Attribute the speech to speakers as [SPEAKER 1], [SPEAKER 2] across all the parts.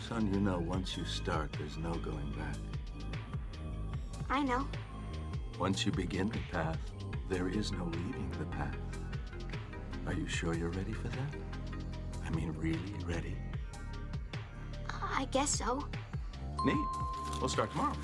[SPEAKER 1] Son, you know, once you start, there's no going back.
[SPEAKER 2] I know.
[SPEAKER 1] Once you begin the path, there is no leaving the path. Are you sure you're ready for that? I mean, really ready?
[SPEAKER 2] I guess so.
[SPEAKER 1] Neat. We'll start tomorrow.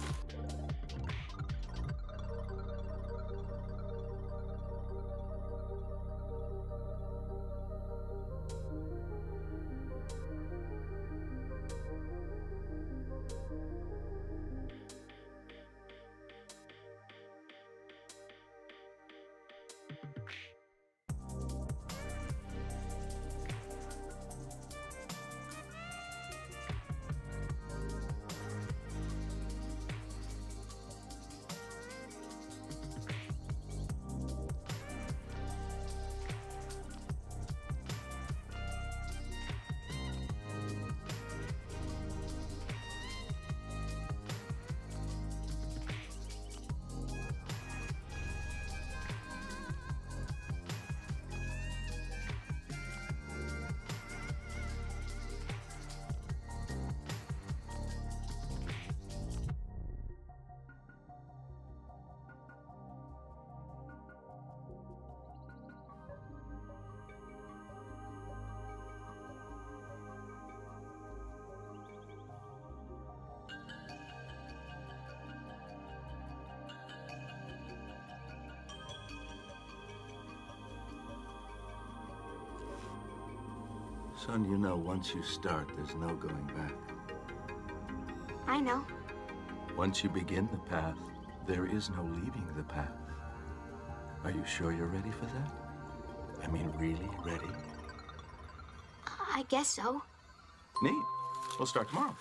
[SPEAKER 1] Son, you know, once you start, there's no going back.
[SPEAKER 2] I know.
[SPEAKER 1] Once you begin the path, there is no leaving the path. Are you sure you're ready for that? I mean, really ready?
[SPEAKER 2] I guess so.
[SPEAKER 1] Neat. We'll start tomorrow.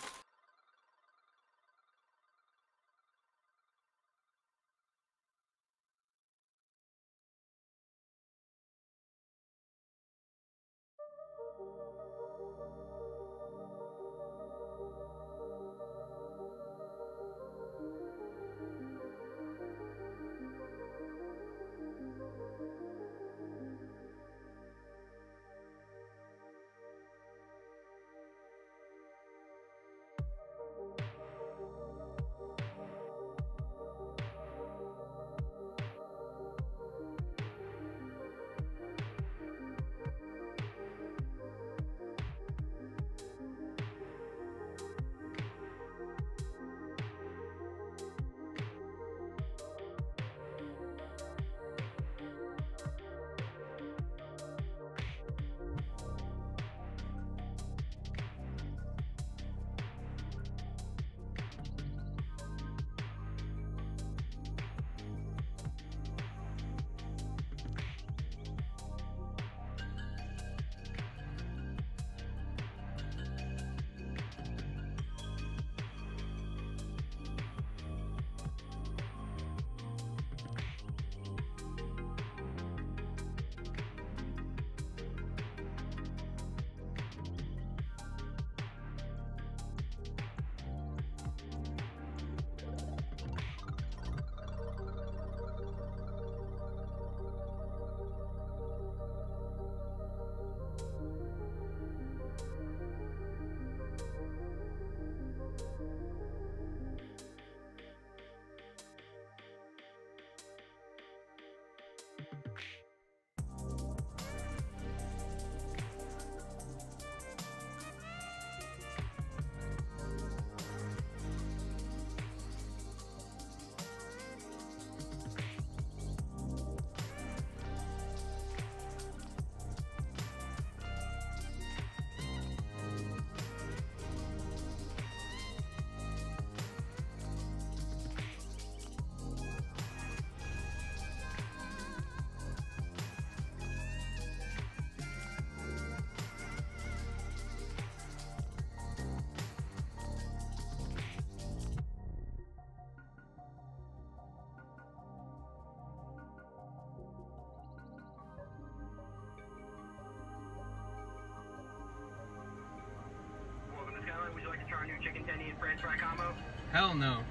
[SPEAKER 3] Would you like to try our new chicken tendy and french fry combo?
[SPEAKER 4] Hell no.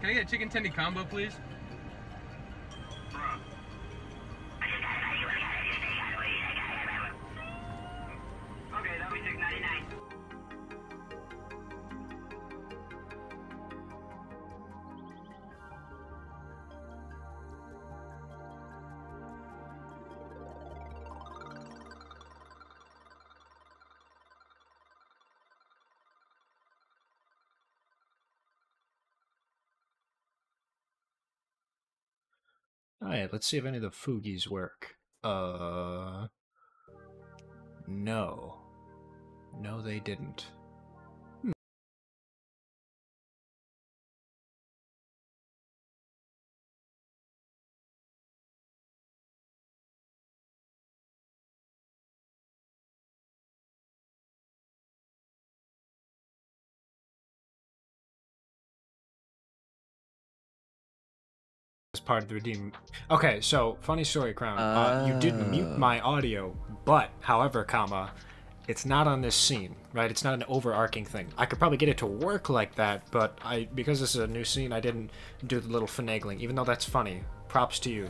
[SPEAKER 4] Can I get a chicken tendy combo, please?
[SPEAKER 3] Bruh. Okay, that'll be $6.99.
[SPEAKER 5] Alright, let's see if any of the Foogies work. No. No, they didn't. As part of the redeem. Okay, so funny story, Crown. You did mute my audio, but however, comma, it's not on this scene, right? It's not an overarching thing. I could probably get it to work like that, but because this is a new scene, I didn't do the little finagling, even though that's funny. Props to you.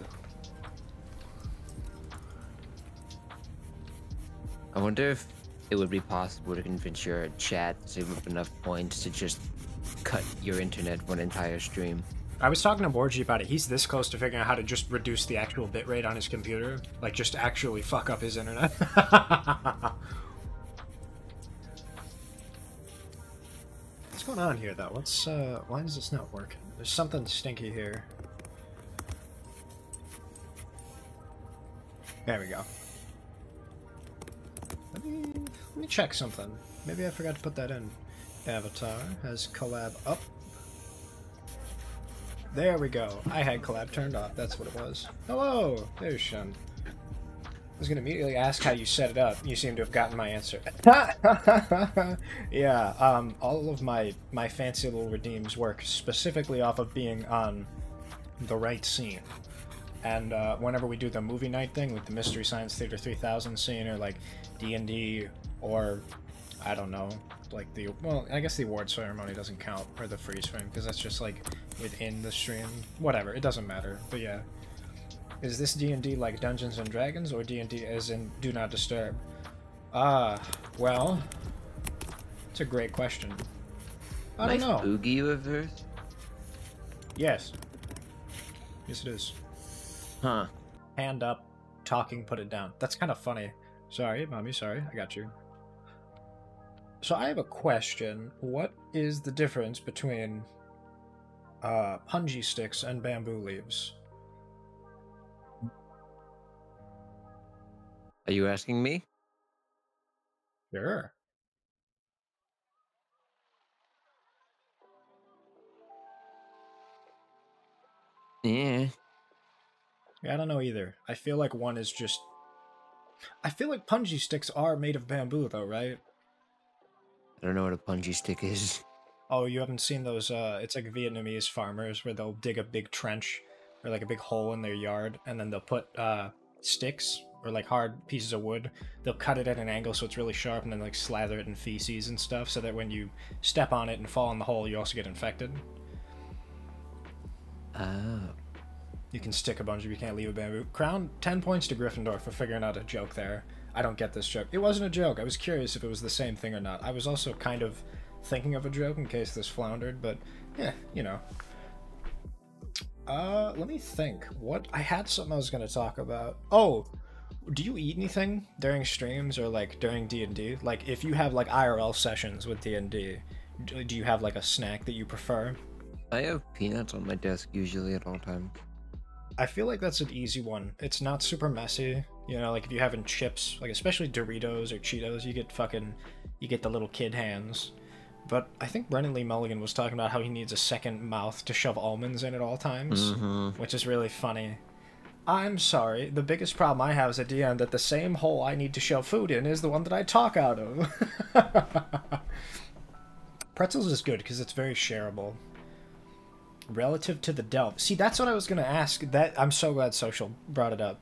[SPEAKER 6] I wonder if it would be possible to convince your chat to save up enough points to just cut your internet for an entire stream.
[SPEAKER 5] I was talking to Mawjaw about it. He's this close to figuring out how to just reduce the actual bitrate on his computer. Like, just actually fuck up his internet. What's going on here, though? Why is this not working? There's something stinky here. There we go. Let me check something. Maybe I forgot to put that in. Avatar has collab up. There we go. I had collab turned off. That's what it was. Hello! There's Shun. I was going to immediately ask how you set it up. You seem to have gotten my answer. Yeah, all of my fancy little redeems work specifically off of being on the right scene. And whenever we do the movie night thing, like the Mystery Science Theater 3000 scene, or like D&D, or I don't know, like well, I guess the award ceremony doesn't count, or the freeze frame, because that's just like within the stream. Whatever, it doesn't matter. But yeah, is this D&D like Dungeons and Dragons, or D&D as in Do Not Disturb? Well, it's a great question. I don't know.
[SPEAKER 6] Boogie reverse?
[SPEAKER 5] Yes. Yes, it is.
[SPEAKER 6] Huh.
[SPEAKER 5] Hand up, talking, put it down. That's kind of funny. Sorry, mommy, sorry. I got you. So I have a question. What is the difference between punji sticks and bamboo leaves?
[SPEAKER 6] Are you asking me?
[SPEAKER 5] Sure.
[SPEAKER 6] Yeah.
[SPEAKER 5] Yeah, I don't know either. I feel like one is just... I feel like punji sticks are made of bamboo, though, right?
[SPEAKER 6] I don't know what a punji stick is.
[SPEAKER 5] Oh, you haven't seen those, it's like Vietnamese farmers where they'll dig a big trench or like a big hole in their yard, and then they'll put sticks or like hard pieces of wood. They'll cut it at an angle so it's really sharp, and then like slather it in feces and stuff so that when you step on it and fall in the hole, you also get infected.
[SPEAKER 6] Oh.
[SPEAKER 5] You can stick a bunch if you can't leave a bamboo. Crown, 10 points to Gryffindor for figuring out a joke there. I don't get this joke. It wasn't a joke. I was curious if it was the same thing or not. I was also kind of thinking of a joke in case this floundered, but yeah, you know. Let me think. What? I had something I was going to talk about. Oh, do you eat anything during streams or like during D&D? Like if you have like IRL sessions with D&D, do you have like a snack that you prefer?
[SPEAKER 6] I have peanuts on my desk usually at all times.
[SPEAKER 5] I feel like that's an easy one. It's not super messy. You know, like if you're having chips, like especially Doritos or Cheetos, you get the little kid hands. But I think Brennan Lee Mulligan was talking about how he needs a second mouth to shove almonds in at all times, which is really funny. I'm sorry, the biggest problem I have is at the end that the same hole I need to shove food in is the one that I talk out of. Pretzels is good because it's very shareable. Relative to the delve. See, that's what I was going to ask. That I'm so glad Social brought it up.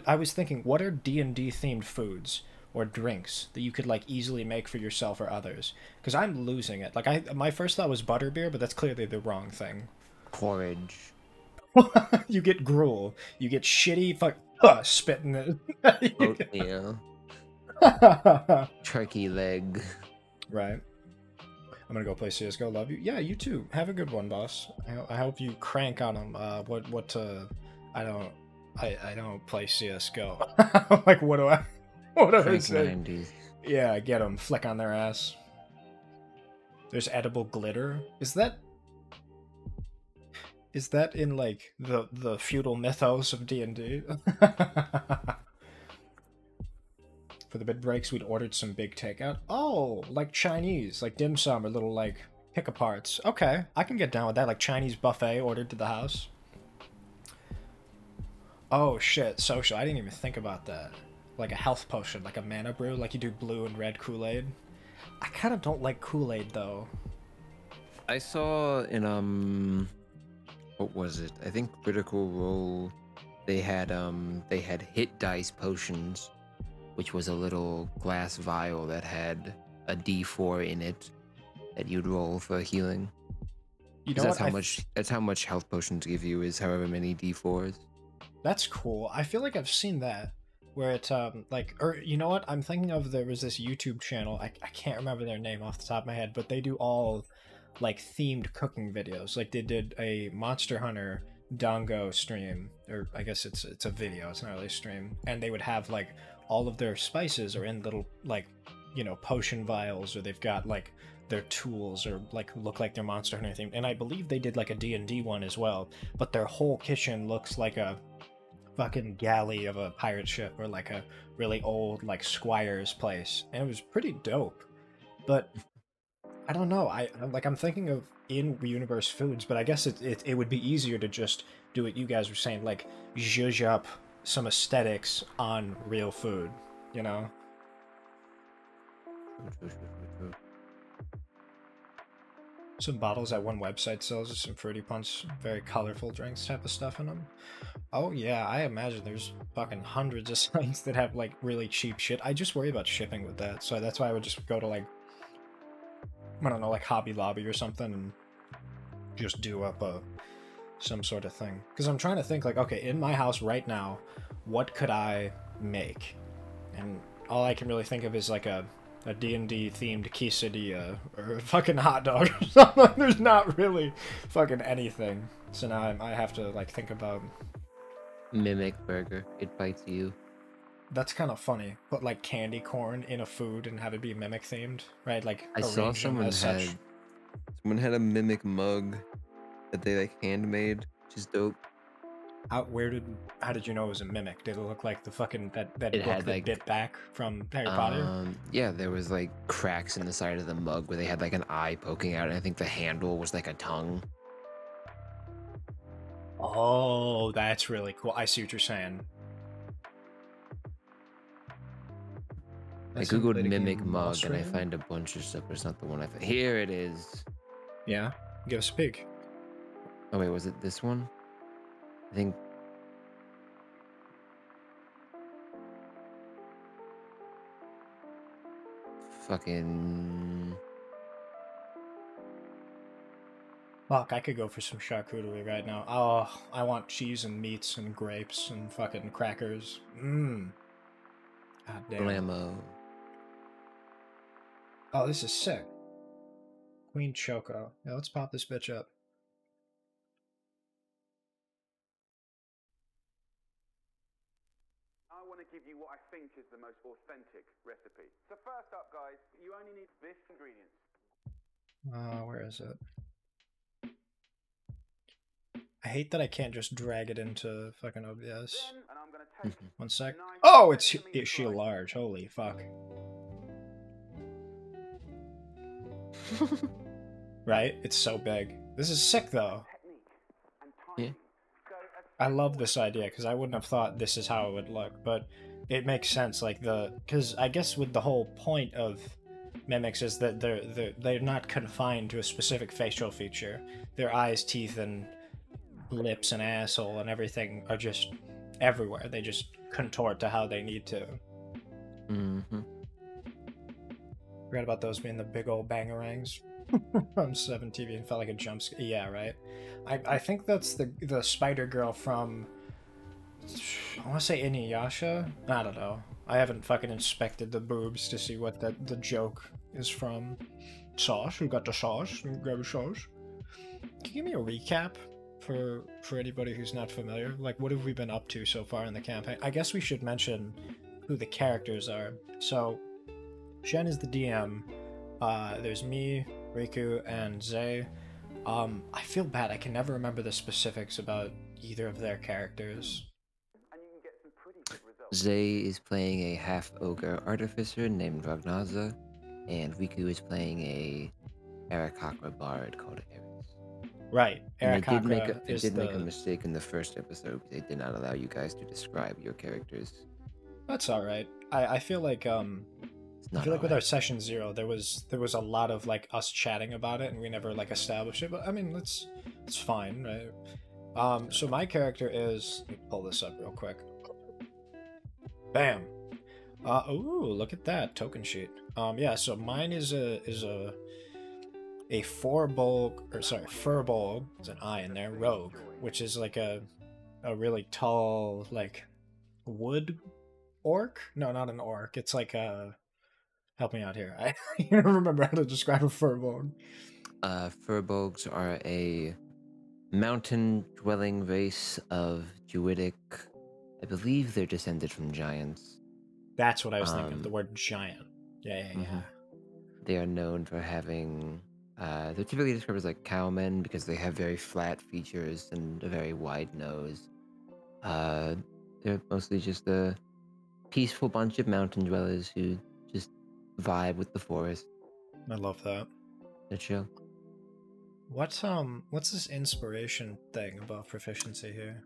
[SPEAKER 5] I was thinking, what are D&D themed foods or drinks that you could like easily make for yourself or others? Because I'm losing it. Like my first thought was butterbeer, but that's clearly the wrong thing.
[SPEAKER 6] Porridge.
[SPEAKER 5] You get gruel. You get shitty spit in it.
[SPEAKER 6] Oatmeal. Turkey leg.
[SPEAKER 5] Right. I'm gonna go play CSGO. Love you. Yeah, you too. Have a good one, boss. I hope you crank on them. I don't play CSGO. Like, what do I say?
[SPEAKER 6] 90s.
[SPEAKER 5] Yeah, get them. Flick on their ass. There's edible glitter. Is that... Is that in like the feudal mythos of D&D? For the mid breaks, we'd ordered some big takeout. Oh, like Chinese, like dim sum or little like pick-aparts. Okay, I can get down with that, like Chinese buffet ordered to the house. Oh shit, social. I didn't even think about that. Like a health potion, like a mana brew, like you do blue and red Kool-Aid. I kind of don't like Kool-Aid though.
[SPEAKER 6] I saw in what was it? I think Critical Role. They had hit dice potions, which was a little glass vial that had a D4 in it that you'd roll for healing.
[SPEAKER 5] You know
[SPEAKER 6] that's
[SPEAKER 5] what?
[SPEAKER 6] That's how much health potions give you, is however many D4s.
[SPEAKER 5] That's cool. I feel like I've seen that where it's like, or you know what? I'm thinking of, there was this YouTube channel. I can't remember their name off the top of my head, but they do all like themed cooking videos. Like they did a Monster Hunter Dango stream, or I guess it's a video. It's not really a stream, and they would have like all of their spices are in little like, you know, potion vials, or they've got like their tools or like look like they're Monster Hunter themed. And I believe they did like a D&D one as well, but their whole kitchen looks like a fucking galley of a pirate ship, or like a really old like squire's place, and it was pretty dope. But I don't know, I'm thinking of in-universe foods, but I guess it would be easier to just do what you guys were saying, like zhuzh up some aesthetics on real food, you know? Some bottles that one website sells of some Fruity Punch, very colorful drinks type of stuff in them. Oh yeah, I imagine there's fucking hundreds of sites that have like really cheap shit. I just worry about shipping with that, so that's why I would just go to like, I don't know, like Hobby Lobby or something, and just do up some sort of thing. Because I'm trying to think like, okay, in my house right now, what could I make? And all I can really think of is like a D&D themed quesadilla or a fucking hot dog or something. There's not really fucking anything. So now I have to like think about
[SPEAKER 6] Mimic burger. It bites you.
[SPEAKER 5] That's kind of funny. Put like candy corn in a food and have it be mimic themed, right? Like
[SPEAKER 6] I saw
[SPEAKER 5] arrange them
[SPEAKER 6] someone
[SPEAKER 5] as such.
[SPEAKER 6] had a mimic mug that they like handmade, which is dope.
[SPEAKER 5] How did you know it was a mimic? Did it look like the fucking that
[SPEAKER 6] It
[SPEAKER 5] book
[SPEAKER 6] had,
[SPEAKER 5] that
[SPEAKER 6] like,
[SPEAKER 5] bit back from Harry Potter?
[SPEAKER 6] Yeah, there was like cracks in the side of the mug where they had like an eye poking out, and I think the handle was like a tongue.
[SPEAKER 5] Oh, that's really cool. I see what you're saying.
[SPEAKER 6] I
[SPEAKER 5] That's
[SPEAKER 6] googled
[SPEAKER 5] something
[SPEAKER 6] mimic
[SPEAKER 5] in
[SPEAKER 6] mug and I
[SPEAKER 5] Australia?
[SPEAKER 6] find a bunch of stuff, but it's not the one I found. Here it is.
[SPEAKER 5] Yeah, give us a peek.
[SPEAKER 6] Oh wait, was it this one? I think. Fucking.
[SPEAKER 5] Fuck, I could go for some charcuterie right now. Oh, I want cheese and meats and grapes and fucking crackers. Mmm. God damn.
[SPEAKER 6] Blammo.
[SPEAKER 5] Oh, this is sick. Queen Choco. Yeah, let's pop this bitch up.
[SPEAKER 7] I want to give you what I think is the most authentic recipe. So first up, guys, you only need this ingredients.
[SPEAKER 5] Where is it? I hate that I can't just drag it into fucking OBS.
[SPEAKER 7] Then, and I'm going to take
[SPEAKER 5] 1 sec.
[SPEAKER 7] 9
[SPEAKER 5] Oh, it's
[SPEAKER 7] centimeters
[SPEAKER 5] shield
[SPEAKER 7] slices.
[SPEAKER 5] large. Holy fuck. Right? It's so big. This is sick though.
[SPEAKER 7] Technique and timing.
[SPEAKER 6] Yeah.
[SPEAKER 7] So as
[SPEAKER 5] I love this idea because I wouldn't have thought this is how it would look, but it makes sense. Like because I guess with the whole point of mimics is that they're not confined to a specific facial feature. Their eyes, teeth, and lips and asshole and everything are just everywhere. They just contort to how they need to.
[SPEAKER 6] Mm-hmm.
[SPEAKER 5] Forgot about those being the big old bangerangs from 7 TV and felt like a jump scare. Yeah, right. I think that's the Spider Girl from, I want to say Inuyasha. I don't know. I haven't fucking inspected the boobs to see what the joke is from. Sauce? Who got the sauce? Grab a sauce. Can you give me a recap for anybody who's not familiar? Like, what have we been up to so far in the campaign? I guess we should mention who the characters are. So, Shen is the DM. There's me, Riku, and Zay. I feel bad. I can never remember the specifics about either of their characters.
[SPEAKER 7] And you can get some pretty good results.
[SPEAKER 6] Zay is playing a half ogre artificer named Ragnaza, and Riku is playing a Arakakra bard called Ares.
[SPEAKER 5] Right.
[SPEAKER 6] And they did make a
[SPEAKER 5] the...
[SPEAKER 6] mistake in the first episode. They did not allow you guys to describe your characters.
[SPEAKER 5] That's all right. I feel like
[SPEAKER 6] It's
[SPEAKER 5] I
[SPEAKER 6] not
[SPEAKER 5] feel like with our
[SPEAKER 6] alright.
[SPEAKER 5] session 0, there was a lot of like us chatting about it, and we never like established it. But I mean, it's fine, right? So my character is. Let me pull this up real quick. Bam. Ooh, look at that token sheet. Yeah. So mine is a Furbolg, there's an I in there, rogue, which is like a really tall, like, wood orc? No, not an orc. It's like a... Help me out here. I don't remember how to describe a Furbolg.
[SPEAKER 6] Furbolgs are a mountain-dwelling race of Druidic. I believe they're descended from giants.
[SPEAKER 5] That's what I was thinking of, the word giant. Yeah.
[SPEAKER 6] They are known for having... they're typically described as like cowmen because they have very flat features and a very wide nose. They're mostly just a peaceful bunch of mountain dwellers who just vibe with the forest.
[SPEAKER 5] I love that.
[SPEAKER 6] They're chill.
[SPEAKER 5] What's this inspiration thing about proficiency here?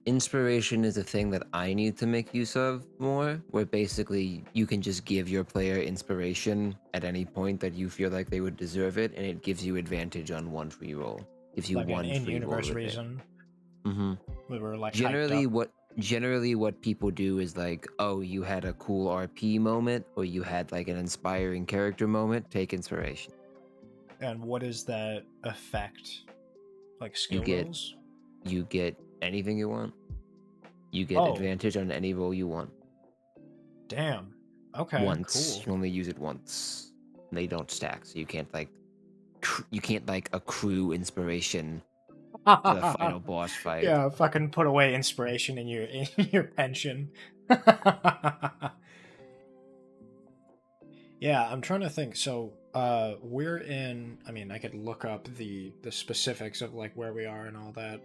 [SPEAKER 6] Inspiration is a thing that I need to make use of more, where basically you can just give your player inspiration at any point that you feel like they would deserve it, and it gives you advantage on one free roll. Gives you
[SPEAKER 5] Like
[SPEAKER 6] one
[SPEAKER 5] an
[SPEAKER 6] free roll
[SPEAKER 5] in-universe
[SPEAKER 6] with it.
[SPEAKER 5] reason.
[SPEAKER 6] Mm-hmm.
[SPEAKER 5] We were like
[SPEAKER 6] Generally what people do is like, oh, you had a cool RP moment, or you had like an inspiring character moment, take inspiration.
[SPEAKER 5] And what is that effect? Like skill
[SPEAKER 6] You
[SPEAKER 5] rolls?
[SPEAKER 6] You get anything you want. You get advantage on any roll you want.
[SPEAKER 5] Damn. Okay.
[SPEAKER 6] Once.
[SPEAKER 5] Cool.
[SPEAKER 6] You only use it once. And they don't stack, so you can't like accrue inspiration to the final boss fight.
[SPEAKER 5] Yeah, fucking put away inspiration in your pension. Yeah, I'm trying to think. So, we're in. I mean, I could look up the specifics of like where we are and all that.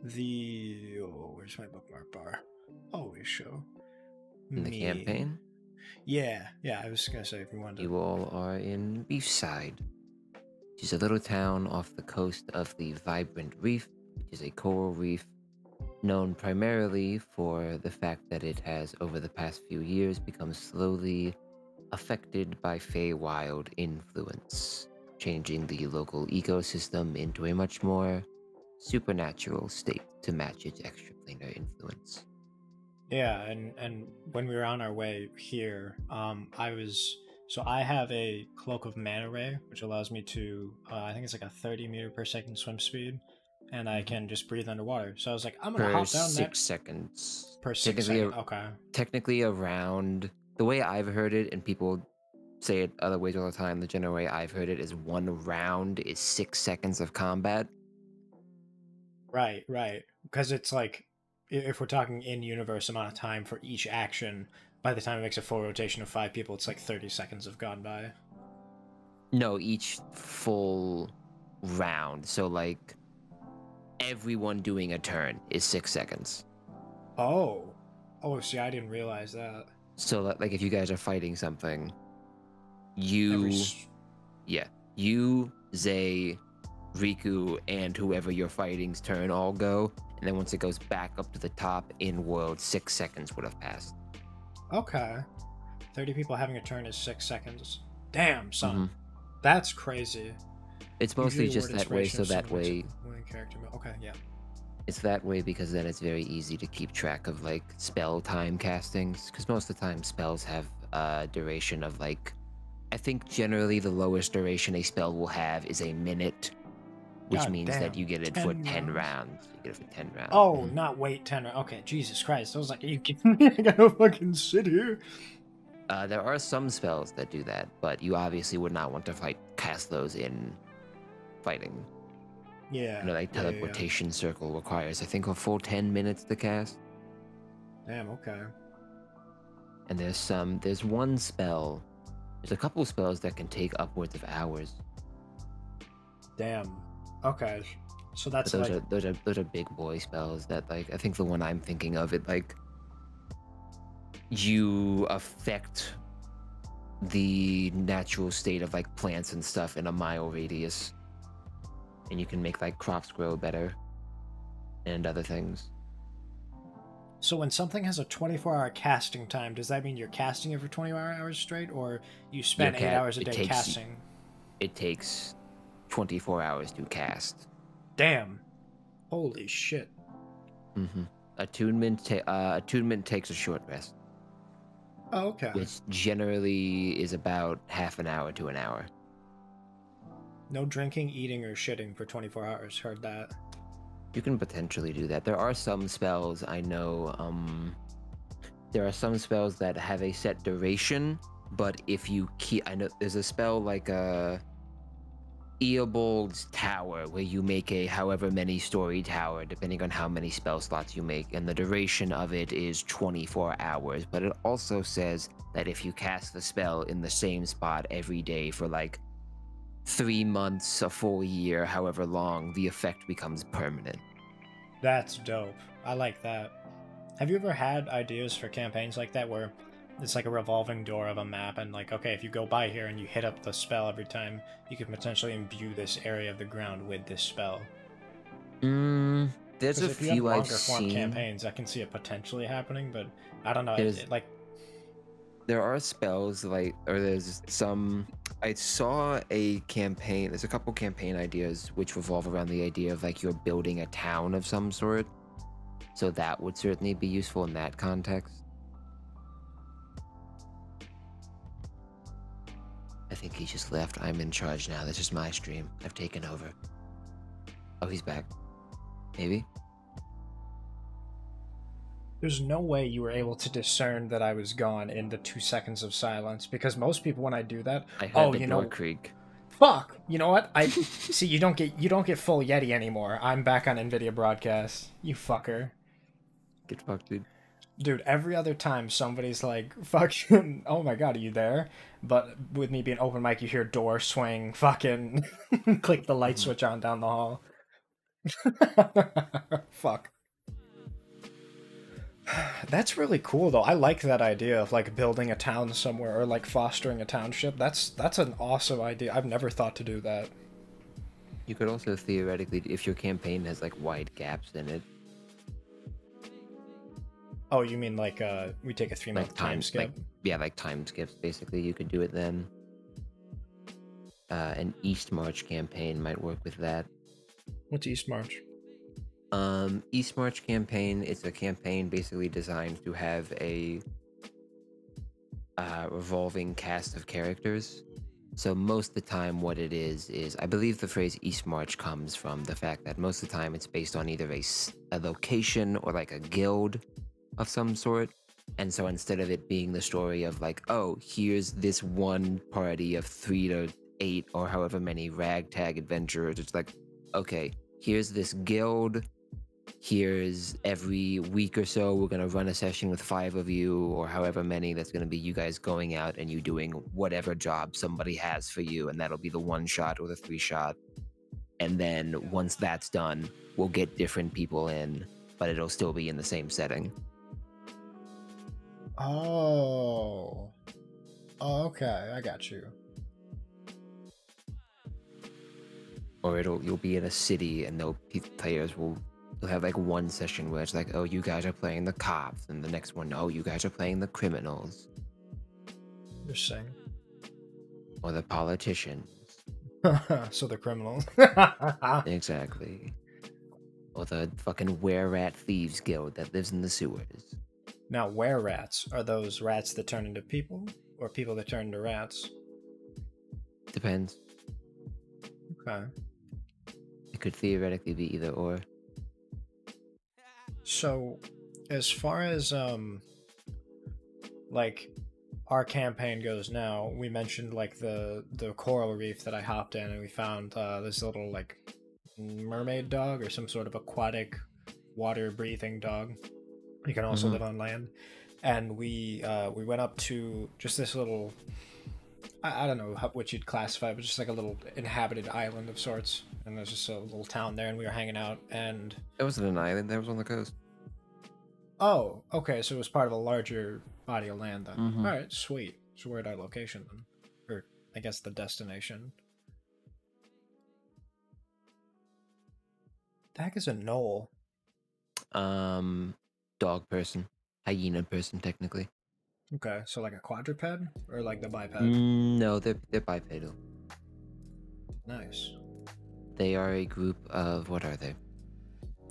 [SPEAKER 5] Where's my bookmark bar? Always show.
[SPEAKER 6] In the campaign?
[SPEAKER 5] Yeah. I was gonna say if you wanted to.
[SPEAKER 6] You all are in Beefside, which is a little town off the coast of the Vibrant Reef, which is a coral reef known primarily for the fact that it has, over the past few years, become slowly affected by Feywild influence, changing the local ecosystem into a much more supernatural state to match its extraplanar influence.
[SPEAKER 5] Yeah, and when we were on our way here, I have a Cloak of Mana Ray, which allows me to, I think it's like a 30 meter per second swim speed, and I can just breathe underwater. So I was like, I'm gonna hop down
[SPEAKER 6] 6 seconds.
[SPEAKER 5] Per 6 seconds, okay.
[SPEAKER 6] Technically around, the way I've heard it, and people say it other ways all the time, the general way I've heard it is 1 round is 6 seconds of combat.
[SPEAKER 5] Right. Because it's like, if we're talking in-universe amount of time for each action, by the time it makes a full rotation of 5 people, it's like 30 seconds have gone by.
[SPEAKER 6] No, each full round. So like, everyone doing a turn is 6 seconds.
[SPEAKER 5] Oh, see, I didn't realize that.
[SPEAKER 6] So like, if you guys are fighting something, you, Zay, Riku, and whoever you're fighting's turn all go, and then once it goes back up to the top in world, 6 seconds would have passed.
[SPEAKER 5] Okay. 30 people having a turn is 6 seconds. Damn, son.
[SPEAKER 6] Mm-hmm.
[SPEAKER 5] That's crazy.
[SPEAKER 6] It's mostly
[SPEAKER 5] Usually
[SPEAKER 6] just
[SPEAKER 5] word
[SPEAKER 6] that way, so
[SPEAKER 5] inspiration
[SPEAKER 6] that way...
[SPEAKER 5] character. Okay, yeah.
[SPEAKER 6] It's that way because then it's very easy to keep track of like spell time castings, because most of the time spells have a duration of like, I think generally the lowest duration a spell will have is a minute, which
[SPEAKER 5] God
[SPEAKER 6] means
[SPEAKER 5] damn,
[SPEAKER 6] that you get it
[SPEAKER 5] 10
[SPEAKER 6] for 10 rounds. You get it for 10 rounds.
[SPEAKER 5] Oh, not wait 10. Okay, Jesus Christ. I was like, are you kidding me? I gotta fucking sit here.
[SPEAKER 6] There are some spells that do that, but you obviously would not want to cast those in fighting.
[SPEAKER 5] Yeah.
[SPEAKER 6] You know, like teleportation circle requires, I think, a full 10 minutes to cast.
[SPEAKER 5] Damn, okay.
[SPEAKER 6] And there's one spell. There's a couple spells that can take upwards of hours.
[SPEAKER 5] Damn. Okay. So that's
[SPEAKER 6] But
[SPEAKER 5] like
[SPEAKER 6] those are big boy spells that, like, I think the one I'm thinking of, it like you affect the natural state of like plants and stuff in a mile radius, and you can make like crops grow better and other things.
[SPEAKER 5] so when something has a 24-hour casting time, does that mean you're casting it for 24 hours straight, or you spend 8 hours a day casting?
[SPEAKER 6] It takes 24 hours to cast.
[SPEAKER 5] Damn. Holy shit.
[SPEAKER 6] Mm-hmm. Attunement takes a short rest,
[SPEAKER 5] Oh, okay.
[SPEAKER 6] which generally is about half an hour to an hour.
[SPEAKER 5] No drinking, eating, or shitting for 24 hours. Heard that.
[SPEAKER 6] You can potentially do that. There are some spells I know. There are some spells that have a set duration, but if you keep, I know there's a spell like Eobald's Tower, where you make a however many story tower, depending on how many spell slots you make, and the duration of it is 24 hours. But it also says that if you cast the spell in the same spot every day for like 3 months, a full year, however long, the effect becomes permanent.
[SPEAKER 5] That's dope. I like that. Have you ever had ideas for campaigns like that where it's like a revolving door of a map, and like, okay, if you go by here and you hit up the spell every time, you could potentially imbue this area of the ground with this spell?
[SPEAKER 6] There's a
[SPEAKER 5] If you have
[SPEAKER 6] few I've
[SPEAKER 5] longer form
[SPEAKER 6] seen.
[SPEAKER 5] campaigns, I can see it potentially happening, but I don't know.
[SPEAKER 6] There are spells like, or there's some. I saw a campaign. There's a couple campaign ideas which revolve around the idea of like you're building a town of some sort. So that would certainly be useful in that context. I think he just left. I'm in charge now. This is my stream. I've taken over. Oh, he's back. Maybe?
[SPEAKER 5] There's no way you were able to discern that I was gone in the 2 seconds of silence, because most people, when I do that,
[SPEAKER 6] I heard the door creak.
[SPEAKER 5] Fuck. You know what? I see. You don't get full Yeti anymore. I'm back on Nvidia broadcast. You fucker.
[SPEAKER 6] Get fucked, dude.
[SPEAKER 5] Dude, every other time somebody's like, fucking, oh my god, are you there? But with me being open mic, you hear door swing, fucking click the light switch on down the hall. Fuck. That's really cool, though. I like that idea of like building a town somewhere, or like fostering a township. That's an awesome idea. I've never thought to do that.
[SPEAKER 6] You could also theoretically, if your campaign has like wide gaps in it.
[SPEAKER 5] Oh, you mean like we take a 3-month time skip?
[SPEAKER 6] Like time skips, basically. You could do it then. An East March campaign might work with that.
[SPEAKER 5] What's East March?
[SPEAKER 6] East March campaign, it's a campaign basically designed to have a revolving cast of characters. So most of the time what it is I believe the phrase East March comes from the fact that most of the time it's based on either a location or like a guild of some sort. And so instead of it being the story of like, oh, here's this one party of 3 to 8 or however many ragtag adventurers, it's like, okay, here's this guild. Here's every week or so, we're going to run a session with 5 of you, or however many. That's going to be you guys going out and you doing whatever job somebody has for you. And that'll be the 1-shot or the 3-shot. And then once that's done, we'll get different people in, but it'll still be in the same setting.
[SPEAKER 5] Oh, okay, I got you.
[SPEAKER 6] Or you'll be in a city and players will have like one session where it's like, oh, you guys are playing the cops, and the next one, oh, you guys are playing the criminals.
[SPEAKER 5] Interesting.
[SPEAKER 6] Or the politicians.
[SPEAKER 5] So the criminals.
[SPEAKER 6] Exactly. Or the fucking were-rat thieves guild that lives in the sewers.
[SPEAKER 5] Now, were-rats, are those rats that turn into people, or people that turn into rats?
[SPEAKER 6] Depends.
[SPEAKER 5] Okay.
[SPEAKER 6] It could theoretically be either or.
[SPEAKER 5] So, as far as, like, our campaign goes now, we mentioned, like, the coral reef that I hopped in, and we found, this little, like, mermaid dog, or some sort of aquatic, water-breathing dog. You can also live on land. And we went up to just this little I don't know what you'd classify, but just like a little inhabited island of sorts. And there's just a little town there, and we were hanging out, and...
[SPEAKER 6] That wasn't an island, that was on the coast.
[SPEAKER 5] Oh, okay, so it was part of a larger body of land then.
[SPEAKER 6] Mhm.
[SPEAKER 5] Alright, sweet. So we're at our location then. Or, I guess the destination. The heck is a knoll?
[SPEAKER 6] Dog person. Hyena person, technically.
[SPEAKER 5] Okay, so like a quadruped? Or like the biped?
[SPEAKER 6] No, they're bipedal.
[SPEAKER 5] Nice.
[SPEAKER 6] They are a group of... What are they?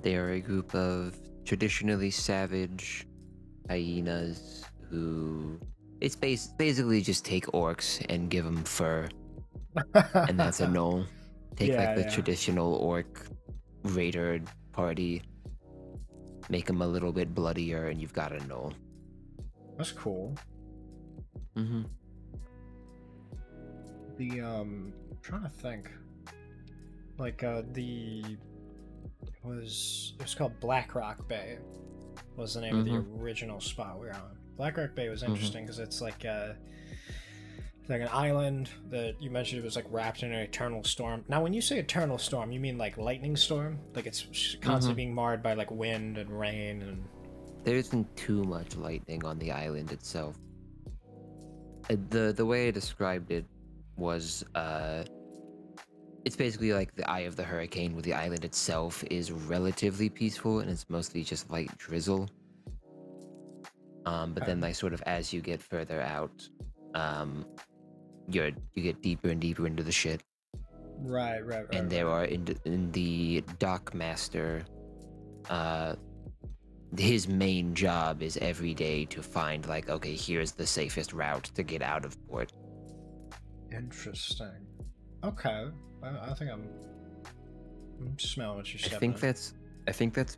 [SPEAKER 6] They are a group of traditionally savage hyenas who... It's basically just take orcs and give them fur. And that's a knoll. Take
[SPEAKER 5] Yeah,
[SPEAKER 6] like the
[SPEAKER 5] yeah.
[SPEAKER 6] traditional orc raider party, make them a little bit bloodier, and you've got a knoll.
[SPEAKER 5] That's cool.
[SPEAKER 6] Mm-hmm.
[SPEAKER 5] The, I'm trying to think. Like, it was called Black Rock Bay, was the name of the original spot we were on. Black Rock Bay was interesting because it's like an island that you mentioned. It was like wrapped in an eternal storm. Now, when you say eternal storm, you mean like lightning storm? Like it's constantly being marred by like wind and rain and...
[SPEAKER 6] There isn't too much lightning on the island itself. The way I described it was, it's basically like the eye of the hurricane, where the island itself is relatively peaceful and it's mostly just light drizzle. But then, like, sort of as you get further out, you get deeper and deeper into the shit.
[SPEAKER 5] Right.
[SPEAKER 6] And there are in the dock master, his main job is every day to find, like, okay, here's the safest route to get out of port.
[SPEAKER 5] Interesting. Okay. I think I'm smelling what you're
[SPEAKER 6] I
[SPEAKER 5] stepping
[SPEAKER 6] think that's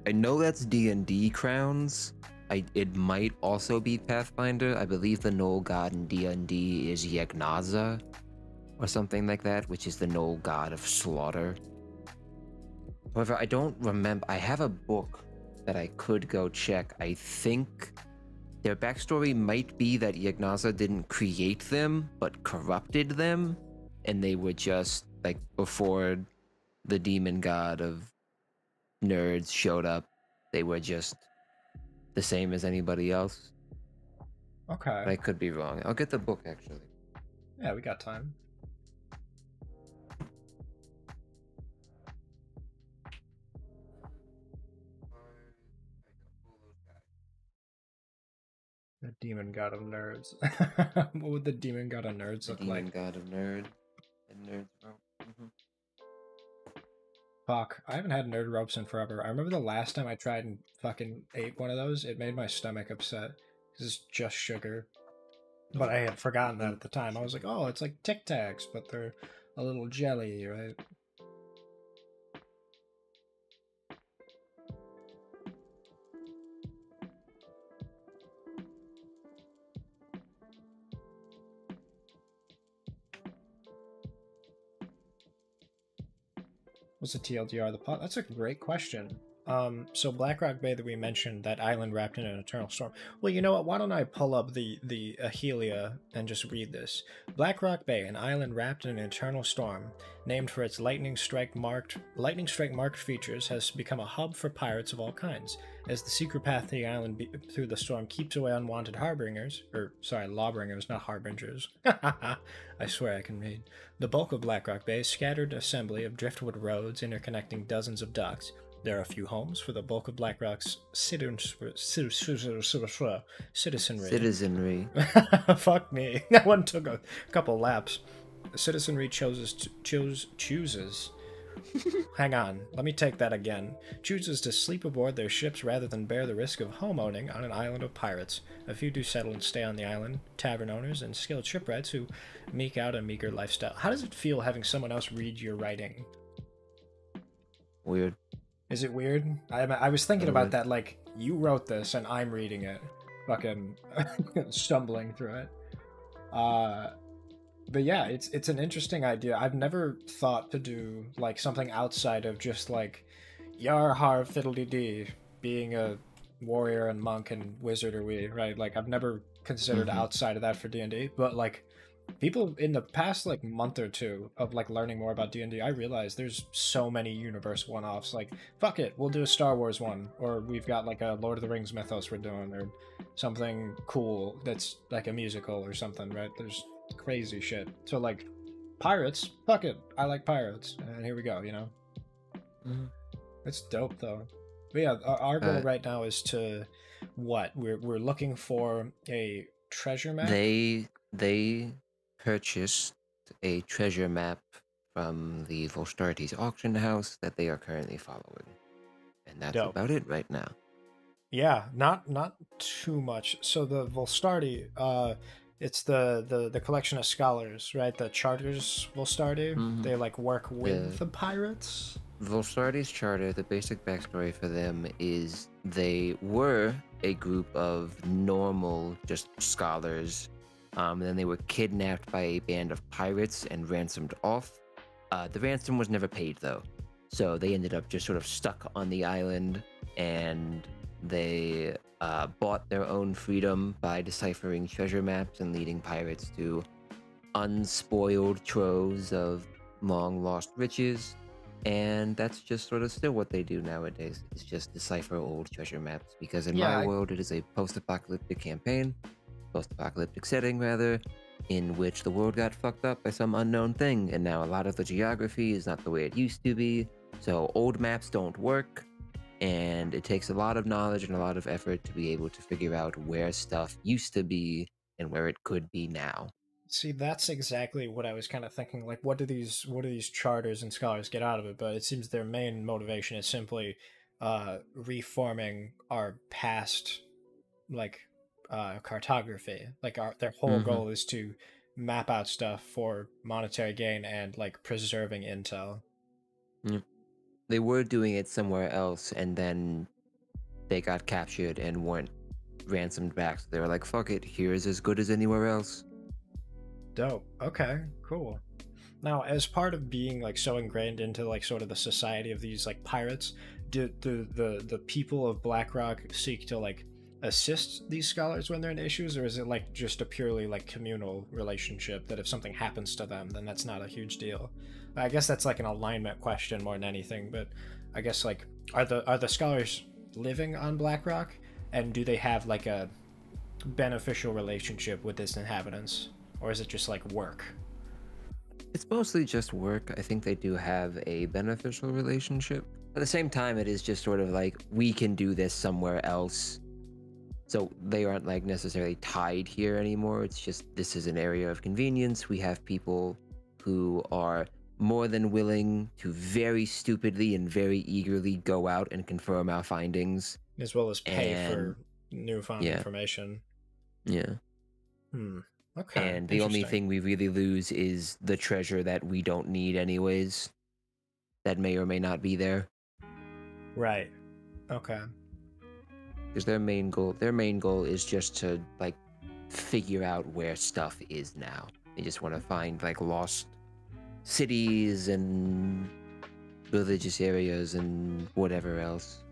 [SPEAKER 6] I know that's D&D crowns. It might also be Pathfinder. I believe the Knoll god in D&D is Yegnaza or something like that, which is the Knoll god of slaughter. However, I don't remember. I have a book that I could go check. I think their backstory might be that Yegnaza didn't create them, but corrupted them, and they were just, like, before the demon god of nerds showed up, they were just the same as anybody else.
[SPEAKER 5] Okay.
[SPEAKER 6] But I could be wrong. I'll get the book, actually.
[SPEAKER 5] Yeah, we got time. The demon god of nerds. What would the demon god of nerds look
[SPEAKER 6] Demon
[SPEAKER 5] like?
[SPEAKER 6] god of nerd and nerds. Mm-hmm.
[SPEAKER 5] Fuck, I haven't had nerd ropes in forever. I remember the last time I tried and fucking ate one of those, it made my stomach upset. Because it's just sugar. But I had forgotten that at the time. I was like, oh, it's like Tic Tacs, but they're a little jelly, right? What's the TLDR of the plot? That's a great question. So Blackrock Bay that we mentioned, that island wrapped in an eternal storm. Well, you know what? Why don't I pull up the Ahelia and just read this? Blackrock Bay, an island wrapped in an eternal storm, named for its lightning strike marked features, has become a hub for pirates of all kinds. As the secret path to the island through the storm keeps away unwanted lawbringers, not harbingers. I swear I can read. The bulk of Blackrock Bay, scattered assembly of driftwood roads interconnecting dozens of docks. There are a few homes for the bulk of Blackrock's citizenry.
[SPEAKER 6] Citizenry.
[SPEAKER 5] Fuck me. That one took a couple laps. The citizenry chooses. Hang on, let me take that again. Chooses to sleep aboard their ships rather than bear the risk of homeowning on an island of pirates. A few do settle and stay on the island, tavern owners and skilled shipwrights who eke out a meager lifestyle. How does it feel having someone else read your writing?
[SPEAKER 6] Weird.
[SPEAKER 5] Is it weird? I was thinking about that, like, you wrote this and I'm reading it. Fucking stumbling through it. But yeah, it's an interesting idea. I've never thought to do, like, something outside of just, like, yar har fiddle-dee-dee, being a warrior and monk and wizard or we, right? Like, I've never considered outside of that for D&D, but, like, People in the past like month or two of like learning more about D&D, I realized there's so many universe one-offs. Like, fuck it, we'll do a Star Wars one, or we've got like a Lord of the Rings mythos we're doing, or something cool that's like a musical or something, right? There's crazy shit. So like, pirates, fuck it, I like pirates, and here we go, you know. It's dope though. But yeah, our goal right now is to what? We're looking for a treasure map.
[SPEAKER 6] They purchased a treasure map from the Volstartes auction house that they are currently following, and that's
[SPEAKER 5] Dope.
[SPEAKER 6] about it right now.
[SPEAKER 5] Yeah, not too much. So the Volstarti, it's the collection of scholars, right? The charters Volstarti. They like work with the pirates.
[SPEAKER 6] Volstartes charter, the basic backstory for them is they were a group of normal just scholars. Then they were kidnapped by a band of pirates and ransomed off. The ransom was never paid though, so they ended up just sort of stuck on the island, and they bought their own freedom by deciphering treasure maps and leading pirates to unspoiled troves of long lost riches. And that's just sort of still what they do nowadays. It's just decipher old treasure maps, because in my world it is a post-apocalyptic campaign, post-apocalyptic setting rather, in which the world got fucked up by some unknown thing, and now a lot of the geography is not the way it used to be, so old maps don't work, and it takes a lot of knowledge and a lot of effort to be able to figure out where stuff used to be and where it could be now.
[SPEAKER 5] See, that's exactly what I was kind of thinking. Like, what do these charters and scholars get out of it? But it seems their main motivation is simply reforming our past, like, cartography. Like, their whole goal is to map out stuff for monetary gain and like preserving intel.
[SPEAKER 6] They were doing it somewhere else, and then they got captured and weren't ransomed back. So they were like, "Fuck it, here is as good as anywhere else."
[SPEAKER 5] Dope. Okay, cool. Now, as part of being like so ingrained into like sort of the society of these like pirates, do the people of Blackrock seek to like assist these scholars when they're in issues, or is it like just a purely like communal relationship that if something happens to them, then that's not a huge deal? I guess that's like an alignment question more than anything, but I guess like are the scholars living on Blackrock, and do they have like a beneficial relationship with its inhabitants? Or is it just like work?
[SPEAKER 6] It's mostly just work. I think they do have a beneficial relationship. At the same time, it is just sort of like, we can do this somewhere else. So they aren't like necessarily tied here anymore. It's just, this is an area of convenience. We have people who are more than willing to very stupidly and very eagerly go out and confirm our findings.
[SPEAKER 5] As well as pay for newfound information.
[SPEAKER 6] Yeah.
[SPEAKER 5] Okay.
[SPEAKER 6] And the only thing we really lose is the treasure that we don't need anyways. That may or may not be there.
[SPEAKER 5] Right. Okay.
[SPEAKER 6] Because their main goal is just to like figure out where stuff is now. They just want to find like lost cities and religious areas and whatever else.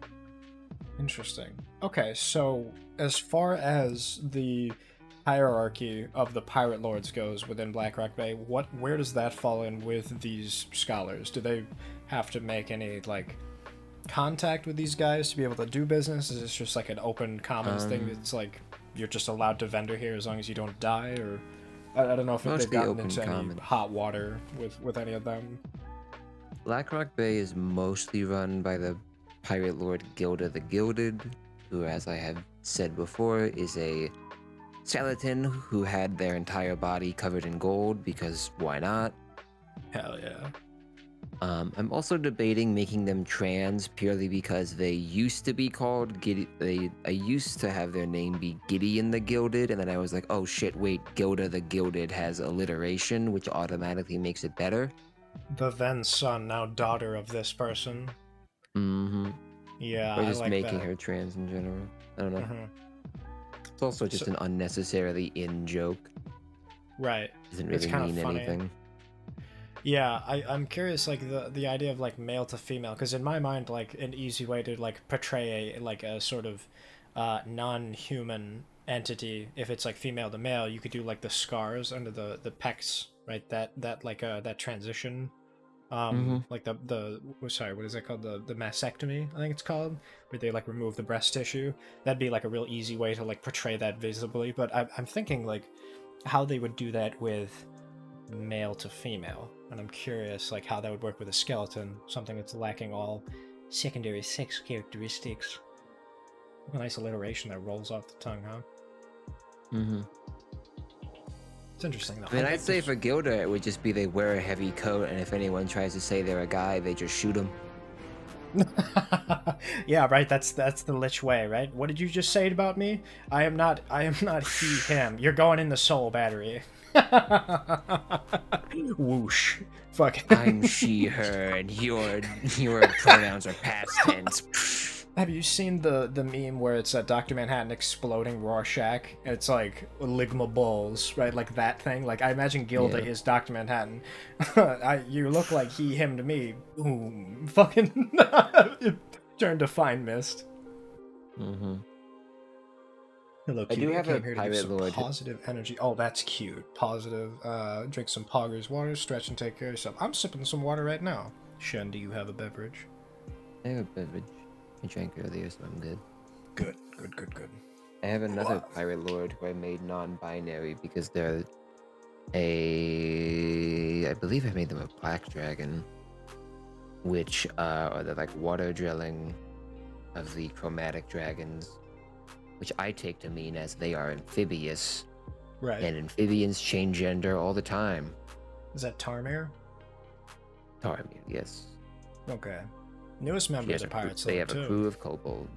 [SPEAKER 5] Interesting. Okay, so as far as the hierarchy of the pirate lords goes within Blackrock Bay, where does that fall in with these scholars? Do they have to make any like contact with these guys to be able to do business? Is this just like an open commons thing that's like you're just allowed to vendor here as long as you don't die? Or I don't know if they've gotten into any hot water with any of them.
[SPEAKER 6] Blackrock Bay is mostly run by the pirate lord Gilda the Gilded, who, as I have said before, is a skeleton who had their entire body covered in gold, because why not?
[SPEAKER 5] Hell yeah.
[SPEAKER 6] I'm also debating making them trans purely because they used to be called Giddy. I used to have their name be Gideon the Gilded, and then I was like, oh shit, wait, Gilda the Gilded has alliteration, which automatically makes it better.
[SPEAKER 5] The then son, now daughter of this person. Yeah,
[SPEAKER 6] or just
[SPEAKER 5] I like
[SPEAKER 6] making
[SPEAKER 5] that.
[SPEAKER 6] her trans in general. I don't know. It's also just an unnecessarily in joke.
[SPEAKER 5] Right.
[SPEAKER 6] Doesn't really mean anything.
[SPEAKER 5] Yeah, I'm curious, like the idea of like male to female, because in my mind, like an easy way to like portray a sort of non-human entity, if it's like female to male, you could do like the scars under the pecs, right? That like that transition, like the sorry, what is that called? The mastectomy, I think it's called, where they like remove the breast tissue. That'd be like a real easy way to like portray that visibly. But I'm thinking like how they would do that with male to female, and I'm curious like how that would work with a skeleton, something that's lacking all secondary sex characteristics. A nice alliteration that rolls off the tongue, huh? It's interesting though.
[SPEAKER 6] I mean, I'd say for Gilda, it would just be they wear a heavy coat, and if anyone tries to say they're a guy, they just shoot them.
[SPEAKER 5] Yeah, right. That's the Lich way, right? What did you just say about me? I am not he, him. You're going in the soul battery. Whoosh. Fuck.
[SPEAKER 6] I'm she, her, and your pronouns are past tense.
[SPEAKER 5] Have you seen the meme where it's Dr. Manhattan exploding Rorschach? And it's like Ligma Bulls, right? Like that thing. Like I imagine Gilda is Dr. Manhattan. You look like he, him to me. Boom. Fucking turned to fine mist. Hello,
[SPEAKER 6] I do have a
[SPEAKER 5] came here to give
[SPEAKER 6] pirate
[SPEAKER 5] some
[SPEAKER 6] lord.
[SPEAKER 5] positive energy. Oh, that's cute. Positive. Drink some Poggers water, stretch and take care of yourself. I'm sipping some water right now. Shen, do you have a beverage?
[SPEAKER 6] I have a beverage. I drank earlier, so I'm good.
[SPEAKER 5] Good.
[SPEAKER 6] I have another pirate lord who I made non-binary because they're I believe I made them a black dragon, which are the like water drilling of the chromatic dragons, which I take to mean as they are amphibious.
[SPEAKER 5] Right.
[SPEAKER 6] And amphibians change gender all the time.
[SPEAKER 5] Is that Tarmir?
[SPEAKER 6] Tarmir, yes.
[SPEAKER 5] Okay. Newest members of Pirates
[SPEAKER 6] They have
[SPEAKER 5] too.
[SPEAKER 6] a crew of kobolds.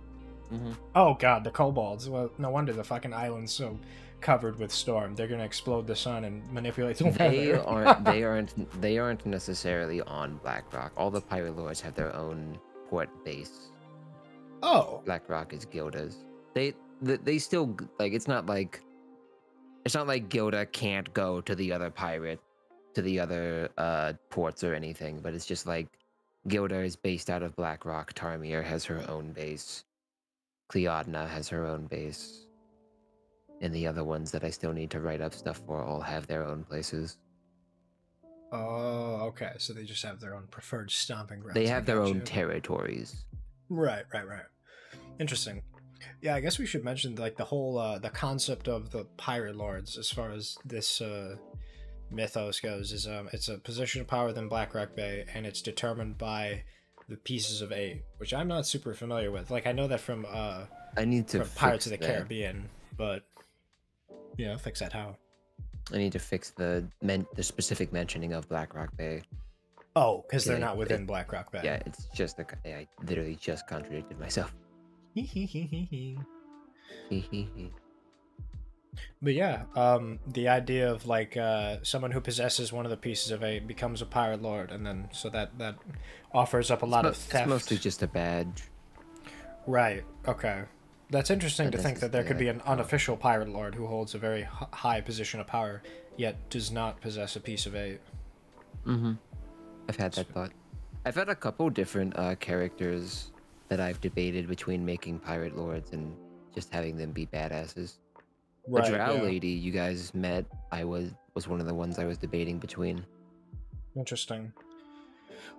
[SPEAKER 5] Oh god, the kobolds. Well, no wonder the fucking island's so covered with storm. They're gonna explode the sun and manipulate the weather.
[SPEAKER 6] They aren't necessarily on Blackrock. All the pirate lords have their own port base.
[SPEAKER 5] Oh.
[SPEAKER 6] Blackrock is Gilda's. They still like it's not like Gilda can't go to the other ports or anything, but it's just like Gilda is based out of Blackrock. Tarmir has her own base. Cleodna has her own base. And the other ones that I still need to write up stuff for all have their own places.
[SPEAKER 5] Oh, okay. So they just have their own preferred stomping grounds.
[SPEAKER 6] They have their own territories.
[SPEAKER 5] Right. Interesting. Yeah, I guess we should mention like the whole the concept of the pirate lords as far as this mythos goes is it's a position of power within Blackrock Bay, and it's determined by the pieces of 8, which I'm not super familiar with. Like I know that from Pirates of the Caribbean, but fix that how?
[SPEAKER 6] I need to fix the specific mentioning of Blackrock Bay.
[SPEAKER 5] Oh, because they're not within Blackrock Bay.
[SPEAKER 6] Yeah, it's just I literally just contradicted myself.
[SPEAKER 5] But yeah, the idea of like someone who possesses one of the pieces of 8 becomes a pirate lord, and then so that offers up a lot of theft.
[SPEAKER 6] It's mostly just a badge.
[SPEAKER 5] Right. Okay. That's interesting to think that there could be an unofficial pirate lord who holds a very high position of power, yet does not possess a piece of 8.
[SPEAKER 6] I've had that thought. I've had a couple different characters that I've debated between making pirate lords and just having them be badasses. The drow lady you guys met, I was one of the ones I was debating between.
[SPEAKER 5] Interesting.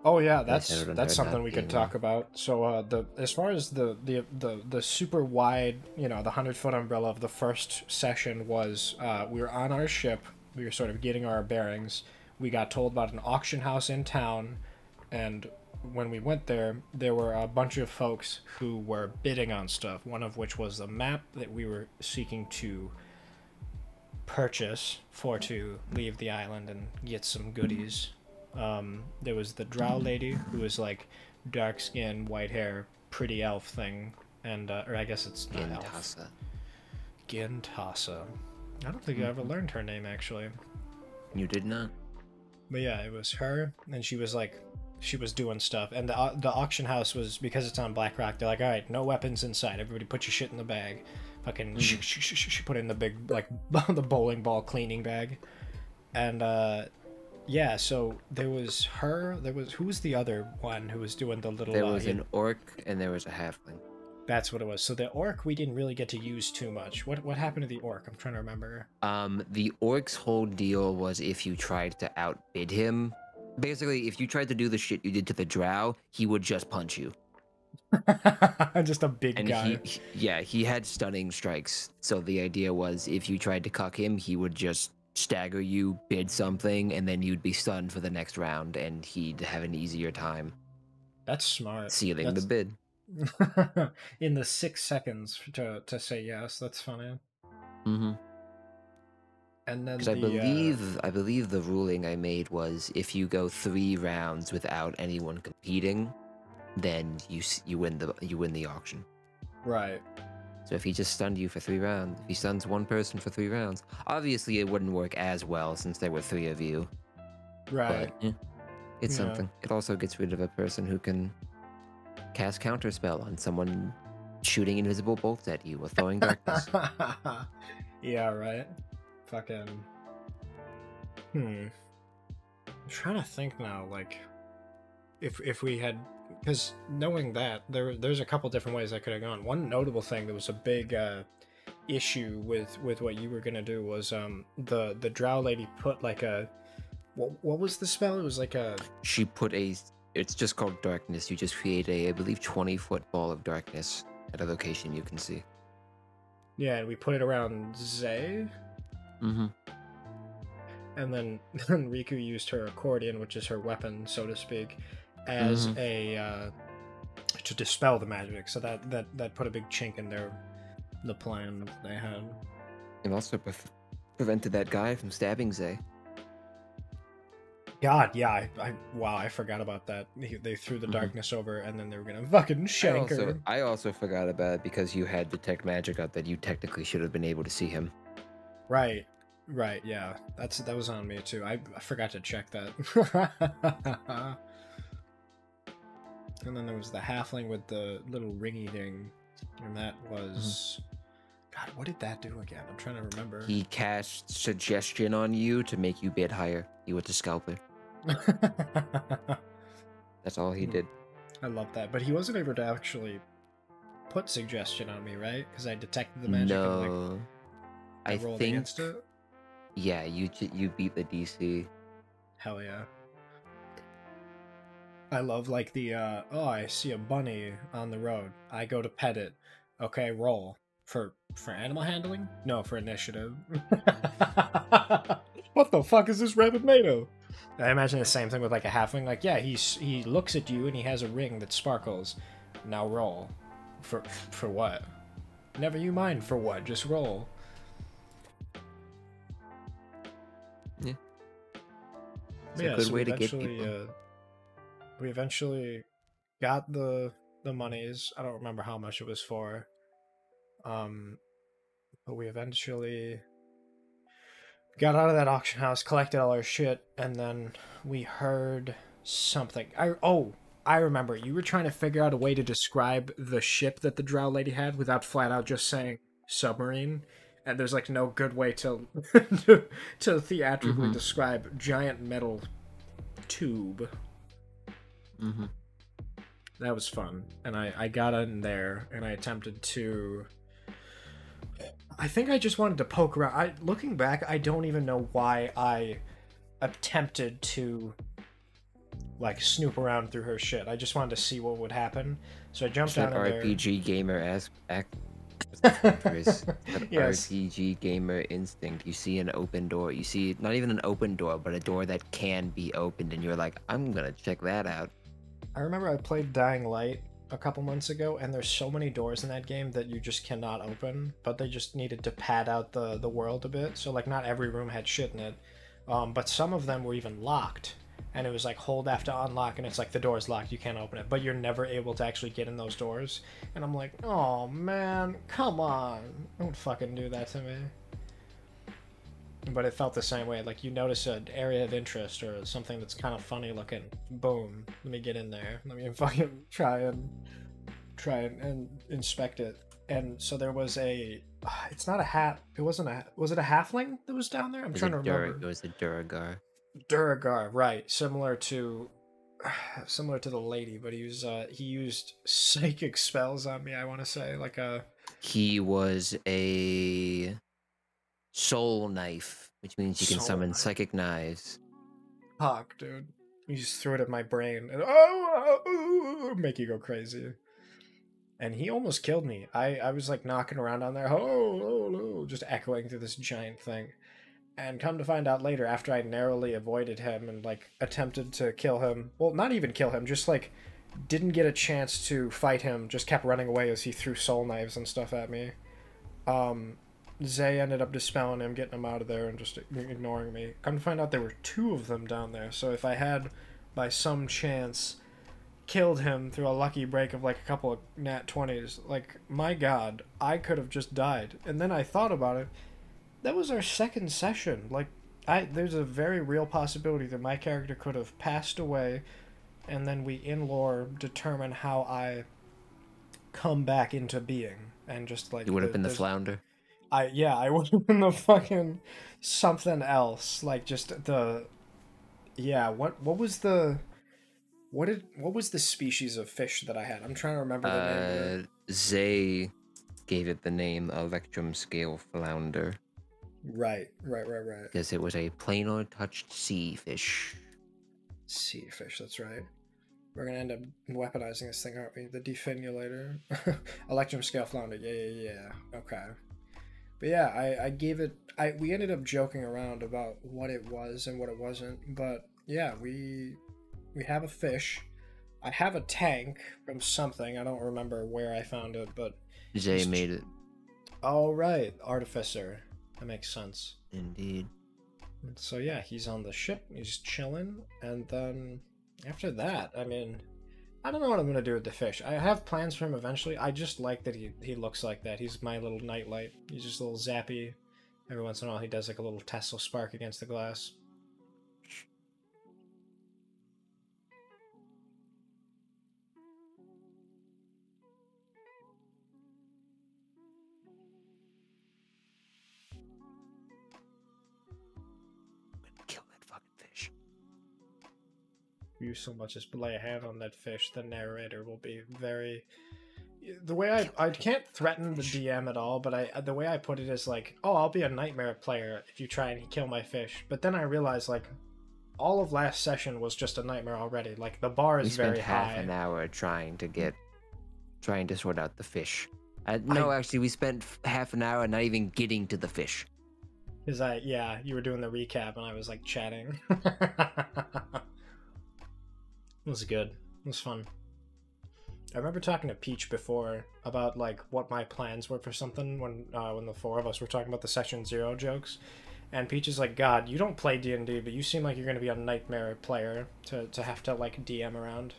[SPEAKER 5] Oh yeah, that's something we could talk about. So as far as the super wide, the 100-foot umbrella of the first session was, we were on our ship, we were sort of getting our bearings. We got told about an auction house in town, and when we went there, there were a bunch of folks who were bidding on stuff, one of which was the map that we were seeking to purchase to leave the island and get some goodies. There was the drow lady, who was like dark skin, white hair, pretty elf thing, and or I guess it's not elf. Gintasa. I don't think I ever learned her name actually.
[SPEAKER 6] You did not?
[SPEAKER 5] But yeah, it was her, and she was doing stuff, and the auction house was, because it's on Blackrock, they're like, all right, no weapons inside, everybody put your shit in the bag. Fucking put it in the big, like, the bowling ball cleaning bag. And yeah, so there was her, who was the other one who was doing the little...
[SPEAKER 6] There was an orc and there was a halfling.
[SPEAKER 5] That's what it was. So the orc we didn't really get to use too much. What happened to the orc? I'm trying to remember.
[SPEAKER 6] The orc's whole deal was if you tried to outbid him, basically, if you tried to do the shit you did to the drow, he would just punch you.
[SPEAKER 5] Just a big
[SPEAKER 6] And
[SPEAKER 5] guy.
[SPEAKER 6] he had stunning strikes. So the idea was if you tried to cuck him, he would just stagger you, bid something, and then you'd be stunned for the next round, and he'd have an easier time
[SPEAKER 5] That's smart.
[SPEAKER 6] sealing the bid.
[SPEAKER 5] In the 6 seconds to say yes. That's funny.
[SPEAKER 6] Mm-hmm.
[SPEAKER 5] And then
[SPEAKER 6] Because I believe the ruling I made was if you go 3 rounds without anyone competing, then you win the auction.
[SPEAKER 5] right.
[SPEAKER 6] So if he just stunned you for 3 rounds, if he stuns one person for 3 rounds, obviously it wouldn't work as well since there were 3 of you.
[SPEAKER 5] Right.
[SPEAKER 6] But yeah, it's
[SPEAKER 5] Yeah.
[SPEAKER 6] something. It also gets rid of a person who can cast counterspell on someone shooting invisible bolts at you or throwing darkness.
[SPEAKER 5] Yeah, right. Fucking. I'm trying to think now, like, if we had, because knowing that there's a couple different ways I could have gone. One notable thing that was a big issue with what you were gonna do was the drow lady put like a what was the spell? It was like a
[SPEAKER 6] She put it's just called darkness. You just create I believe 20-foot ball of darkness at a location you can see.
[SPEAKER 5] yeah, and we put it around Zay.
[SPEAKER 6] Mm-hmm.
[SPEAKER 5] And then Riku used her accordion, which is her weapon, so to speak, as a to dispel the magic. So that put a big chink in the plan that they had.
[SPEAKER 6] It also prevented that guy from stabbing Zay.
[SPEAKER 5] God, yeah, I forgot about that. They threw the darkness over, and then they were gonna fucking shank her.
[SPEAKER 6] I also forgot about it because you had detect magic up that you technically should have been able to see him.
[SPEAKER 5] Right, yeah, that was on me too. I forgot to check that. And then there was the halfling with the little ringy thing, and that was God. What did that do again? I'm trying to remember.
[SPEAKER 6] He cast suggestion on you to make you bid higher. He was a scalper. That's all he did.
[SPEAKER 5] I love that, but he wasn't able to actually put suggestion on me, right? Because I detected the magic. And, like,
[SPEAKER 6] No,
[SPEAKER 5] I
[SPEAKER 6] I
[SPEAKER 5] rolled
[SPEAKER 6] think.
[SPEAKER 5] against it.
[SPEAKER 6] Yeah, you beat the DC.
[SPEAKER 5] Hell yeah. I love like the oh, I see a bunny on the road. I go to pet it. Okay, roll. For animal handling? No, for initiative. What the fuck is this rabbit made of? I imagine the same thing with like a halfling. Like, yeah, he looks at you and he has a ring that sparkles. Now roll. For what? Never you mind for what. Just roll.
[SPEAKER 6] Yeah. It's
[SPEAKER 5] Yeah,
[SPEAKER 6] a good
[SPEAKER 5] so
[SPEAKER 6] way to get people.
[SPEAKER 5] We eventually got the monies. I don't remember how much it was for. But we eventually got out of that auction house, collected all our shit, and then we heard something. I remember. You were trying to figure out a way to describe the ship that the drow lady had without flat out just saying submarine. And there's like no good way to to theatrically describe giant metal tube. That was fun. And I got in there and I attempted to... I think I just wanted to poke around. Looking back, I don't even know why I attempted to like snoop around through her shit. I just wanted to see what would happen. So I jumped down in there.
[SPEAKER 6] RPG gamer act.
[SPEAKER 5] Yes.
[SPEAKER 6] RPG gamer instinct. You see an open door. You see not even an open door, but a door that can be opened, and you're like, I'm gonna check that out.
[SPEAKER 5] I remember I played Dying Light a couple months ago, and there's so many doors in that game that you just cannot open, but they just needed to pad out the world a bit. So like not every room had shit in it, but some of them were even locked, and it was like hold F to unlock, and it's like the door's locked, you can't open it, but you're never able to actually get in those doors. And I'm like, oh man, come on, don't fucking do that to me. But it felt the same way. Like you notice an area of interest or something that's kind of funny looking. Boom. Let me get in there. Let me fucking try and inspect it. And so there was a. It's not a hat. It wasn't a. Was it a halfling that was down there? I'm trying to remember.
[SPEAKER 6] It was a Duragar.
[SPEAKER 5] Duragar, right? Similar to similar to the lady, but he used psychic spells on me. I want to say like a.
[SPEAKER 6] He was a soul knife, which means you can
[SPEAKER 5] Soul
[SPEAKER 6] summon
[SPEAKER 5] knife.
[SPEAKER 6] psychic knives.
[SPEAKER 5] Fuck, dude. You just threw it at my brain and make you go crazy. And he almost killed me. I was like knocking around on there, just echoing through this giant thing. And come to find out later, after I narrowly avoided him and like attempted to kill him, well, not even kill him, just like didn't get a chance to fight him, just kept running away as he threw soul knives and stuff at me. Zay ended up dispelling him, getting him out of there, and just ignoring me. Come to find out there were 2 of them down there, so if I had, by some chance, killed him through a lucky break of like a couple of nat 20s, like, my god, I could have just died. And then I thought about it, that was our second session. Like, there's a very real possibility that my character could have passed away, and then we, in lore, determine how I come back into being. And just like...
[SPEAKER 6] You would have been the flounder.
[SPEAKER 5] I would have been the fucking something else. Like, just the... Yeah, what was the... What was the species of fish that I had? I'm trying to remember the name of it.
[SPEAKER 6] Zay gave it the name Electrum Scale Flounder.
[SPEAKER 5] Right.
[SPEAKER 6] Because it was a planar touched sea fish.
[SPEAKER 5] Sea fish, that's right. We're gonna end up weaponizing this thing, aren't we? The definulator. Electrum Scale Flounder, yeah. Okay. But yeah, I gave it... we ended up joking around about what it was and what it wasn't, but yeah, we have a fish. I have a tank from something. I don't remember where I found it, but...
[SPEAKER 6] Zay made it.
[SPEAKER 5] Oh, right. Artificer. That makes sense.
[SPEAKER 6] Indeed.
[SPEAKER 5] So yeah, he's on the ship. He's chilling. And then after that, I mean... I don't know what I'm going to do with the fish. I have plans for him eventually. I just like that he looks like that. He's my little nightlight. He's just a little zappy. Every once in a while he does like a little Tesla spark against the glass.
[SPEAKER 6] Kill that fucking fish.
[SPEAKER 5] You so much as lay a hand on that fish, the narrator will be very... The way I can't threaten the DM at all, but the way I put it is like, oh, I'll be a nightmare player if you try and kill my fish. But then I realized, like, all of last session was just a nightmare already. Like, the bar is very high.
[SPEAKER 6] We spent half an hour trying to sort out the fish. Actually, we spent half an hour not even getting to the fish.
[SPEAKER 5] Because you were doing the recap and I was like chatting. It was good. It was fun. I remember talking to Peach before about like what my plans were for something when the 4 of us were talking about the Session 0 jokes. And Peach is like, God, you don't play D&D, but you seem like you're going to be a nightmare player to have to like DM around.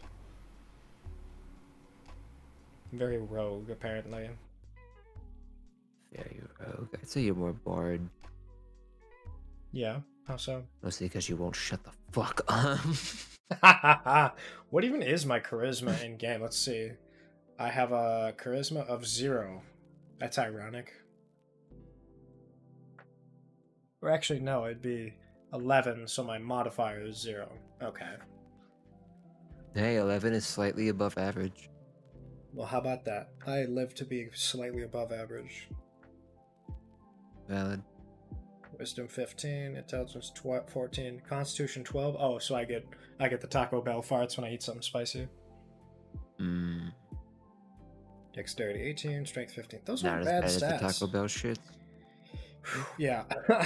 [SPEAKER 5] Very rogue, apparently.
[SPEAKER 6] Very rogue. I'd say you're more bard.
[SPEAKER 5] Yeah, how so?
[SPEAKER 6] Mostly because you won't shut the fuck up.
[SPEAKER 5] What even is my charisma in game? Let's see. I have a charisma of 0. That's ironic. Or actually, no, it'd be 11, so my modifier is 0. Okay.
[SPEAKER 6] Hey, 11 is slightly above average.
[SPEAKER 5] Well, how about that? I live to be slightly above average.
[SPEAKER 6] Valid.
[SPEAKER 5] Wisdom 15, Intelligence 14, Constitution 12. Oh, so I get the Taco Bell farts when I eat something spicy. Dexterity 18, Strength 15. Those aren't bad stats.
[SPEAKER 6] Not as bad as the Taco Bell shit.
[SPEAKER 5] Yeah,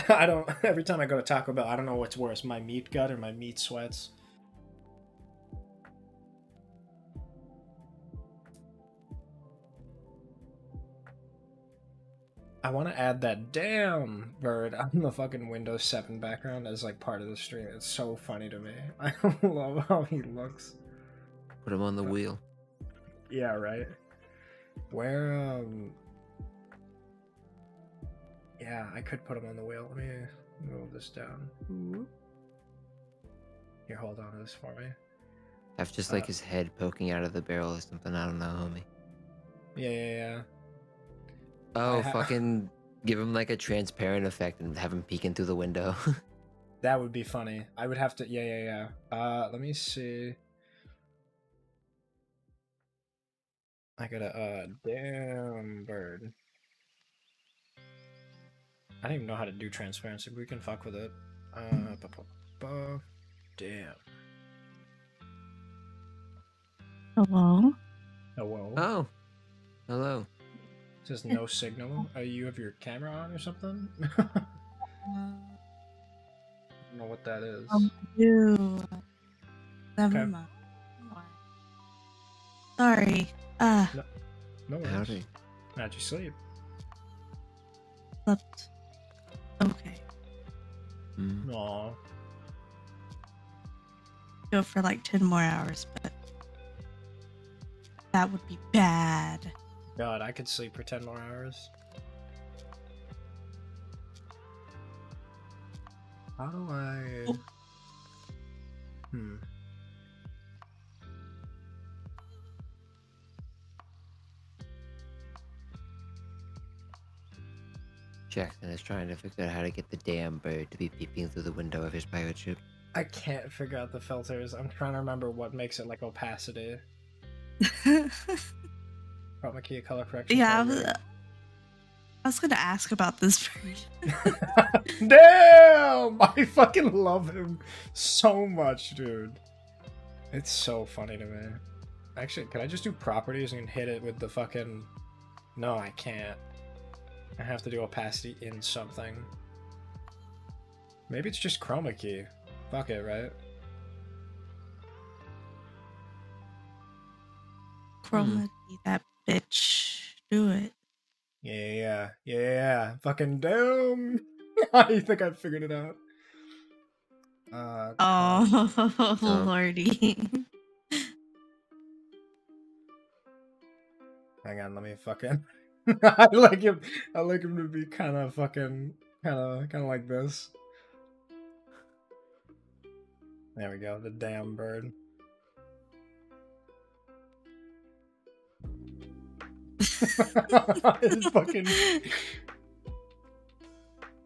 [SPEAKER 5] I don't. Every time I go to Taco Bell, I don't know what's worse, my meat gut or my meat sweats. I want to add that damn bird on the fucking Windows 7 background as like part of the stream. It's so funny to me. I love how he looks.
[SPEAKER 6] Put him on the wheel.
[SPEAKER 5] Yeah, right. Where yeah, I could put him on the wheel. Let me move this down. Here, hold on to this for me.
[SPEAKER 6] Have just like his head poking out of the barrel or something. I don't know, homie.
[SPEAKER 5] Yeah.
[SPEAKER 6] Oh, fucking give him like a transparent effect and have him peeking through the window.
[SPEAKER 5] That would be funny. I would have to... Yeah. Let me see. I got a damn bird. I don't even know how to do transparency, but we can fuck with it. Damn.
[SPEAKER 8] Hello?
[SPEAKER 5] Hello?
[SPEAKER 6] Oh, hello.
[SPEAKER 5] Says no signal. You have your camera on or something? I don't know what that is.
[SPEAKER 8] You. Never
[SPEAKER 5] Okay.
[SPEAKER 8] mind. Sorry.
[SPEAKER 5] No worries.
[SPEAKER 6] Howdy.
[SPEAKER 5] How'd you sleep?
[SPEAKER 8] Slept. Okay.
[SPEAKER 6] Mm.
[SPEAKER 5] Aw.
[SPEAKER 8] Go for like 10 more hours, but that would be bad.
[SPEAKER 5] God, I could sleep for 10 more hours. How do I...
[SPEAKER 8] Oh.
[SPEAKER 6] Jackson is trying to figure out how to get the damn bird to be peeping through the window of his pirate ship.
[SPEAKER 5] I can't figure out the filters. I'm trying to remember what makes it like opacity. Chroma key, color correction.
[SPEAKER 8] Yeah,
[SPEAKER 5] color
[SPEAKER 8] I was gonna ask about this bird.
[SPEAKER 5] Damn! I fucking love him so much, dude. It's so funny to me. Actually, can I just do properties and hit it with the fucking... No, I can't. I have to do opacity in something. Maybe it's just chroma key. Fuck it, right?
[SPEAKER 8] Chroma key, that bitch. Do it.
[SPEAKER 5] Yeah. Fucking damn! I think I figured it out.
[SPEAKER 8] Oh, lordy.
[SPEAKER 5] Hang on, let me fucking... I like him to be kind of fucking... Kind of like this. There we go, the damn bird. It's fucking...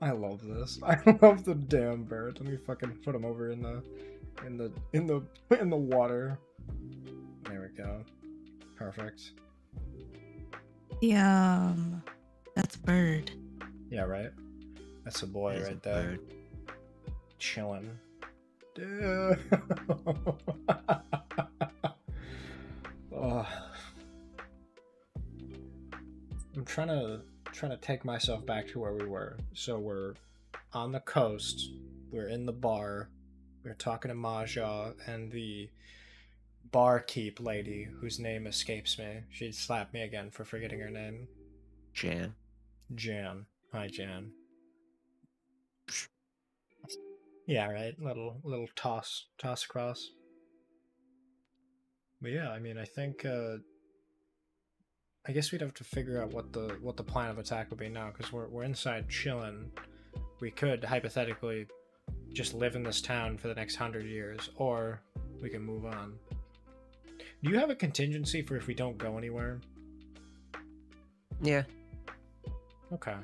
[SPEAKER 5] I love this. I love the damn bird. Let me fucking put him over in the water. There we go. Perfect.
[SPEAKER 8] That's bird.
[SPEAKER 5] Yeah, right? That's a boy
[SPEAKER 6] That is
[SPEAKER 5] right
[SPEAKER 6] a
[SPEAKER 5] there.
[SPEAKER 6] bird.
[SPEAKER 5] Chilling. Dude. Oh. I'm trying to take myself back to where we were. So we're on the coast. We're in the bar. We're talking to Mawjaw and the barkeep lady whose name escapes me. She'd slap me again for forgetting her name.
[SPEAKER 6] Jan.
[SPEAKER 5] Jan. Hi, Jan. Yeah, right. Little toss across. But yeah, I mean, I think I guess we'd have to figure out what the plan of attack would be now, because we're inside chilling. We could hypothetically just live in this town for the next 100 years, or we can move on. Do you have a contingency for if we don't go anywhere?
[SPEAKER 6] Yeah.
[SPEAKER 5] Okay.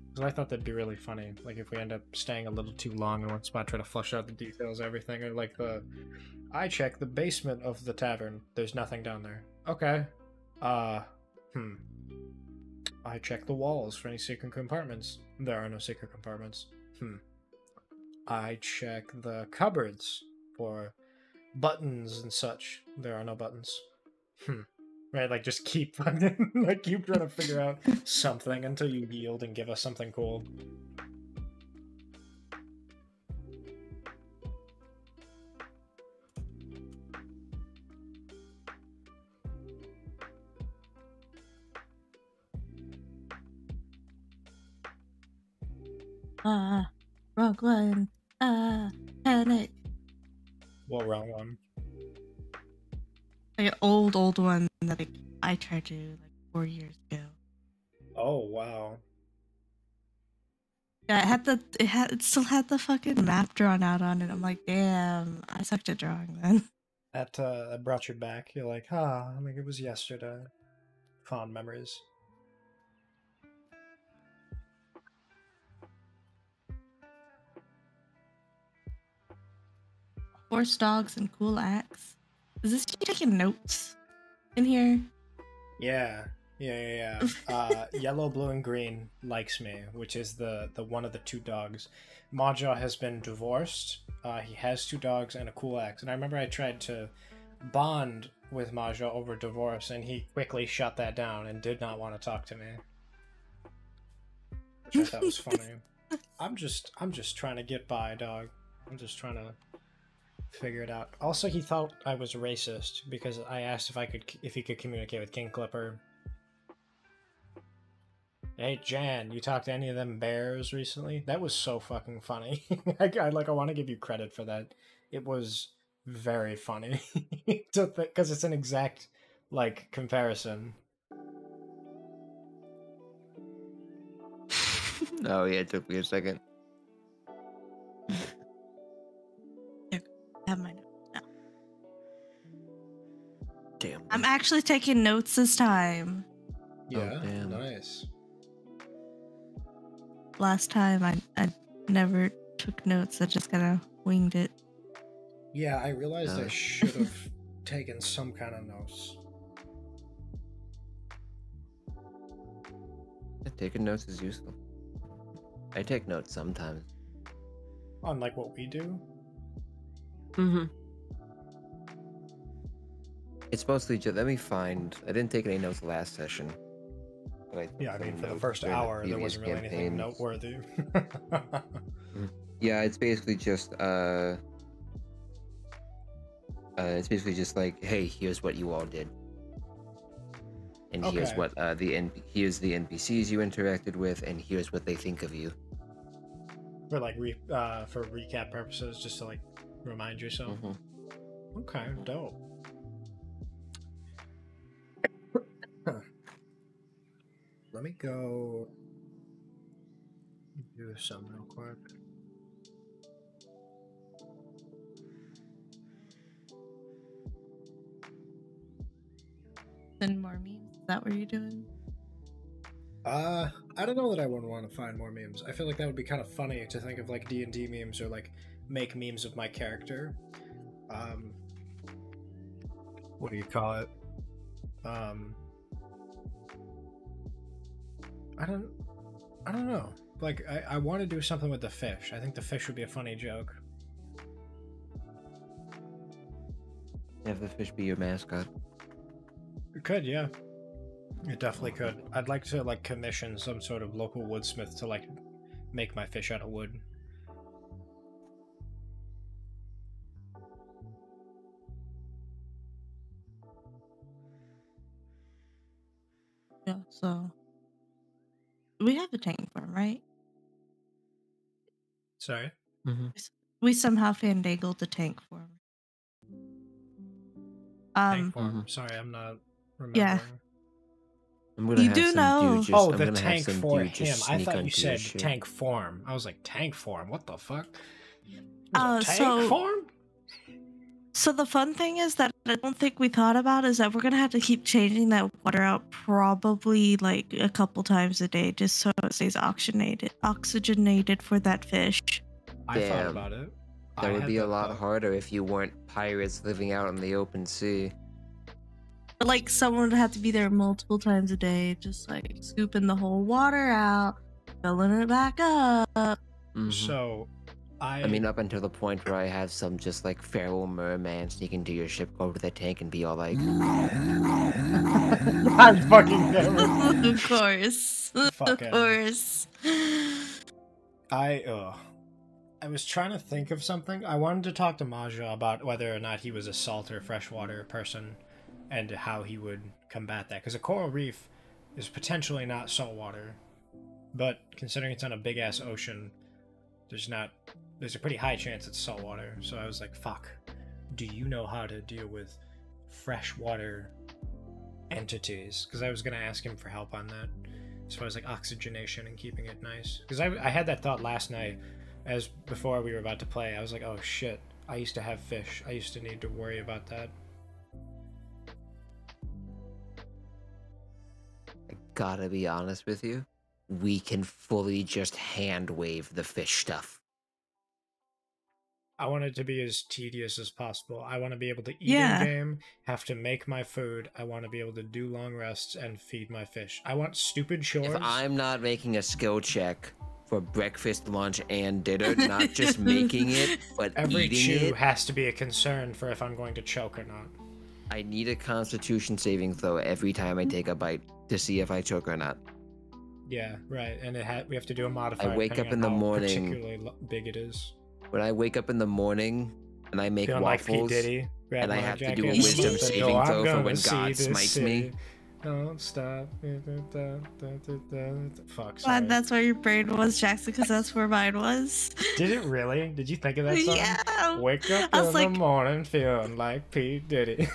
[SPEAKER 5] Because I thought that'd be really funny, like if we end up staying a little too long in one spot, try to flush out the details, everything, or like I check the basement of the tavern. There's nothing down there. Okay. I check the walls for any secret compartments. There are no secret compartments. I check the cupboards for buttons and such. There are no buttons. Right, like just keep fucking like keep trying to figure out something until you yield and give us something cool.
[SPEAKER 8] Wrong one. Panic.
[SPEAKER 5] Well, wrong one.
[SPEAKER 8] Like an old one that I tried to like 4 years ago.
[SPEAKER 5] Oh wow.
[SPEAKER 8] Yeah, it still had the fucking map drawn out on it. I'm like, damn, I sucked at drawing then.
[SPEAKER 5] That brought you back. You're like, I think it was yesterday. Fond memories.
[SPEAKER 8] Horse dogs and cool axe. Is this you taking notes? in here?
[SPEAKER 5] Yeah. Yellow, blue, and green likes me, which is the one of the two dogs. Mawjaw has been divorced. He has two dogs and a cool ex. And I remember I tried to bond with Mawjaw over divorce, and he quickly shut that down and did not want to talk to me, which I thought was funny. I'm just trying to get by, dog. I'm just trying to figure it out. Also, he thought I was racist because I asked if he could communicate with King Klipper. Hey Jan, you talked to any of them bears recently? That was so fucking funny. I want to give you credit for that. It was very funny because it's an exact comparison.
[SPEAKER 6] Oh yeah, it took me a second.
[SPEAKER 8] There, have my notes now.
[SPEAKER 6] Damn.
[SPEAKER 8] I'm actually taking notes this time.
[SPEAKER 5] Yeah,
[SPEAKER 6] oh, damn.
[SPEAKER 5] Nice.
[SPEAKER 8] Last time I never took notes. I just kind of winged it.
[SPEAKER 5] Yeah, I realized I should have taken some kind of notes.
[SPEAKER 6] Taking notes is useful. I take notes sometimes.
[SPEAKER 5] On what we do?
[SPEAKER 6] Mm-hmm. It's mostly just, let me find, I didn't take any notes last session.
[SPEAKER 5] Yeah, I mean, for the first hour, there wasn't really anything noteworthy.
[SPEAKER 6] Yeah, it's basically just, hey, here's what you all did. And here's what, here's the NPCs you interacted with, and here's what they think of you.
[SPEAKER 5] For for recap purposes, just to remind yourself. Mm-hmm. Okay, dope. Let me go do some real quick.
[SPEAKER 8] Send more memes? Is that what you're doing?
[SPEAKER 5] I don't know that I would want to find more memes. I feel like that would be kind of funny to think of D&D memes or make memes of my character. What do you call it? I don't know. I want to do something with the fish. I think the fish would be a funny joke.
[SPEAKER 6] Have the fish be your mascot.
[SPEAKER 5] It could, yeah. It definitely could. I'd like to commission some sort of local woodsmith to make my fish out of wood.
[SPEAKER 8] Yeah, so we have a tank farm, right?
[SPEAKER 5] Sorry?
[SPEAKER 6] Mm-hmm.
[SPEAKER 8] We somehow finagled the tank farm.
[SPEAKER 5] Tank farm. Sorry, I'm not remembering.
[SPEAKER 8] Yeah.
[SPEAKER 6] I'm gonna have
[SPEAKER 8] do
[SPEAKER 6] some
[SPEAKER 8] know.
[SPEAKER 6] dude just,
[SPEAKER 5] the tank for him. I thought you
[SPEAKER 6] onto
[SPEAKER 5] said
[SPEAKER 6] your
[SPEAKER 5] tank form. I was like, tank form? What the fuck?
[SPEAKER 8] Tank
[SPEAKER 5] form?
[SPEAKER 8] So the fun thing is that I don't think we thought about is that we're gonna have to keep changing that water out probably a couple times a day just so it stays oxygenated for that fish.
[SPEAKER 5] I thought about it.
[SPEAKER 6] That would be a lot harder if you weren't pirates living out in the open sea.
[SPEAKER 8] Someone would have to be there multiple times a day, just scooping the whole water out, filling it back up.
[SPEAKER 6] Mm-hmm.
[SPEAKER 5] So,
[SPEAKER 6] I mean, up until the point where I have some just feral merman sneak into your ship, go over to the tank, and be all like,
[SPEAKER 5] I'm fucking never.
[SPEAKER 8] Of course.
[SPEAKER 5] Fucking.
[SPEAKER 8] Of course.
[SPEAKER 5] I was trying to think of something. I wanted to talk to Mawjaw about whether or not he was a salt or freshwater person and how he would combat that. Because a coral reef is potentially not saltwater, but considering it's on a big-ass ocean, there's a pretty high chance it's saltwater. So I was like, fuck, do you know how to deal with freshwater entities? Because I was going to ask him for help on that, as far as oxygenation and keeping it nice. Because I had that thought last night, before we were about to play. I was like, oh shit, I used to have fish. I used to need to worry about that.
[SPEAKER 6] I gotta be honest with you, we can fully just hand wave the fish stuff.
[SPEAKER 5] I want it to be as tedious as possible. I want to be able to eat
[SPEAKER 8] Yeah.
[SPEAKER 5] in game, have to make my food. I want to be able to do long rests and feed my fish. I want stupid chores.
[SPEAKER 6] If I'm not making a skill check for breakfast, lunch, and dinner, not just making it, but
[SPEAKER 5] Every
[SPEAKER 6] eating
[SPEAKER 5] chew
[SPEAKER 6] it,
[SPEAKER 5] has to be a concern for if I'm going to choke or not.
[SPEAKER 6] I need a Constitution saving throw every time I take a bite to see if I choke or not.
[SPEAKER 5] Yeah, right. And we have to do a modifier.
[SPEAKER 6] I wake up
[SPEAKER 5] depending
[SPEAKER 6] in the
[SPEAKER 5] on how
[SPEAKER 6] morning.
[SPEAKER 5] particularly big it is.
[SPEAKER 6] When I wake up in the morning and I make
[SPEAKER 5] Feeling like P.
[SPEAKER 6] waffles,
[SPEAKER 5] Diddy, grab
[SPEAKER 6] and I
[SPEAKER 5] my
[SPEAKER 6] have to
[SPEAKER 5] jacket
[SPEAKER 6] do a
[SPEAKER 5] and
[SPEAKER 6] wisdom
[SPEAKER 5] shut the
[SPEAKER 6] saving
[SPEAKER 5] door. I'm
[SPEAKER 6] throw for
[SPEAKER 5] gonna
[SPEAKER 6] when
[SPEAKER 5] see
[SPEAKER 6] God
[SPEAKER 5] this
[SPEAKER 6] smites me.
[SPEAKER 5] city. Don't stop. Fuck, sorry.
[SPEAKER 8] Glad that's where your brain was, Jackson, because that's where mine was.
[SPEAKER 5] Did it really? Did you think of that song?
[SPEAKER 8] Yeah.
[SPEAKER 5] Wake up
[SPEAKER 8] I
[SPEAKER 5] in
[SPEAKER 8] was
[SPEAKER 5] the
[SPEAKER 8] like-
[SPEAKER 5] morning feeling like P. Diddy.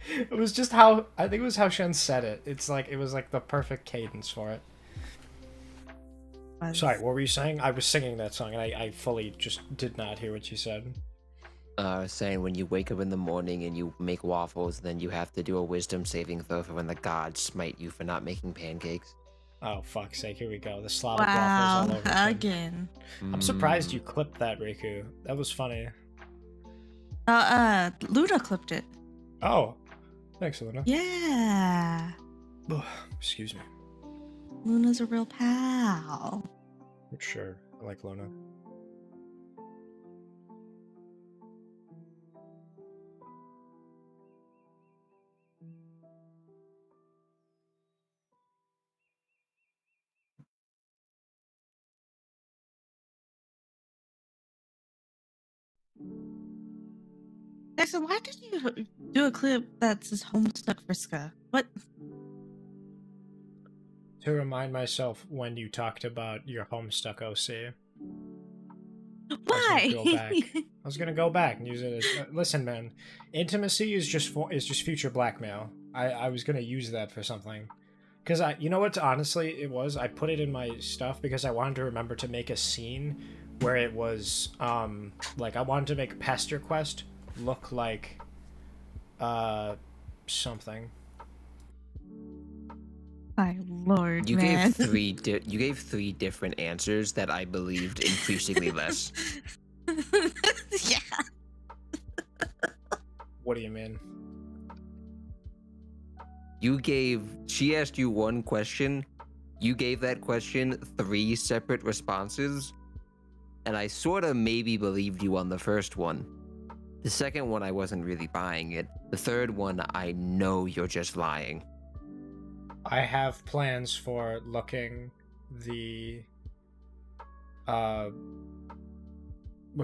[SPEAKER 5] It was just how, I think it was how Shen said it. It's like, it was like the perfect cadence for it. Sorry, what were you saying? I was singing that song and I fully just did not hear what you said.
[SPEAKER 6] Saying when you wake up in the morning and you make waffles, then you have to do a wisdom saving throw for when the gods smite you for not making pancakes.
[SPEAKER 5] Oh, fuck's sake, here we go. The Slavic
[SPEAKER 8] Wow,
[SPEAKER 5] waffles all over again.
[SPEAKER 8] again.
[SPEAKER 5] I'm surprised you clipped that, Riku. That was funny.
[SPEAKER 8] Luna clipped it.
[SPEAKER 5] Oh, thanks, Luna.
[SPEAKER 8] Yeah.
[SPEAKER 5] Excuse me.
[SPEAKER 8] Luna's a real pal.
[SPEAKER 5] Sure, I like Luna.
[SPEAKER 8] Jackson, why did you do a clip that says Homestuck Friska? What?
[SPEAKER 5] To remind myself when you talked about your Homestuck OC.
[SPEAKER 8] Why?
[SPEAKER 5] I was gonna go back and use it as, listen, man, intimacy is just future blackmail. I was gonna use that for something, because you know what? Honestly, it was, I put it in my stuff because I wanted to remember to make a scene where it was like I wanted to make Pester Quest look like something.
[SPEAKER 8] My lord,
[SPEAKER 6] You
[SPEAKER 8] man.
[SPEAKER 6] gave three different answers that I believed increasingly less.
[SPEAKER 8] Yeah.
[SPEAKER 5] What do you mean?
[SPEAKER 6] She asked you one question, you gave that question 3 separate responses, and I sort of maybe believed you on the first one. The second one, I wasn't really buying it. The third one, I know you're just lying.
[SPEAKER 5] I have plans for looking the what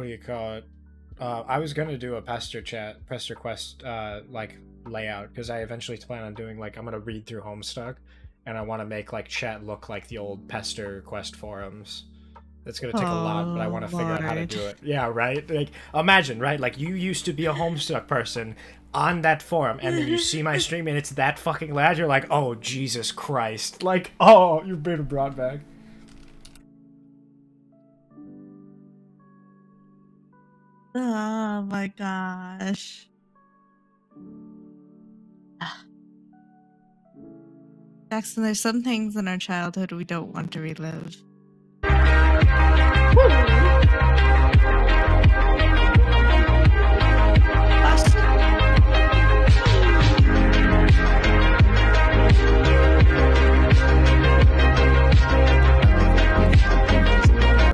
[SPEAKER 5] do you call it? I was gonna do a Pester Quest like layout, because I eventually plan on doing, like, I'm gonna read through Homestuck and I want to make like chat look like the old Pester Quest forums. It's gonna take a lot, but I want to figure out how to do it. Yeah, right? Like, imagine, right? Like, you used to be a Homestuck person on that forum, and then you see my stream and it's that fucking loud, you're like, oh, Jesus Christ. Like, oh, you've been brought back.
[SPEAKER 8] Oh my gosh. Jackson, there's some things in our childhood we don't want to relive.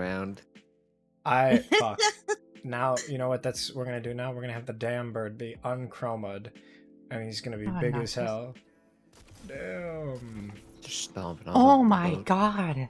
[SPEAKER 6] Around.
[SPEAKER 5] Fuck. Now, you know what we're gonna do now? We're gonna have the damn bird be unchromad, and he's gonna be big as hell. Damn.
[SPEAKER 6] Just stomping on
[SPEAKER 9] Oh
[SPEAKER 6] the
[SPEAKER 9] my
[SPEAKER 6] boat.
[SPEAKER 9] god.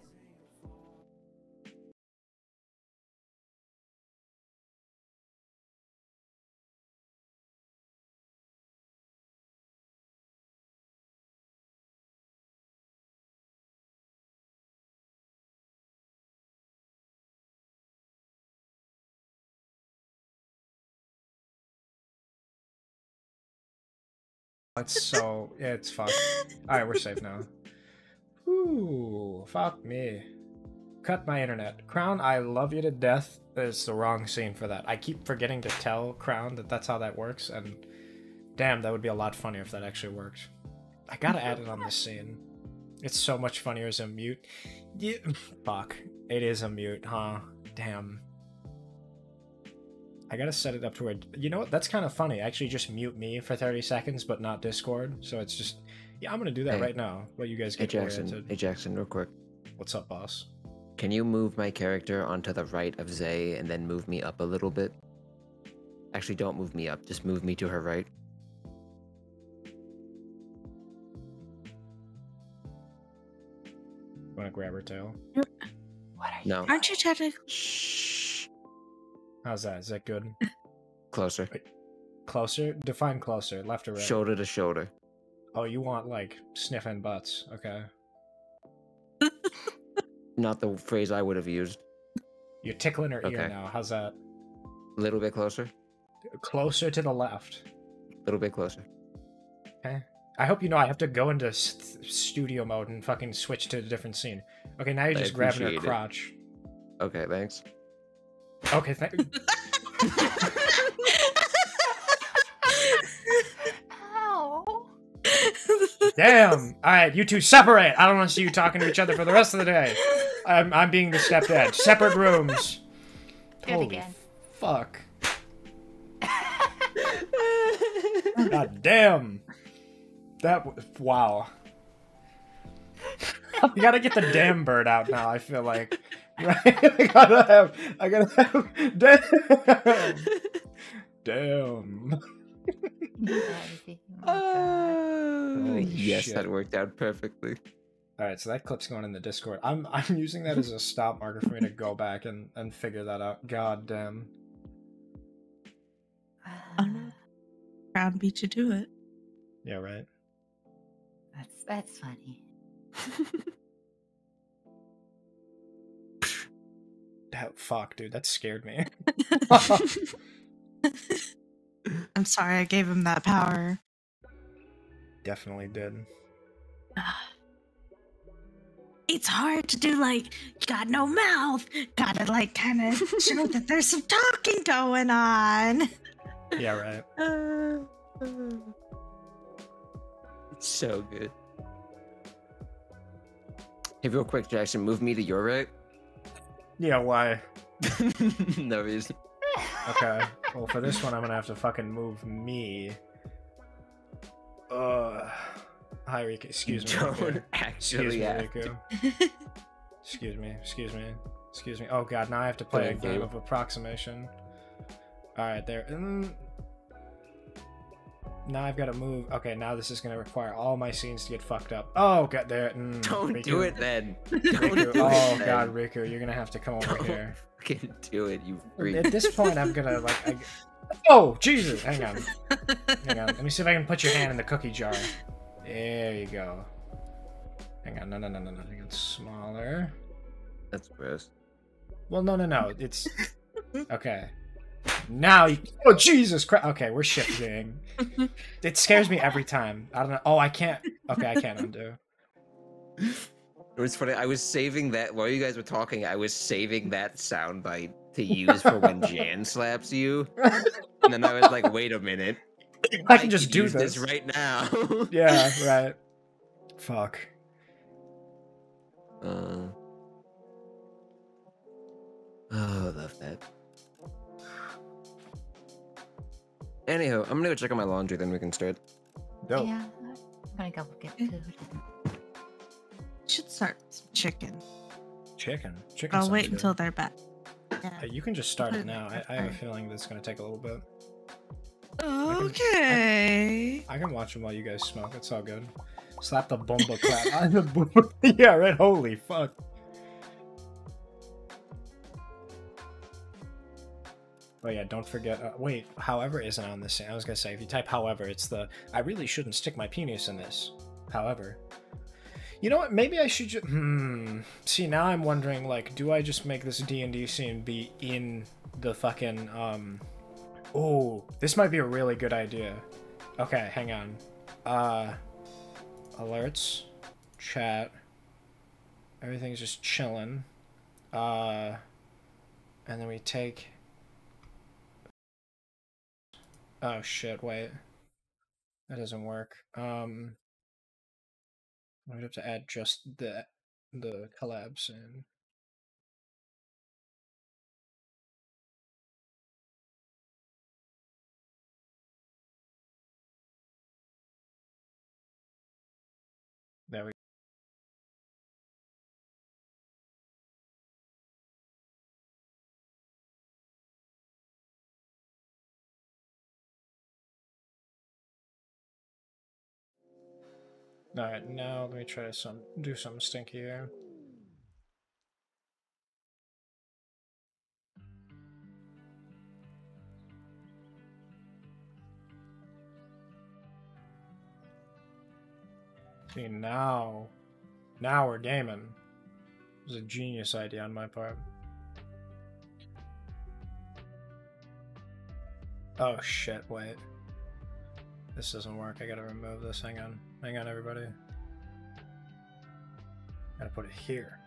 [SPEAKER 5] It's so, yeah, it's fucked. Alright, we're safe now. Ooh, fuck me. Cut my internet. Crown, I love you to death. It's the wrong scene for that. I keep forgetting to tell Crown that that's how that works, and damn, that would be a lot funnier if that actually worked. I gotta add it on this scene. It's so much funnier as a mute. Yeah, fuck. It is a mute, huh? Damn. I gotta set it up to where, you know what? That's kind of funny. Actually, just mute me for 30 seconds, but not Discord. So it's just, yeah, I'm gonna do that
[SPEAKER 6] Hey.
[SPEAKER 5] right now. While you guys
[SPEAKER 6] Hey
[SPEAKER 5] get
[SPEAKER 6] Jackson,
[SPEAKER 5] oriented.
[SPEAKER 6] hey Jackson, real quick.
[SPEAKER 5] What's up, boss?
[SPEAKER 6] Can you move my character onto the right of Zay and then move me up a little bit? Actually, don't move me up. Just move me to her right.
[SPEAKER 5] Wanna grab her tail?
[SPEAKER 6] No.
[SPEAKER 8] Aren't you technically?
[SPEAKER 6] Shh.
[SPEAKER 5] How's that? Is that good?
[SPEAKER 6] Closer.
[SPEAKER 5] Closer? Define closer. Left or right?
[SPEAKER 6] Shoulder to shoulder.
[SPEAKER 5] Oh, you want, like, sniffing butts. Okay.
[SPEAKER 6] Not the phrase I would have used.
[SPEAKER 5] You're tickling her ear
[SPEAKER 6] Okay.
[SPEAKER 5] now. How's that?
[SPEAKER 6] A little bit closer.
[SPEAKER 5] Closer to the left.
[SPEAKER 6] A little bit closer.
[SPEAKER 5] Okay. I hope you know I have to go into studio mode and fucking switch to a different scene. Okay, now you're
[SPEAKER 6] I
[SPEAKER 5] just grabbing her
[SPEAKER 6] appreciate it.
[SPEAKER 5] crotch.
[SPEAKER 6] Okay, thanks.
[SPEAKER 5] Okay, thank
[SPEAKER 2] Ow.
[SPEAKER 5] Damn! Alright, you two separate! I don't want to see you talking to each other for the rest of the day. I'm being the stepdad. Separate rooms.
[SPEAKER 2] Do it
[SPEAKER 5] Holy
[SPEAKER 2] again.
[SPEAKER 5] fuck. God damn. That was, wow. I gotta get the damn bird out now, I feel like. Right? I gotta have, damn. Damn. Holy
[SPEAKER 6] Yes,
[SPEAKER 5] shit.
[SPEAKER 6] that worked out perfectly.
[SPEAKER 5] Alright, so that clip's going in the Discord. I'm using that as a stop marker for me to go back and figure that out. God damn.
[SPEAKER 8] Brown beat you to it.
[SPEAKER 5] Yeah, right.
[SPEAKER 9] That's funny.
[SPEAKER 5] Fuck, dude, that scared me.
[SPEAKER 8] I'm sorry I gave him that power.
[SPEAKER 5] Definitely did.
[SPEAKER 8] It's hard to do, like, you got no mouth. Gotta, like, kind of show that there's some talking going on.
[SPEAKER 5] Yeah, right.
[SPEAKER 6] It's so good. Hey, real quick, Jackson, move me to your right.
[SPEAKER 5] Yeah, why?
[SPEAKER 6] No reason.
[SPEAKER 5] Okay. Well, for this one, I'm gonna have to fucking move me. Hi, Riku. Excuse me.
[SPEAKER 6] Don't
[SPEAKER 5] Riku.
[SPEAKER 6] actually
[SPEAKER 5] Excuse me,
[SPEAKER 6] have
[SPEAKER 5] Riku.
[SPEAKER 6] to.
[SPEAKER 5] Excuse me. Excuse me. Excuse me. Oh god, now I have to play a
[SPEAKER 6] Thank
[SPEAKER 5] game
[SPEAKER 6] you.
[SPEAKER 5] of approximation. Alright, there. Now I've got to move. Okay, now this is gonna require all my scenes to get fucked up. Oh god, there.
[SPEAKER 6] Don't
[SPEAKER 5] Riku.
[SPEAKER 6] do it then. Don't
[SPEAKER 5] Riku.
[SPEAKER 6] do
[SPEAKER 5] Oh
[SPEAKER 6] it
[SPEAKER 5] god,
[SPEAKER 6] then.
[SPEAKER 5] Riku, you're gonna have to come over
[SPEAKER 6] Don't
[SPEAKER 5] here.
[SPEAKER 6] fucking do it, you freak.
[SPEAKER 5] At this point, I'm gonna like. Oh Jesus! Hang on. Hang on. Let me see if I can put your hand in the cookie jar. There you go. Hang on. No. It's smaller.
[SPEAKER 6] That's gross.
[SPEAKER 5] Well, no. It's okay. Now you. Oh Jesus Christ! Okay, we're shifting. It scares me every time. I don't know. Oh, I can't. Okay, I can't undo.
[SPEAKER 6] It was funny. I was saving that while you guys were talking. I was saving that soundbite to use for when Jan slaps you, and then I was like, "Wait a minute,
[SPEAKER 5] I can just
[SPEAKER 6] could
[SPEAKER 5] do
[SPEAKER 6] use
[SPEAKER 5] this
[SPEAKER 6] right now."
[SPEAKER 5] Yeah, right. Fuck.
[SPEAKER 6] Oh, I love that. Anyhow, I'm gonna go check on my laundry, then we can start.
[SPEAKER 5] Dope.
[SPEAKER 9] Yeah, I'm gonna go get food.
[SPEAKER 8] Should start some chicken.
[SPEAKER 5] Chicken.
[SPEAKER 8] I'll
[SPEAKER 5] sounds
[SPEAKER 8] wait
[SPEAKER 5] good.
[SPEAKER 8] until they're back. Yeah.
[SPEAKER 5] You can just start it now. I have a feeling that's gonna take a little bit.
[SPEAKER 8] Okay.
[SPEAKER 5] I can watch them while you guys smoke. It's all good. Slap the bomba clap on the bomba. Yeah, right. Holy fuck. Oh yeah, don't forget. Wait, however isn't on this. I was gonna say if you type however, it's the I really shouldn't stick my penis in this. However, you know what? Maybe I should just. See, now I'm wondering. Like, do I just make this D&D scene be in the fucking Oh, this might be a really good idea. Okay, hang on. Alerts, chat. Everything's just chilling. And then we take. Oh shit! Wait, that doesn't work. I'd have to add just the collabs in. Alright, now let me try to do something stinky here. See, now we're gaming. It was a genius idea on my part. Oh shit, wait. This doesn't work. I gotta remove this. Hang on. Hang on, everybody. Gotta put it here.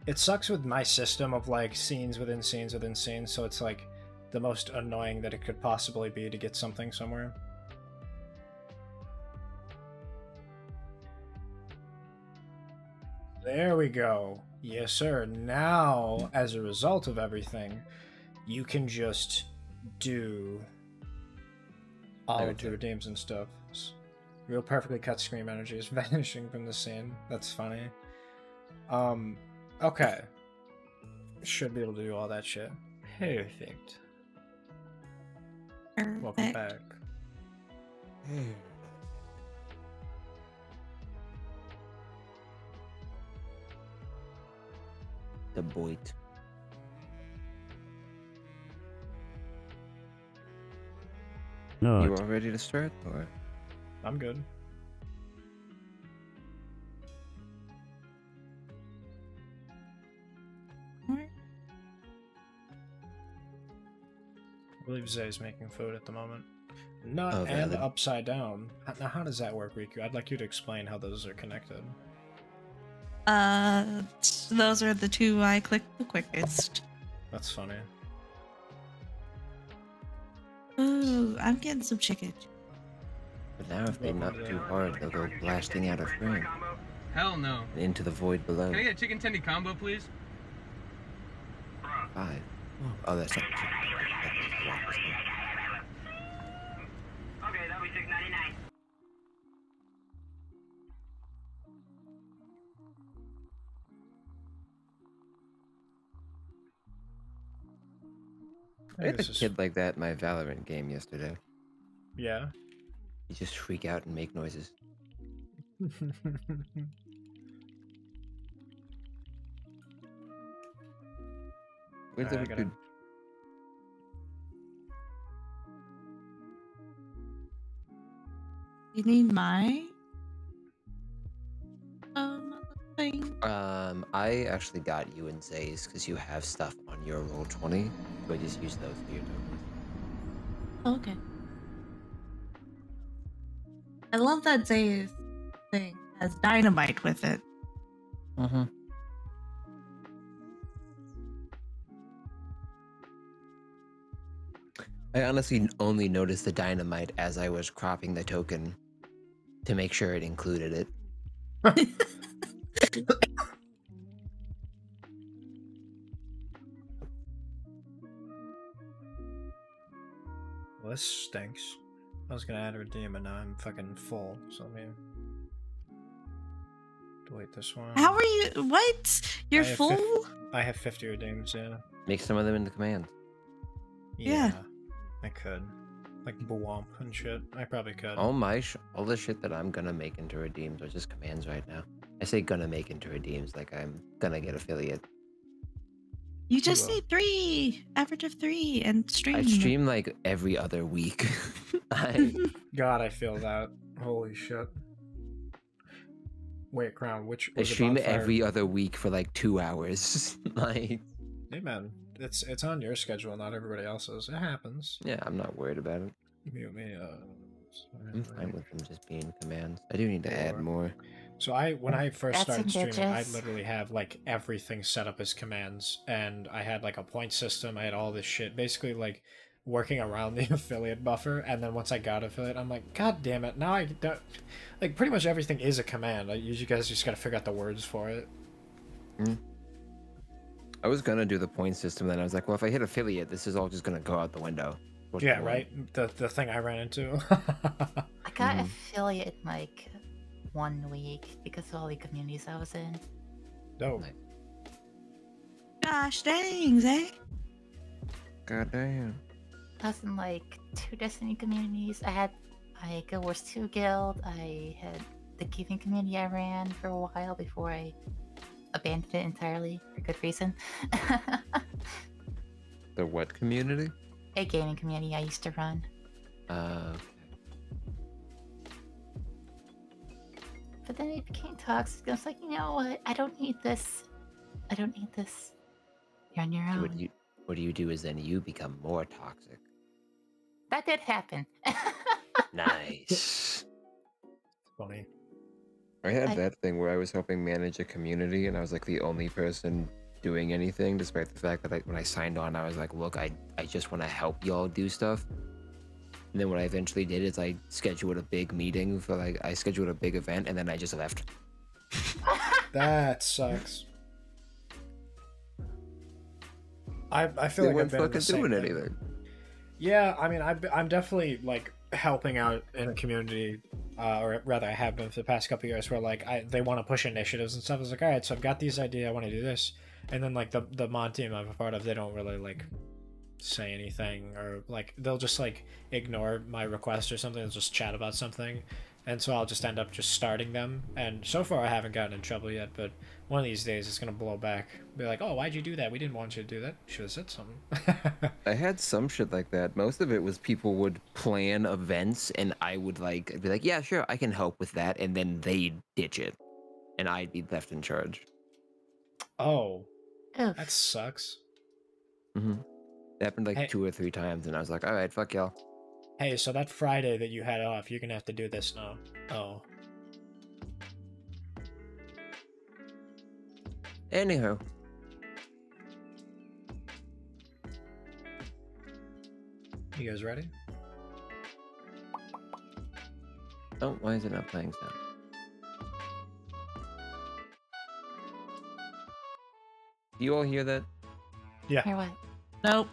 [SPEAKER 5] It sucks with my system of like scenes within scenes within scenes, so it's like the most annoying that it could possibly be to get something somewhere. There we go. Yes, sir. Now, as a result of everything, you can just do all of the redeems and stuff. Real perfectly cut scream energy is vanishing from the scene. That's funny. Okay. Should be able to do all that shit. Perfect. Welcome back.
[SPEAKER 6] The Boyd.
[SPEAKER 10] No.
[SPEAKER 6] You all ready to start, or?
[SPEAKER 5] I'm good. I believe Zay's making food at the moment. Nut and
[SPEAKER 6] valid.
[SPEAKER 5] upside down. Now, how does that work, Riku? I'd like you to explain how those are connected.
[SPEAKER 8] Those are the two I clicked the quickest.
[SPEAKER 5] That's funny.
[SPEAKER 8] Ooh, I'm getting some chicken.
[SPEAKER 6] But now if they nut too hard, they'll go blasting out of frame.
[SPEAKER 4] Hell no.
[SPEAKER 6] And into the void below.
[SPEAKER 4] Can I get a chicken tendy combo, please?
[SPEAKER 6] 5. Oh, that's not chicken.
[SPEAKER 3] Okay, that'll be $6.99.
[SPEAKER 6] I had a kid like that in my Valorant game yesterday.
[SPEAKER 5] Yeah.
[SPEAKER 6] You just freak out and make noises. Where's the good?
[SPEAKER 8] You need my thing.
[SPEAKER 6] I actually got you and Zay's because you have stuff on your roll 20, so I just use those for your tokens.
[SPEAKER 8] Okay. I love that Zay's thing has dynamite with it.
[SPEAKER 6] Mm-hmm. I honestly only noticed the dynamite as I was cropping the token to make sure it included it.
[SPEAKER 5] Well, this stinks. I was gonna add a redeem, and now I'm fucking full. So let me delete this one.
[SPEAKER 8] How are you? What? You're full?
[SPEAKER 5] I have 50 redeems. Yeah.
[SPEAKER 6] Make some of them into commands.
[SPEAKER 8] Yeah.
[SPEAKER 5] I could. Like Bwomp and shit. I probably could.
[SPEAKER 6] All the shit that I'm gonna make into redeems are just commands right now. I say gonna make into redeems like I'm gonna get affiliate.
[SPEAKER 8] You just need 3, average of 3, and stream.
[SPEAKER 6] I stream like every other week.
[SPEAKER 5] God, I feel that. Holy shit. Wait, Crown, which
[SPEAKER 6] I
[SPEAKER 5] was it
[SPEAKER 6] stream
[SPEAKER 5] Bonfire?
[SPEAKER 6] every other week for like 2 hours. Like,
[SPEAKER 5] hey man, it's on your schedule, not everybody else's. It happens.
[SPEAKER 6] yeah, I'm not worried about it.
[SPEAKER 5] Mute me.
[SPEAKER 6] I'm fine with them just being commands. I do need to add more.
[SPEAKER 5] So when I first started streaming, I
[SPEAKER 9] ambitious.
[SPEAKER 5] literally have like everything set up as commands, and I had like a point system. I had all this shit, basically like working around the affiliate buffer. And then once I got affiliate, I'm like, God damn it! Now I don't like pretty much everything is a command. Like, you guys just gotta figure out the words for it.
[SPEAKER 6] I was gonna do the point system, then I was like, well, if I hit affiliate, this is all just gonna go out the window. What's
[SPEAKER 5] Yeah,
[SPEAKER 6] the
[SPEAKER 5] right. The thing I ran into.
[SPEAKER 9] I got affiliate like 1 week because of all the communities I was in.
[SPEAKER 5] Dope.
[SPEAKER 8] Gosh dang, Zay.
[SPEAKER 6] God damn.
[SPEAKER 9] I was in like 2 Destiny communities. I I Go Wars 2 guild. I had the gaming community I ran for a while before I abandoned it entirely for good reason.
[SPEAKER 6] The what community?
[SPEAKER 9] A gaming community I used to run.
[SPEAKER 6] Okay.
[SPEAKER 9] But then it became toxic. I was like, you know what? I don't need this. I don't need this. You're on your own.
[SPEAKER 6] What you do is then you become more toxic.
[SPEAKER 9] That did happen.
[SPEAKER 6] Nice.
[SPEAKER 5] Funny.
[SPEAKER 6] I had that thing where I was helping manage a community, and I was like the only person doing anything, despite the fact that when I signed on, I was like, look, I just want to help y'all do stuff. And then what I eventually did is I scheduled a big meeting for I scheduled a big event, and then I just left.
[SPEAKER 5] That sucks. I feel like I've been fucking doing anything. Yeah, I mean, I'm definitely like helping out in a community, or rather, I have been for the past couple of years, where like they want to push initiatives and stuff. I was like, all right, so I've got these ideas, I want to do this, and then like the mod team I'm a part of, they don't really like say anything, or like they'll just like ignore my request or something. They'll just chat about something, and so I'll just end up just starting them. And so far, I haven't gotten in trouble yet, but one of these days it's gonna blow back. Be like, oh, why'd you do that? We didn't want you to do that. Should have said something.
[SPEAKER 6] I had some shit like that. Most of it was people would plan events, and I would be like, yeah, sure, I can help with that, and then they'd ditch it, and I'd be left in charge.
[SPEAKER 5] Oh, that sucks.
[SPEAKER 6] Mm-hmm. It happened like 2 or 3 times, and I was like, all right, fuck y'all.
[SPEAKER 5] Hey, so that Friday that you had off, you're gonna have to do this now. Oh.
[SPEAKER 6] Anywho.
[SPEAKER 5] You guys ready?
[SPEAKER 6] Oh, why is it not playing sound? Do you all hear that?
[SPEAKER 5] Yeah.
[SPEAKER 9] Hear what?
[SPEAKER 8] Nope.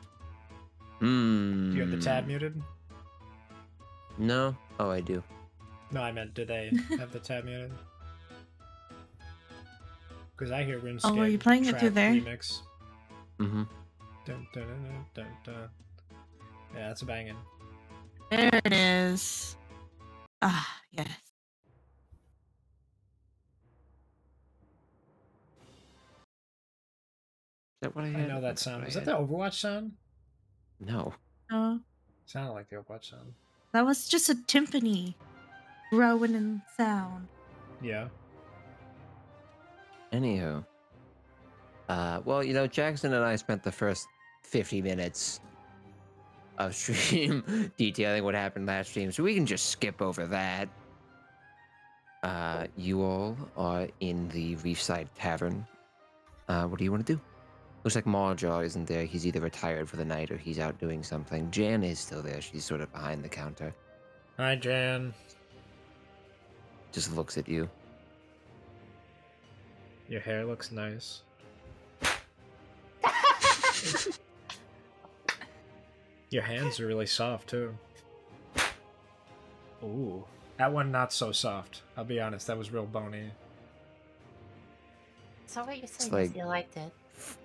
[SPEAKER 5] Do you have the tab muted?
[SPEAKER 6] No. Oh, I do.
[SPEAKER 5] No, I meant, do they have the tab muted? Because I hear RuneScape.
[SPEAKER 8] Oh, are you playing it through there?
[SPEAKER 5] Remix.
[SPEAKER 6] Mm-hmm.
[SPEAKER 5] Dun, dun, dun, dun, dun. Yeah, that's a banging.
[SPEAKER 8] There it is. Ah, yes.
[SPEAKER 6] Is that what I had?
[SPEAKER 5] I know that sound. Was that the Overwatch sound?
[SPEAKER 6] No.
[SPEAKER 8] No.
[SPEAKER 5] Sounded like the Overwatch sound.
[SPEAKER 8] That was just a timpani growing in sound.
[SPEAKER 5] Yeah.
[SPEAKER 6] Anywho. Well, you know, Jackson and I spent the first 50 minutes of stream detailing what happened last stream, so we can just skip over that. You all are in the Reefside Tavern. What do you want to do? Looks like Mawjaw isn't there. He's either retired for the night or he's out doing something. Jan is still there. She's sort of behind the counter.
[SPEAKER 5] Hi, Jan.
[SPEAKER 6] Just looks at you.
[SPEAKER 5] Your hair looks nice. Your hands are really soft, too. Ooh. That one not so soft. I'll be honest, that was real bony.
[SPEAKER 9] So what you said
[SPEAKER 6] like-
[SPEAKER 9] you liked it.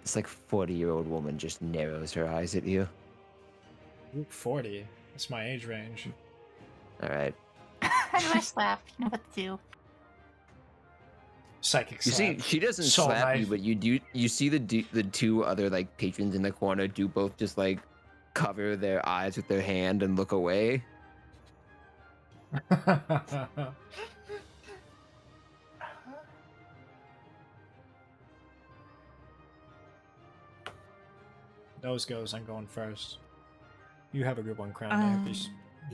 [SPEAKER 6] This like 40-year-old woman just narrows her eyes at you.
[SPEAKER 5] Ooh, 40. That's my age range.
[SPEAKER 6] All right.
[SPEAKER 9] How do I slap? You know what to do.
[SPEAKER 5] Psychic
[SPEAKER 6] You
[SPEAKER 5] slap.
[SPEAKER 6] see, she doesn't
[SPEAKER 5] Soul
[SPEAKER 6] slap
[SPEAKER 5] knife.
[SPEAKER 6] you, but you do. You see the 2 other like patrons in the corner do both just like cover their eyes with their hand and look away. Nose goes, I'm going first. You have a good one, Crown. I hope you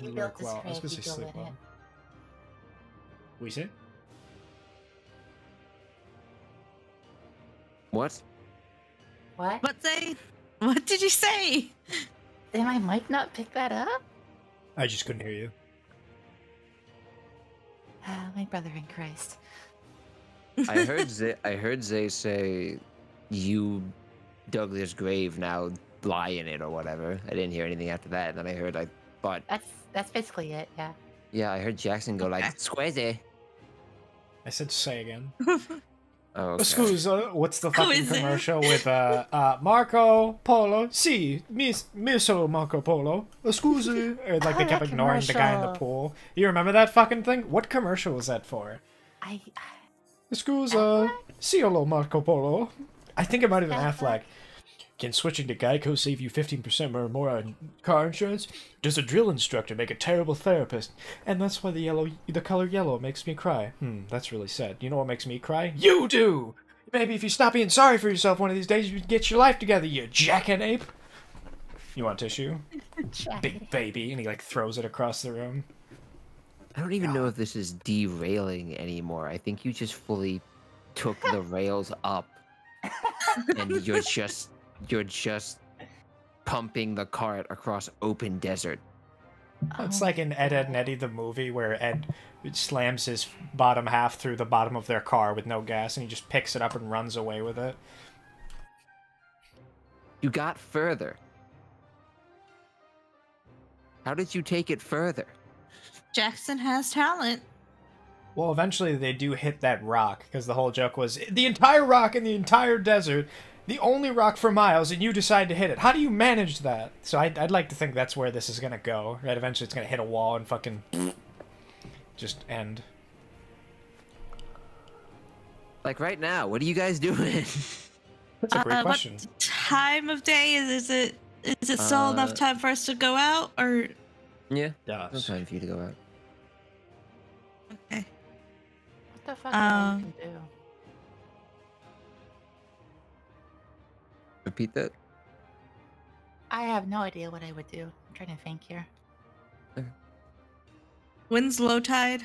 [SPEAKER 9] You
[SPEAKER 5] work
[SPEAKER 9] built this
[SPEAKER 5] well. I was
[SPEAKER 9] crazy
[SPEAKER 5] gonna say sleep
[SPEAKER 9] building
[SPEAKER 5] well.
[SPEAKER 9] it.
[SPEAKER 5] We say?
[SPEAKER 6] What?
[SPEAKER 9] What?
[SPEAKER 8] What did you say?
[SPEAKER 9] Did my mic not pick that up?
[SPEAKER 5] I just couldn't hear you.
[SPEAKER 9] My brother in Christ.
[SPEAKER 6] I heard Zay say you dug this grave, now lie in it or whatever. I didn't hear anything after that. And then I heard
[SPEAKER 9] That's basically it, yeah.
[SPEAKER 6] yeah, I heard Jackson go like squeezy.
[SPEAKER 5] I said say again.
[SPEAKER 6] Oh, okay.
[SPEAKER 5] Scusa, what's the fucking
[SPEAKER 8] Scusa.
[SPEAKER 5] commercial with Marco Polo? Si, mi solo Marco Polo. Scusa. Or like they
[SPEAKER 9] Oh,
[SPEAKER 5] kept
[SPEAKER 9] that
[SPEAKER 5] ignoring the guy in the
[SPEAKER 9] commercial.
[SPEAKER 5] pool. You remember that fucking thing? What commercial was that for?
[SPEAKER 9] I
[SPEAKER 5] Scusa, solo Marco Polo. I think it might have been
[SPEAKER 9] Affleck.
[SPEAKER 5] Affleck. Can switching to Geico save you 15% or more on car insurance? Does a drill instructor make a terrible therapist? And that's why the color yellow makes me cry. That's really sad. You know what makes me cry? You do! Maybe if you stop being sorry for yourself one of these days, you can get your life together, you jackanape. You want tissue? Big baby. And he like throws it across the room.
[SPEAKER 6] I don't even know if this is derailing anymore. I think you just fully took the rails up, and you're just pumping the cart across open desert.
[SPEAKER 5] It's like in Ed, Edd and Eddie the movie where Ed slams his bottom half through the bottom of their car with no gas and he just picks it up and runs away with it.
[SPEAKER 6] You got further. How did you take it further?
[SPEAKER 8] Jackson has talent.
[SPEAKER 5] Well, eventually they do hit that rock, because the whole joke was, the entire rock in the entire desert, the only rock for miles, and you decide to hit it. How do you manage that? So I'd like to think that's where this is going to go, right? Eventually it's going to hit a wall and fucking just end.
[SPEAKER 6] Like right now, what are you guys doing?
[SPEAKER 5] That's a great question.
[SPEAKER 8] What time of day is it? Is it still enough time for us to go out, or?
[SPEAKER 6] Yeah,
[SPEAKER 5] Yeah.
[SPEAKER 6] no time for you to go out.
[SPEAKER 8] Okay.
[SPEAKER 9] What the fuck do I even do?
[SPEAKER 6] Repeat that.
[SPEAKER 9] I have no idea what I would do. I'm trying to think here.
[SPEAKER 8] When's low tide?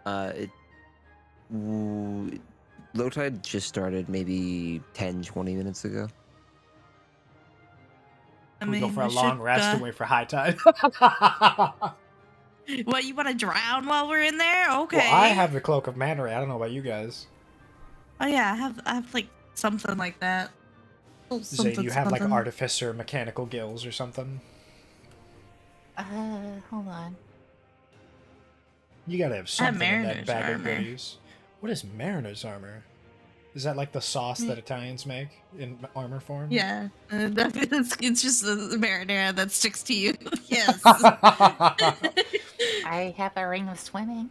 [SPEAKER 6] Low tide just started maybe 10-20 minutes ago.
[SPEAKER 5] We go for a long rest and wait for high tide.
[SPEAKER 8] What, you want to drown while we're in there? Okay.
[SPEAKER 5] Well, I have the Cloak of Manta Ray. I don't know about you guys.
[SPEAKER 8] Oh yeah, I have like something like that.
[SPEAKER 5] Zane, you have like artificer mechanical gills or something?
[SPEAKER 9] Hold on.
[SPEAKER 5] You gotta have something in that
[SPEAKER 8] Mariner's
[SPEAKER 5] bag of
[SPEAKER 8] armor.
[SPEAKER 5] goodies. What is Mariner's armor? Is that like the sauce that Italians make in armor form?
[SPEAKER 8] Yeah, it's just the marinara that sticks to you. Yes.
[SPEAKER 9] I have a ring of swimming.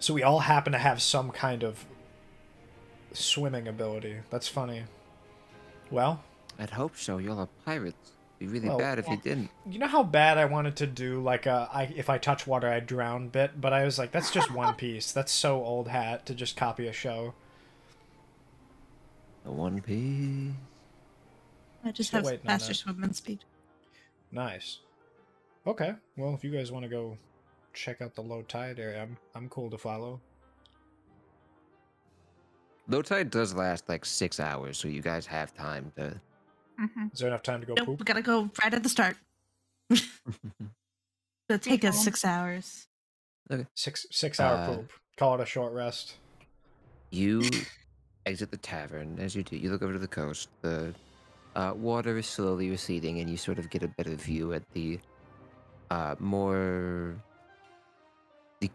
[SPEAKER 5] So we all happen to have some kind of swimming ability. That's funny. Well,
[SPEAKER 6] I'd hope so. Y'all are pirates. It'd be really
[SPEAKER 5] Well,
[SPEAKER 6] bad if you didn't.
[SPEAKER 5] you know how bad I wanted to do like if I touch water I drown bit, but I was like, that's just One Piece. That's so old hat to just copy a show.
[SPEAKER 6] The One Piece.
[SPEAKER 8] I just
[SPEAKER 5] Still
[SPEAKER 8] have
[SPEAKER 5] waiting on
[SPEAKER 8] faster
[SPEAKER 5] that.
[SPEAKER 8] swimming speed.
[SPEAKER 5] Nice. Okay. Well, if you guys want to go check out the low tide area, I'm cool to follow.
[SPEAKER 6] Low tide does last like 6 hours, so you guys have time to.
[SPEAKER 5] Is there enough time to go
[SPEAKER 8] Nope,
[SPEAKER 5] poop?
[SPEAKER 8] we gotta go right at the start. It'll take us 6 hours.
[SPEAKER 6] Okay.
[SPEAKER 5] Six hour poop. Call it a short rest.
[SPEAKER 6] You exit the tavern. As you do, you look over to the coast. The water is slowly receding, and you sort of get a better view at the the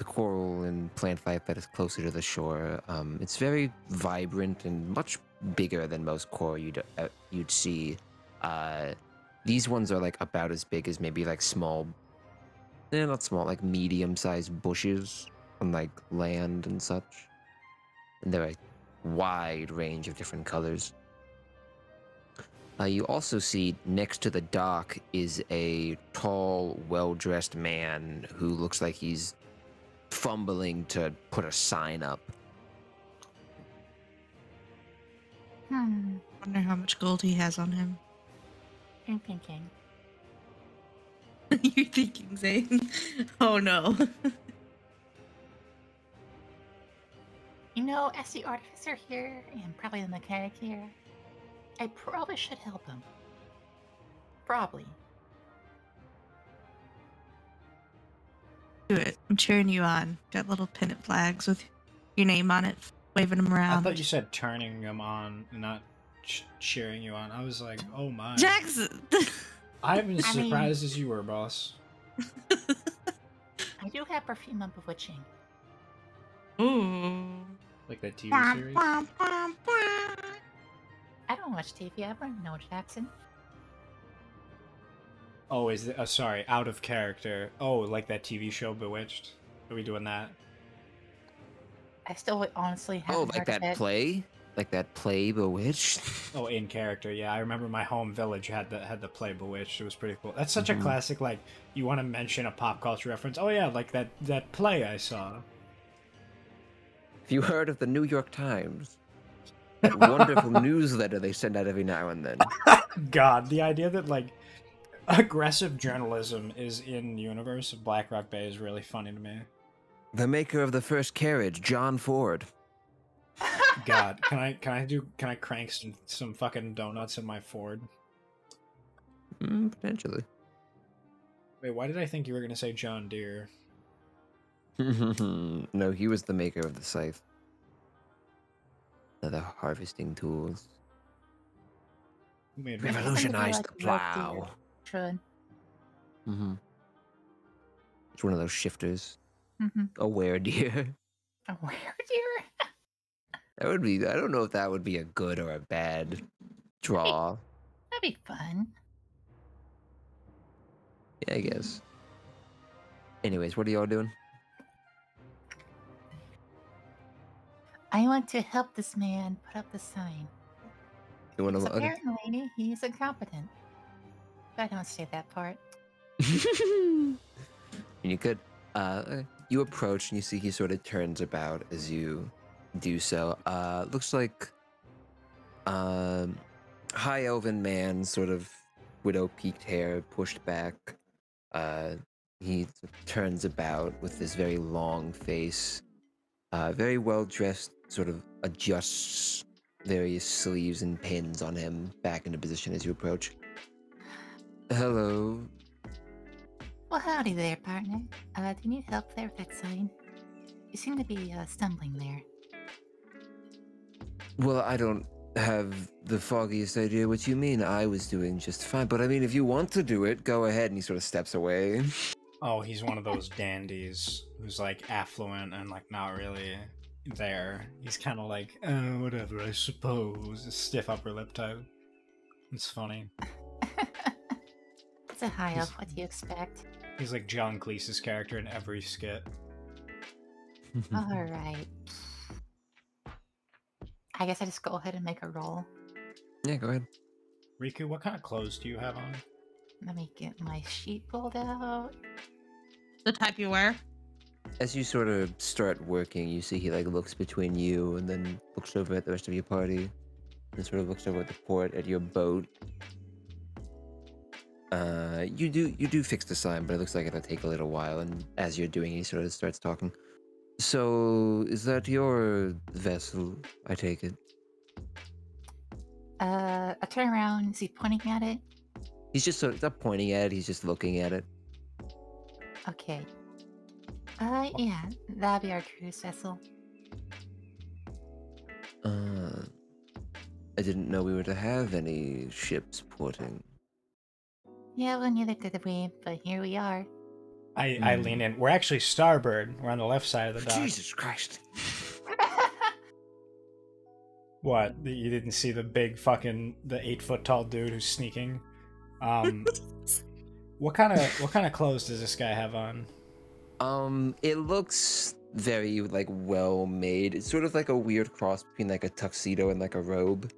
[SPEAKER 6] coral and plant life that is closer to the shore. It's very vibrant and much bigger than most coral you'd see. These ones are like about as big as maybe like small, not small, like medium-sized bushes on like land and such. And they're a wide range of different colors. You also see next to the dock is a tall, well-dressed man who looks like he's fumbling to put a sign up.
[SPEAKER 8] Wonder how much gold he has on him.
[SPEAKER 9] I'm thinking.
[SPEAKER 8] You're thinking, Zane? Oh no.
[SPEAKER 9] You know, as the artificer here, and probably the mechanic here, I probably should help him. Probably.
[SPEAKER 8] Do it. I'm cheering you on. Got little pennant flags with your name on it, waving them
[SPEAKER 5] I
[SPEAKER 8] around.
[SPEAKER 5] thought you said turning them on, not cheering you on. I was like, oh my.
[SPEAKER 8] Jackson!
[SPEAKER 5] I'm as
[SPEAKER 9] I mean-
[SPEAKER 5] surprised as you were, boss.
[SPEAKER 9] I do have perfume of bewitching.
[SPEAKER 8] Ooh.
[SPEAKER 5] Like that TV
[SPEAKER 9] Bum,
[SPEAKER 5] series?
[SPEAKER 9] bum, bum, bum. I don't watch TV. I don't know Jackson.
[SPEAKER 5] Oh, is it? Sorry, out of character. Oh, like that TV show Bewitched? Are we doing that?
[SPEAKER 9] I still honestly haven't
[SPEAKER 6] Oh, like
[SPEAKER 9] heard of
[SPEAKER 6] that
[SPEAKER 9] it.
[SPEAKER 6] play? Like that play Bewitched?
[SPEAKER 5] Oh, in character, yeah. I remember my home village had the play Bewitched. It was pretty cool. That's such a classic. Like, you want to mention a pop culture reference? Oh yeah, like that play I saw.
[SPEAKER 6] Have you heard of the New York Times? That wonderful newsletter they send out every now and then.
[SPEAKER 5] God, the idea that like aggressive journalism is in universe of Black Rock Bay is really funny to me.
[SPEAKER 6] The maker of the first carriage, John Ford.
[SPEAKER 5] God, can I crank some fucking donuts in my Ford?
[SPEAKER 6] Potentially.
[SPEAKER 5] Wait, why did I think you were gonna say John Deere?
[SPEAKER 6] No, he was the maker of the scythe. The harvesting tools.
[SPEAKER 5] Who made
[SPEAKER 6] Revolutionized the plow.
[SPEAKER 9] Should.
[SPEAKER 6] It's one of those shifters.
[SPEAKER 9] Mm-hmm.
[SPEAKER 6] A weredeer.
[SPEAKER 9] A weredeer?
[SPEAKER 6] That would be. I don't know if that would be a good or a bad draw.
[SPEAKER 9] That'd be fun.
[SPEAKER 6] Yeah, I guess. Anyways, what are y'all doing?
[SPEAKER 9] I want to help this man put up the sign.
[SPEAKER 6] You want
[SPEAKER 9] Because
[SPEAKER 6] to?
[SPEAKER 9] apparently he's incompetent. But I don't say that part.
[SPEAKER 6] And you could. You approach and you see he sort of turns about as you do so. Looks like high elven man, sort of widow peaked hair pushed back. He turns about with this very long face, very well dressed, sort of adjusts various sleeves and pins on him back into position as you approach. Hello.
[SPEAKER 9] Well, howdy there, partner. Do you need help there with that sign? You seem to be stumbling there.
[SPEAKER 6] Well, I don't have the foggiest idea what you mean. I was doing just fine, but I mean, if you want to do it, go ahead. And he sort of steps away.
[SPEAKER 5] Oh, he's one of those dandies who's like affluent and like not really there. He's kind of like, oh, whatever, I suppose. A stiff upper lip type. It's funny.
[SPEAKER 9] It's a high elf. What do you expect?
[SPEAKER 5] He's like John Cleese's character in every skit.
[SPEAKER 9] Alright. I guess I just go ahead and make a roll.
[SPEAKER 6] Yeah, go ahead.
[SPEAKER 5] Riku, what kind of clothes do you have on?
[SPEAKER 9] Let me get my sheet pulled out.
[SPEAKER 8] The type you wear?
[SPEAKER 6] As you sort of start working, you see he like looks between you and then looks over at the rest of your party, and sort of looks over at the port at your boat. You do fix the sign, but it looks like it'll take a little while. And as you're doing it, he sort of starts talking. So, is that your vessel? I take it.
[SPEAKER 9] I turn around. Is he pointing at it?
[SPEAKER 6] He's just sort of not pointing at it. He's just looking at it.
[SPEAKER 9] Okay. Yeah, that'll be our cruise vessel.
[SPEAKER 6] I didn't know we were to have any ships porting.
[SPEAKER 9] Yeah, well, neither did we, but here we are.
[SPEAKER 5] I lean in. We're actually starboard. We're on the left side of the dock.
[SPEAKER 6] Jesus Christ.
[SPEAKER 5] What? You didn't see the big fucking the 8-foot tall dude who's sneaking? What kind of clothes does this guy have on?
[SPEAKER 6] It looks very like well made. It's sort of like a weird cross between like a tuxedo and like a robe.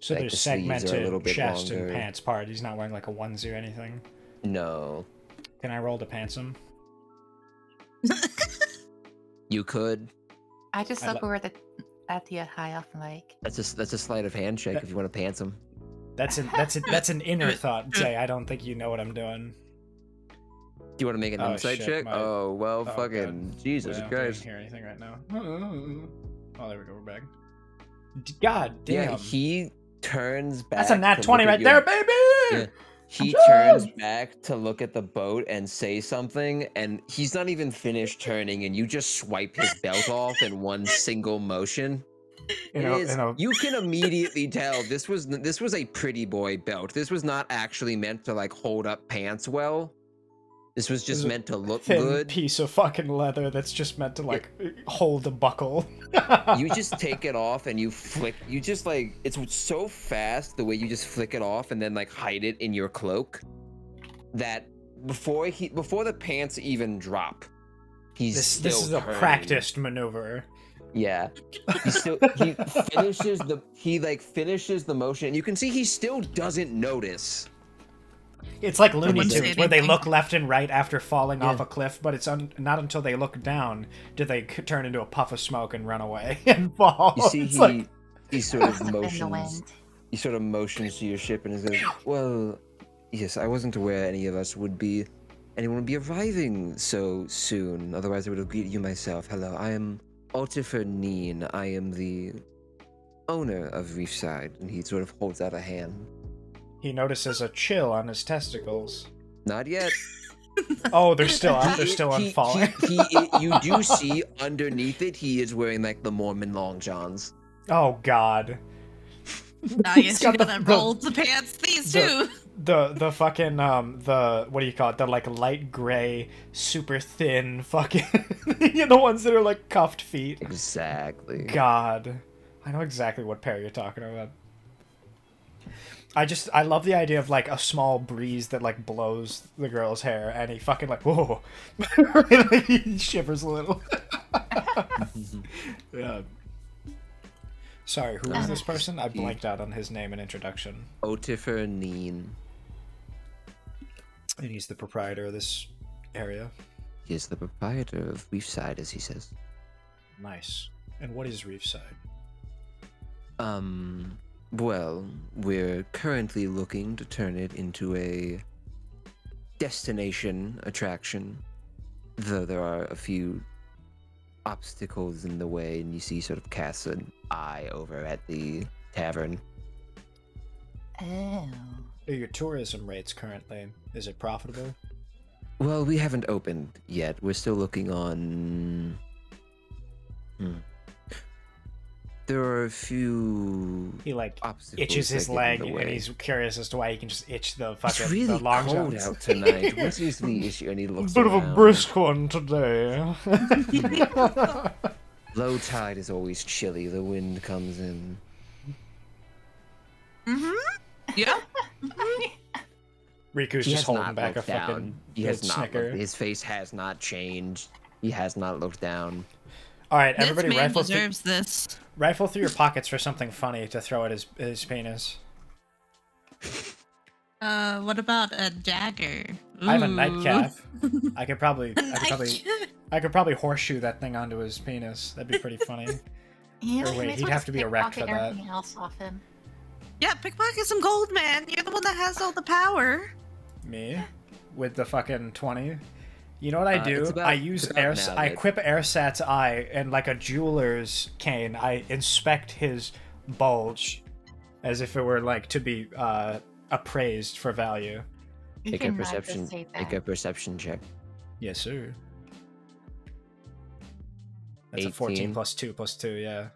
[SPEAKER 5] So
[SPEAKER 6] like
[SPEAKER 5] there's
[SPEAKER 6] the sleeves are a
[SPEAKER 5] segmented
[SPEAKER 6] little bit
[SPEAKER 5] chest
[SPEAKER 6] longer.
[SPEAKER 5] and pants part. He's not wearing like a onesie or anything.
[SPEAKER 6] No.
[SPEAKER 5] Can I roll to pants him?
[SPEAKER 6] You could.
[SPEAKER 9] I just look over at the high elf like.
[SPEAKER 6] That's a sleight of hand check if you want to pants him.
[SPEAKER 5] That's an inner thought, Jay. I don't think you know what I'm doing.
[SPEAKER 6] Do you want to make an insight check? Oh well, fucking
[SPEAKER 5] God.
[SPEAKER 6] Jesus
[SPEAKER 5] Wait, I
[SPEAKER 6] Christ!
[SPEAKER 5] can't hear anything right now. Oh, there we go. We're back. God damn.
[SPEAKER 6] Yeah, he turns back.
[SPEAKER 5] That's a nat
[SPEAKER 6] to
[SPEAKER 5] 20
[SPEAKER 6] look at
[SPEAKER 5] right
[SPEAKER 6] your-
[SPEAKER 5] there, baby.
[SPEAKER 6] Yeah. He turns back to look at the boat and say something, and he's not even finished turning, and you just swipe his belt off in one single motion. You can immediately tell this was a pretty boy belt. This was not actually meant to like hold up pants well. This was just meant to look
[SPEAKER 5] thin
[SPEAKER 6] good.
[SPEAKER 5] piece of fucking leather that's just meant to like hold a buckle.
[SPEAKER 6] You just take it off and you flick. You just like it's so fast the way you just flick it off and then like hide it in your cloak that before the pants even drop, this
[SPEAKER 5] is a practiced maneuver.
[SPEAKER 6] Yeah, he finishes the motion, and you can see he still doesn't notice.
[SPEAKER 5] It's like Looney Tunes, where they look left and right after falling off a cliff, but it's not until they look down do they turn into a puff of smoke and run away and fall.
[SPEAKER 6] You see, he sort of motions. He sort of motions to your ship and says, "Well, yes, I wasn't aware anyone would be arriving so soon. Otherwise, I would have greeted you myself. Hello, I am Altifer Neen. I am the owner of Reefside." And he sort of holds out a hand.
[SPEAKER 5] He notices a chill on his testicles.
[SPEAKER 6] Not yet.
[SPEAKER 5] Oh, they're still up. They're still unfalling.
[SPEAKER 6] You do see underneath it, he is wearing like the Mormon long johns.
[SPEAKER 5] Oh God.
[SPEAKER 8] Now you should have rolled the pants. These two.
[SPEAKER 5] The fucking the what do you call it? The like light gray, super thin fucking the ones that are like cuffed feet.
[SPEAKER 6] Exactly.
[SPEAKER 5] God, I know exactly what pair you're talking about. I love the idea of like a small breeze that like blows the girl's hair and he fucking like whoa, like, he shivers a little. Yeah. Sorry, who is this person? I blanked out on his name and introduction.
[SPEAKER 6] Otifer Neen.
[SPEAKER 5] And he's the proprietor of this area.
[SPEAKER 6] He is the proprietor of Reefside, as he says.
[SPEAKER 5] Nice. And what is Reefside?
[SPEAKER 6] Well, we're currently looking to turn it into a destination attraction, though there are a few obstacles in the way, and you see sort of casts an eye over at the tavern.
[SPEAKER 9] Oh.
[SPEAKER 5] Your tourism rates currently, is it profitable?
[SPEAKER 6] Well, we haven't opened yet. We're still looking on... There are a few
[SPEAKER 5] He like
[SPEAKER 6] obstacles
[SPEAKER 5] itches his
[SPEAKER 6] that get
[SPEAKER 5] leg
[SPEAKER 6] in the
[SPEAKER 5] and
[SPEAKER 6] way.
[SPEAKER 5] he's curious as to why he can just itch the fucking
[SPEAKER 6] It's really
[SPEAKER 5] the long
[SPEAKER 6] cold
[SPEAKER 5] johns.
[SPEAKER 6] out tonight. What is the issue? And he looks
[SPEAKER 5] Bit of a
[SPEAKER 6] around.
[SPEAKER 5] brisk one today.
[SPEAKER 6] Low tide is always chilly. The wind comes in.
[SPEAKER 8] Yeah.
[SPEAKER 5] Riku's
[SPEAKER 6] He
[SPEAKER 5] just
[SPEAKER 6] has
[SPEAKER 5] holding
[SPEAKER 6] not
[SPEAKER 5] back a
[SPEAKER 6] looked down.
[SPEAKER 5] fucking
[SPEAKER 6] He has not
[SPEAKER 5] snicker.
[SPEAKER 6] looked, his face has not changed. He has not looked down.
[SPEAKER 5] All right,
[SPEAKER 8] This
[SPEAKER 5] everybody,
[SPEAKER 8] man deserves this.
[SPEAKER 5] rifle through your pockets for something funny to throw at his penis.
[SPEAKER 8] What about a dagger?
[SPEAKER 5] I have a
[SPEAKER 8] Ooh.
[SPEAKER 5] nightcap. I could probably horseshoe that thing onto his penis. That'd be pretty funny.
[SPEAKER 9] Yeah,
[SPEAKER 5] Or wait,
[SPEAKER 9] might as
[SPEAKER 5] he'd
[SPEAKER 9] well
[SPEAKER 5] have
[SPEAKER 9] just
[SPEAKER 5] to be erect for
[SPEAKER 9] pickpocket
[SPEAKER 5] that.
[SPEAKER 9] everything else off him.
[SPEAKER 8] Yeah, pickpocket some gold, man. You're the one that has all the power.
[SPEAKER 5] Me, with the fucking 20. You know what I do?
[SPEAKER 6] it's about-
[SPEAKER 5] I use
[SPEAKER 6] it's about now
[SPEAKER 5] I
[SPEAKER 6] that-
[SPEAKER 5] equip Airsat's eye, and like a jeweler's cane, I inspect his bulge, as if it were like to be appraised for value.
[SPEAKER 9] You
[SPEAKER 6] Make a
[SPEAKER 9] can,
[SPEAKER 6] perception.
[SPEAKER 9] just say
[SPEAKER 6] Make
[SPEAKER 9] that.
[SPEAKER 6] a perception check.
[SPEAKER 5] Yes, sir. That's
[SPEAKER 6] 18.
[SPEAKER 5] a 14 plus 2 plus 2, yeah.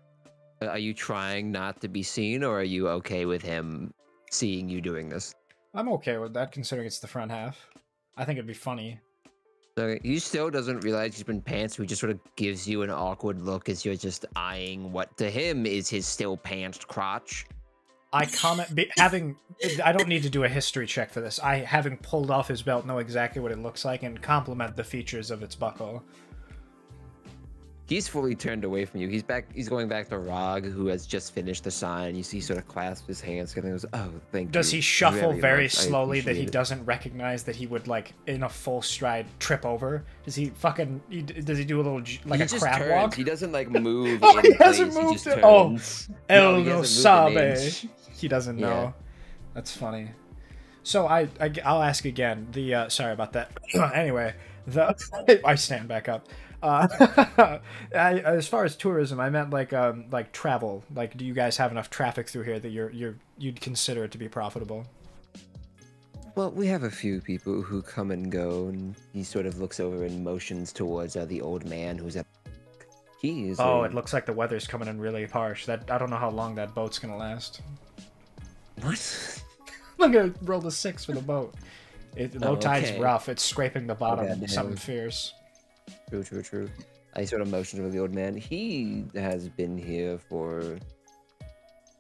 [SPEAKER 6] Are you trying not to be seen, or are you okay with him seeing you doing this?
[SPEAKER 5] I'm okay with that, considering it's the front half. I think it'd be funny.
[SPEAKER 6] So he still doesn't realize he's been pants. He just sort of gives you an awkward look as you're just eyeing what to him is his still pantsed crotch.
[SPEAKER 5] I don't need to do a history check for this. I, having pulled off his belt, know exactly what it looks like and compliment the features of its buckle.
[SPEAKER 6] He's fully turned away from you. He's going back to Rog, who has just finished the sign. You see, sort of clasp his hands together and goes, "Oh, thank you."
[SPEAKER 5] Does he shuffle very
[SPEAKER 6] much. I
[SPEAKER 5] slowly that he
[SPEAKER 6] appreciate it."
[SPEAKER 5] doesn't recognize that he would, like, in a full stride, trip over? Does he fucking... Does he do a little, like,
[SPEAKER 6] He
[SPEAKER 5] a
[SPEAKER 6] just
[SPEAKER 5] crab
[SPEAKER 6] turns.
[SPEAKER 5] walk?
[SPEAKER 6] He doesn't like move.
[SPEAKER 5] Oh, he
[SPEAKER 6] in
[SPEAKER 5] hasn't
[SPEAKER 6] place.
[SPEAKER 5] moved
[SPEAKER 6] He
[SPEAKER 5] it.
[SPEAKER 6] just
[SPEAKER 5] Oh,
[SPEAKER 6] turns.
[SPEAKER 5] El
[SPEAKER 6] he
[SPEAKER 5] no
[SPEAKER 6] hasn't moved an
[SPEAKER 5] sabe.
[SPEAKER 6] inch.
[SPEAKER 5] He doesn't know.
[SPEAKER 6] Yeah.
[SPEAKER 5] That's funny. So I'll ask again. The sorry about that. Anyway, I stand back up. As far as tourism, I meant like travel. Like, do you guys have enough traffic through here that you'd consider it to be profitable?
[SPEAKER 6] Well, we have a few people who come and go, and he sort of looks over and motions towards the old man who's at. He's.
[SPEAKER 5] Oh, it looks like the weather's coming in really harsh. I don't know how long that boat's gonna last.
[SPEAKER 6] What?
[SPEAKER 5] I'm gonna roll a 6 for the boat. Low tide's
[SPEAKER 6] okay.
[SPEAKER 5] rough. It's scraping the bottom.
[SPEAKER 6] goddamn.
[SPEAKER 5] Something fierce.
[SPEAKER 6] True. I sort of motioned with the old man. He has been here for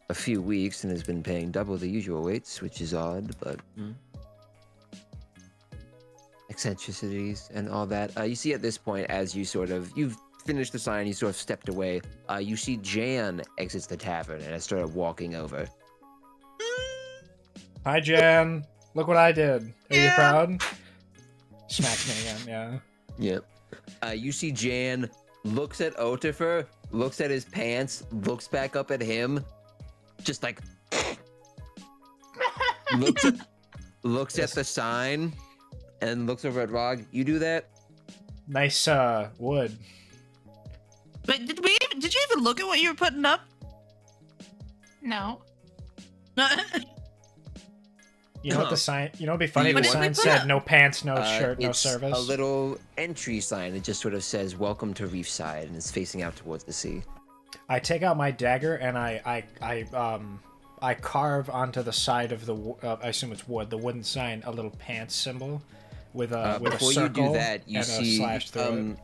[SPEAKER 6] a few weeks and has been paying double the usual rates, which is odd, but eccentricities and all that. You see at this point, as you've finished the sign, you sort of stepped away. You see Jan exits the tavern and has started walking over.
[SPEAKER 5] Hi, Jan. Look what I did. Are you proud? Smacks me again. Yeah.
[SPEAKER 6] Yep. You see Jan looks at Otifer, looks at his pants, looks back up at him, just like looks at the sign, and looks over at Rog. You do that?
[SPEAKER 5] Nice wood.
[SPEAKER 8] But did you even look at what you were putting up?
[SPEAKER 9] No.
[SPEAKER 5] You know what the sign? You know, it'd be funny if
[SPEAKER 6] What
[SPEAKER 5] the
[SPEAKER 6] did
[SPEAKER 5] sign
[SPEAKER 8] we put
[SPEAKER 5] said
[SPEAKER 8] up?
[SPEAKER 5] no pants, no shirt, no
[SPEAKER 6] It's
[SPEAKER 5] service.
[SPEAKER 6] a little entry sign. It just sort of says "Welcome to Reefside" and it's facing out towards the sea.
[SPEAKER 5] I take out my dagger and I carve onto the side of the I assume it's wood, the wooden sign, a little pants symbol with a
[SPEAKER 6] Before
[SPEAKER 5] circle
[SPEAKER 6] you do that, you
[SPEAKER 5] and
[SPEAKER 6] see
[SPEAKER 5] a slash through it.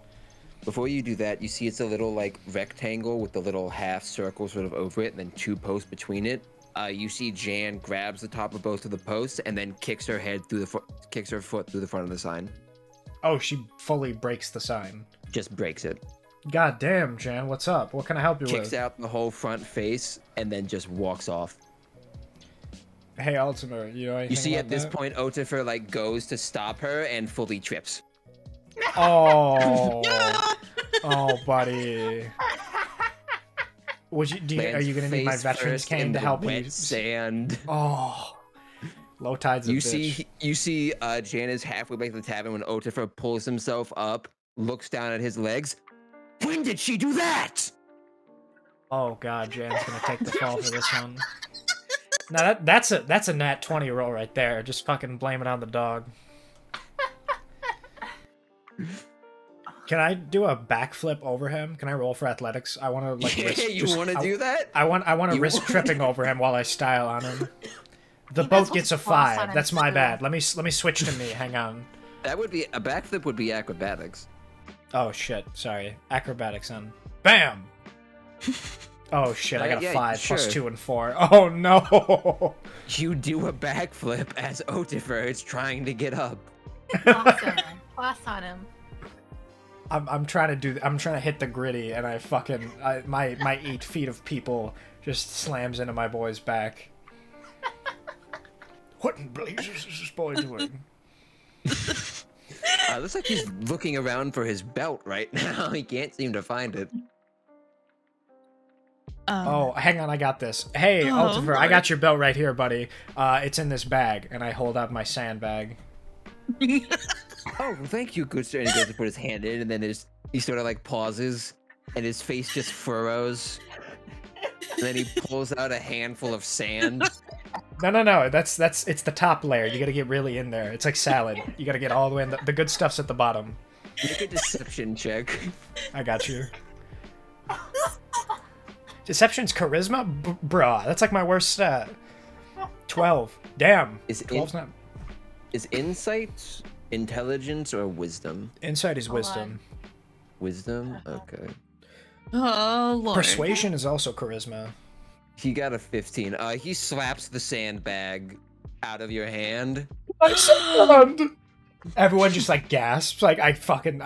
[SPEAKER 6] Before you do that, you see it's a little like rectangle with the little half circle sort of over it, and then 2 posts between it. You see Jan grabs the top of both of the posts and then kicks her foot through the front of the sign.
[SPEAKER 5] Oh, she fully breaks the sign.
[SPEAKER 6] Just breaks it.
[SPEAKER 5] God damn, Jan, what's up? What can I help you
[SPEAKER 6] Kicks
[SPEAKER 5] with?
[SPEAKER 6] out the whole front face and then just walks off.
[SPEAKER 5] Hey, Ultima, you know anything
[SPEAKER 6] You see
[SPEAKER 5] about
[SPEAKER 6] at this
[SPEAKER 5] that?
[SPEAKER 6] point, Otifer like goes to stop her and fully trips.
[SPEAKER 5] Oh, oh, buddy. Are you gonna need my
[SPEAKER 6] Face
[SPEAKER 5] veterans
[SPEAKER 6] first
[SPEAKER 5] cane
[SPEAKER 6] into
[SPEAKER 5] to help
[SPEAKER 6] wet
[SPEAKER 5] me?
[SPEAKER 6] Sand.
[SPEAKER 5] Oh, low tide's a
[SPEAKER 6] You
[SPEAKER 5] bitch.
[SPEAKER 6] see Jan is halfway back to the tavern when Otifer pulls himself up, looks down at his legs. When did she do that?
[SPEAKER 5] Oh god, Jan's gonna take the fall for this one. Now that's a nat 20 roll right there. Just fucking blame it on the dog. Can I do a backflip over him? Can I roll for athletics? I want to like.
[SPEAKER 6] You want to do that?
[SPEAKER 5] I want to risk tripping over him while I style on him. The boat gets a 5. That's my bad. Let me switch to me. Hang on.
[SPEAKER 6] That would be a backflip. Would be acrobatics.
[SPEAKER 5] Oh shit! Sorry, acrobatics on. Bam! Oh shit! I got a 5
[SPEAKER 6] sure.
[SPEAKER 5] plus 2 and 4. Oh no!
[SPEAKER 6] You do a backflip as Otifer is trying to get up.
[SPEAKER 9] Awesome. Plus on him.
[SPEAKER 5] I'm trying to hit the gritty, and my 8 feet of people just slams into my boy's back. What in blazes is this boy doing?
[SPEAKER 6] Looks like he's looking around for his belt right now. He can't seem to find it.
[SPEAKER 5] Oh, hang on, I got this. Hey, Ultifer, I got your belt right here, buddy. It's in this bag, and I hold out my sandbag.
[SPEAKER 6] Oh, thank you, good sir. And he goes to put his hand in, and then he sort of like pauses, and his face just furrows. And then he pulls out a handful of sand.
[SPEAKER 5] No. It's the top layer. You gotta get really in there. It's like salad. You gotta get all the way in. The good stuff's at the bottom.
[SPEAKER 6] Make a deception check.
[SPEAKER 5] I got you. Deception's charisma? Bruh, that's like my worst stat. 12. Damn. 12's not...
[SPEAKER 6] Is insight intelligence or wisdom?
[SPEAKER 5] Insight is wisdom.
[SPEAKER 6] Wisdom? Okay.
[SPEAKER 8] Oh, Lord.
[SPEAKER 5] Persuasion is also charisma.
[SPEAKER 6] He got a 15. He slaps the sandbag out of your hand.
[SPEAKER 5] My sand! Everyone just like gasps. Like I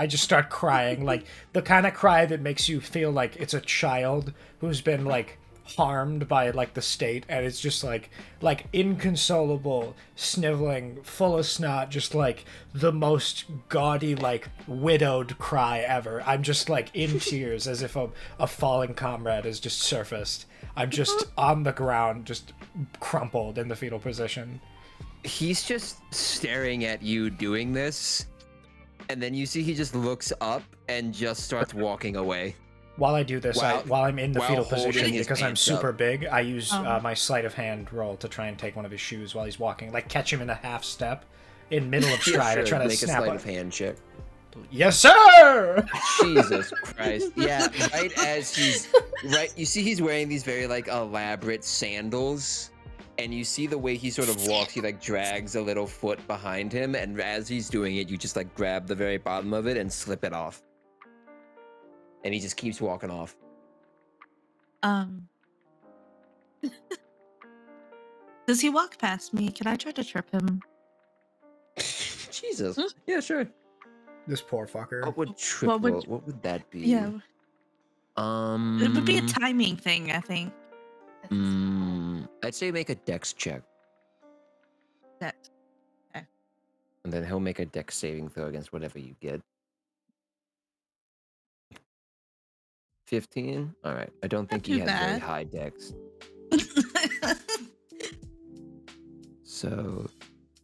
[SPEAKER 5] just start crying. Like the kind of cry that makes you feel like it's a child who's been like harmed by like the state, and it's just like inconsolable, sniveling, full of snot, just like the most gaudy, like widowed cry ever. I'm just like in tears as if a fallen comrade has just surfaced. I'm just on the ground, just crumpled in the fetal position.
[SPEAKER 6] He's just staring at you doing this, and then you see he just looks up and just starts walking away.
[SPEAKER 5] While I do this, while I'm in the fetal position, because I'm super
[SPEAKER 6] up.
[SPEAKER 5] big, I use my sleight of hand roll to try and take one of his shoes while he's walking. Like, catch him in a half step, in middle of stride.
[SPEAKER 6] Yeah, sure.
[SPEAKER 5] I try to
[SPEAKER 6] Make
[SPEAKER 5] snap
[SPEAKER 6] a sleight
[SPEAKER 5] up.
[SPEAKER 6] of hand check.
[SPEAKER 5] Yes, sir!
[SPEAKER 6] Jesus Christ. Yeah, right as you see he's wearing these very, like, elaborate sandals, And you see the way he sort of walks, he like drags a little foot behind him, and as he's doing it, you just like grab the very bottom of it and slip it off. And he just keeps walking off.
[SPEAKER 8] Does he walk past me? Can I try to trip him?
[SPEAKER 6] Jesus. Yeah, sure.
[SPEAKER 5] This poor fucker.
[SPEAKER 6] What would triple? What would that be?
[SPEAKER 8] Yeah. It would be a timing thing, I think.
[SPEAKER 6] I'd say make a dex check.
[SPEAKER 8] Dex. Okay.
[SPEAKER 6] And then he'll make a dex saving throw against whatever you get. 15? Alright. I don't think he has very high dex. So,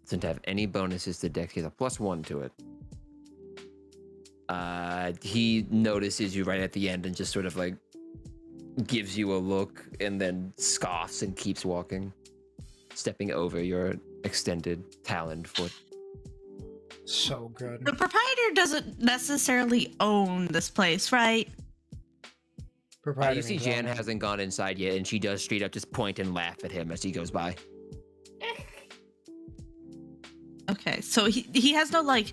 [SPEAKER 6] doesn't have any bonuses to dex. He has a +1 to it. He notices you right at the end and just sort of like gives you a look and then scoffs and keeps walking, stepping over your extended taloned foot.
[SPEAKER 5] So good.
[SPEAKER 8] The proprietor doesn't necessarily own this place, right?
[SPEAKER 5] Proprietor
[SPEAKER 6] you see Jan hasn't gone inside yet, and she does straight up just point and laugh at him as he goes by.
[SPEAKER 8] Okay, so he has no like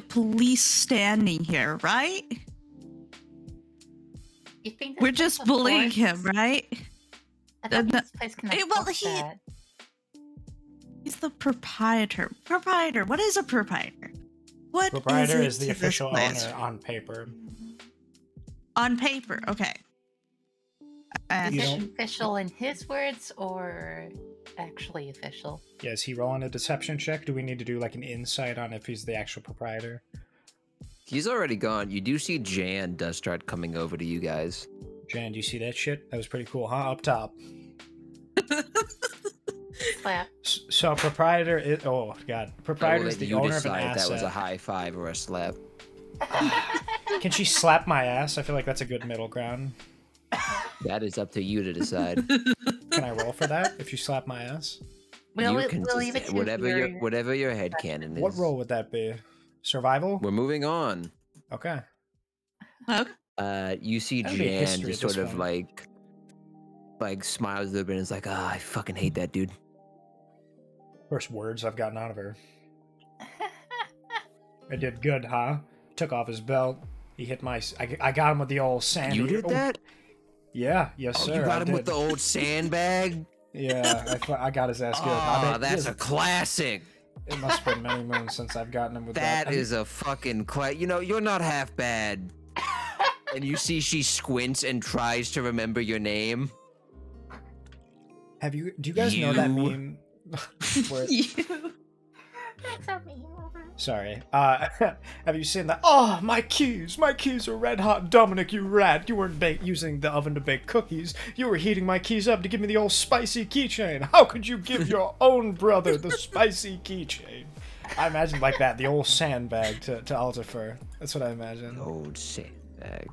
[SPEAKER 8] police standing here, right?
[SPEAKER 9] You think this
[SPEAKER 8] We're
[SPEAKER 9] place
[SPEAKER 8] just bullying him,
[SPEAKER 9] affords-
[SPEAKER 8] right?
[SPEAKER 9] I thought this place can afford
[SPEAKER 8] Well,
[SPEAKER 9] that.
[SPEAKER 8] he's the proprietor. Proprietor, what is a proprietor? What
[SPEAKER 5] Proprietor
[SPEAKER 8] it
[SPEAKER 5] is the
[SPEAKER 8] to this
[SPEAKER 5] official
[SPEAKER 8] place?
[SPEAKER 5] owner on paper.
[SPEAKER 8] On paper, okay.
[SPEAKER 9] Is
[SPEAKER 5] You
[SPEAKER 9] it
[SPEAKER 5] don't-
[SPEAKER 9] official in his words or actually official?
[SPEAKER 5] Yeah, is he rolling a deception check? Do we need to do like an insight on if he's the actual proprietor?
[SPEAKER 6] He's already gone. You do see Jan does start coming over to you guys.
[SPEAKER 5] Jan, do you see that shit? That was pretty cool, huh? Up top.
[SPEAKER 9] Slap.
[SPEAKER 5] So proprietor is... Oh, God. Proprietor is the
[SPEAKER 6] you
[SPEAKER 5] owner of an
[SPEAKER 6] decide if
[SPEAKER 5] asset.
[SPEAKER 6] that was a high five or a slap.
[SPEAKER 5] Can she slap my ass? I feel like that's a good middle ground.
[SPEAKER 6] That is up to you to decide.
[SPEAKER 5] Can I roll for that if you slap my ass?
[SPEAKER 9] We'll
[SPEAKER 6] You can
[SPEAKER 9] leave it
[SPEAKER 6] decide.
[SPEAKER 9] to
[SPEAKER 6] whatever your head canon is.
[SPEAKER 5] What role would that be? Survival?
[SPEAKER 6] We're moving on.
[SPEAKER 5] Okay.
[SPEAKER 6] You see
[SPEAKER 5] That'd be
[SPEAKER 6] Jan
[SPEAKER 5] history
[SPEAKER 6] just
[SPEAKER 5] at this
[SPEAKER 6] sort of
[SPEAKER 5] point.
[SPEAKER 6] like smiles a little bit and is like, I fucking hate that dude.
[SPEAKER 5] First words I've gotten out of her. I did good, huh? Took off his belt. He hit my... I got him with the old sand.
[SPEAKER 6] You did that?
[SPEAKER 5] Yeah, yes, sir.
[SPEAKER 6] You got
[SPEAKER 5] I
[SPEAKER 6] him with
[SPEAKER 5] did.
[SPEAKER 6] the old sandbag?
[SPEAKER 5] Yeah, I got his ass good.
[SPEAKER 6] Oh, that's a classic.
[SPEAKER 5] It must have been many moons since I've gotten him with that.
[SPEAKER 6] That is a fucking You know, you're not half bad. And you see she squints and tries to remember your name.
[SPEAKER 5] Do you guys know that meme? Where,
[SPEAKER 9] That's a meme.
[SPEAKER 5] sorry. Have you seen that? Oh, my keys are red hot. Dominic, you rat. You weren't using the oven to bake cookies. You were heating my keys up to give me the old spicy keychain. How could you give your own brother the spicy keychain? I imagine like that, the old sandbag to Altifer. That's what I imagine.
[SPEAKER 6] Old sandbag.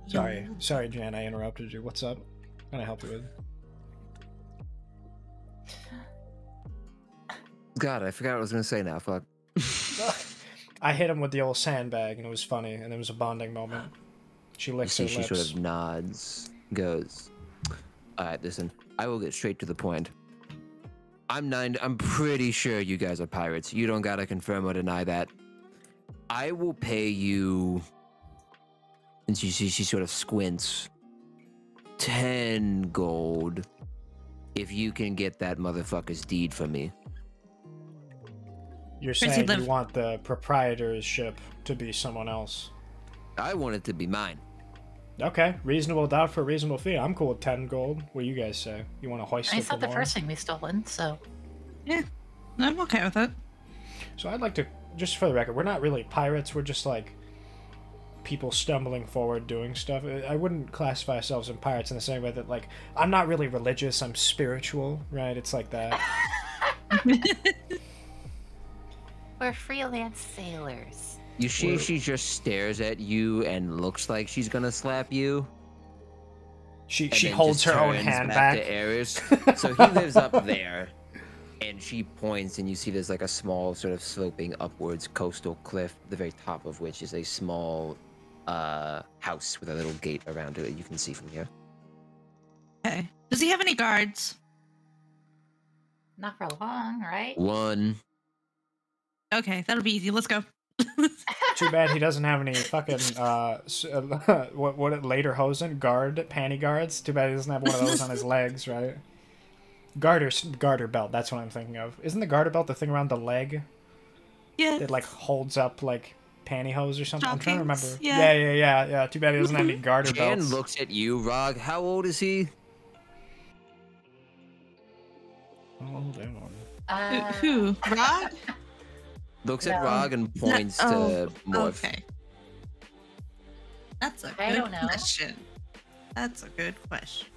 [SPEAKER 5] Sorry, Jan, I interrupted you. What's up? What can I help you with?
[SPEAKER 6] God, I forgot what I was gonna say now. Fuck.
[SPEAKER 5] I hit him with the old sandbag, and it was funny, and it was a bonding moment. She licks her
[SPEAKER 6] She
[SPEAKER 5] lips.
[SPEAKER 6] sort of nods, goes, alright, listen, I will get straight to the point. I'm pretty sure you guys are pirates. You don't gotta confirm or deny that. I will pay you, and she sort of squints, 10 gold if you can get that motherfucker's deed for me.
[SPEAKER 5] You're saying you want the proprietorship to be someone else.
[SPEAKER 6] I want it to be mine.
[SPEAKER 5] Okay, reasonable doubt for a reasonable fee. I'm cool with 10 gold. What do you guys say? You want to hoist it
[SPEAKER 9] It's
[SPEAKER 5] for
[SPEAKER 9] not the
[SPEAKER 5] more?
[SPEAKER 9] first thing we've stolen, so.
[SPEAKER 8] Yeah, I'm okay with it.
[SPEAKER 5] So I'd like to, just for the record, we're not really pirates. We're just like people stumbling forward doing stuff. I wouldn't classify ourselves in pirates in the same way that, like, I'm not really religious. I'm spiritual, right? It's like that.
[SPEAKER 9] We're freelance sailors.
[SPEAKER 6] You see, she just stares at you and looks like she's gonna slap you.
[SPEAKER 5] She
[SPEAKER 6] then
[SPEAKER 5] holds
[SPEAKER 6] just
[SPEAKER 5] her own
[SPEAKER 6] turns
[SPEAKER 5] hand back.
[SPEAKER 6] to Ares. So he lives up there, and she points, and you see there's like a small sort of sloping upwards coastal cliff, the very top of which is a small house with a little gate around it that you can see from here.
[SPEAKER 8] Okay. Does he have any guards?
[SPEAKER 9] Not for long, right?
[SPEAKER 6] One.
[SPEAKER 8] Okay, that'll be easy. Let's go.
[SPEAKER 5] Too bad he doesn't have any fucking what later hosen guard panty guards. Too bad he doesn't have one of those on his legs, right? Garter belt. That's what I'm thinking of. Isn't the garter belt the thing around the leg?
[SPEAKER 8] Yeah.
[SPEAKER 5] It like holds up like pantyhose or something. I'm trying to remember.
[SPEAKER 8] Stockings? Yeah.
[SPEAKER 5] Yeah. Too bad he doesn't have any garter
[SPEAKER 6] Jan
[SPEAKER 5] belts.
[SPEAKER 6] looks at you, Rog. How old is he?
[SPEAKER 5] Hold on.
[SPEAKER 8] Who? Rod?
[SPEAKER 6] Looks at Rog and points to Morph.
[SPEAKER 8] Okay. That's a
[SPEAKER 9] I
[SPEAKER 8] good
[SPEAKER 9] don't know.
[SPEAKER 8] question. That's a good question.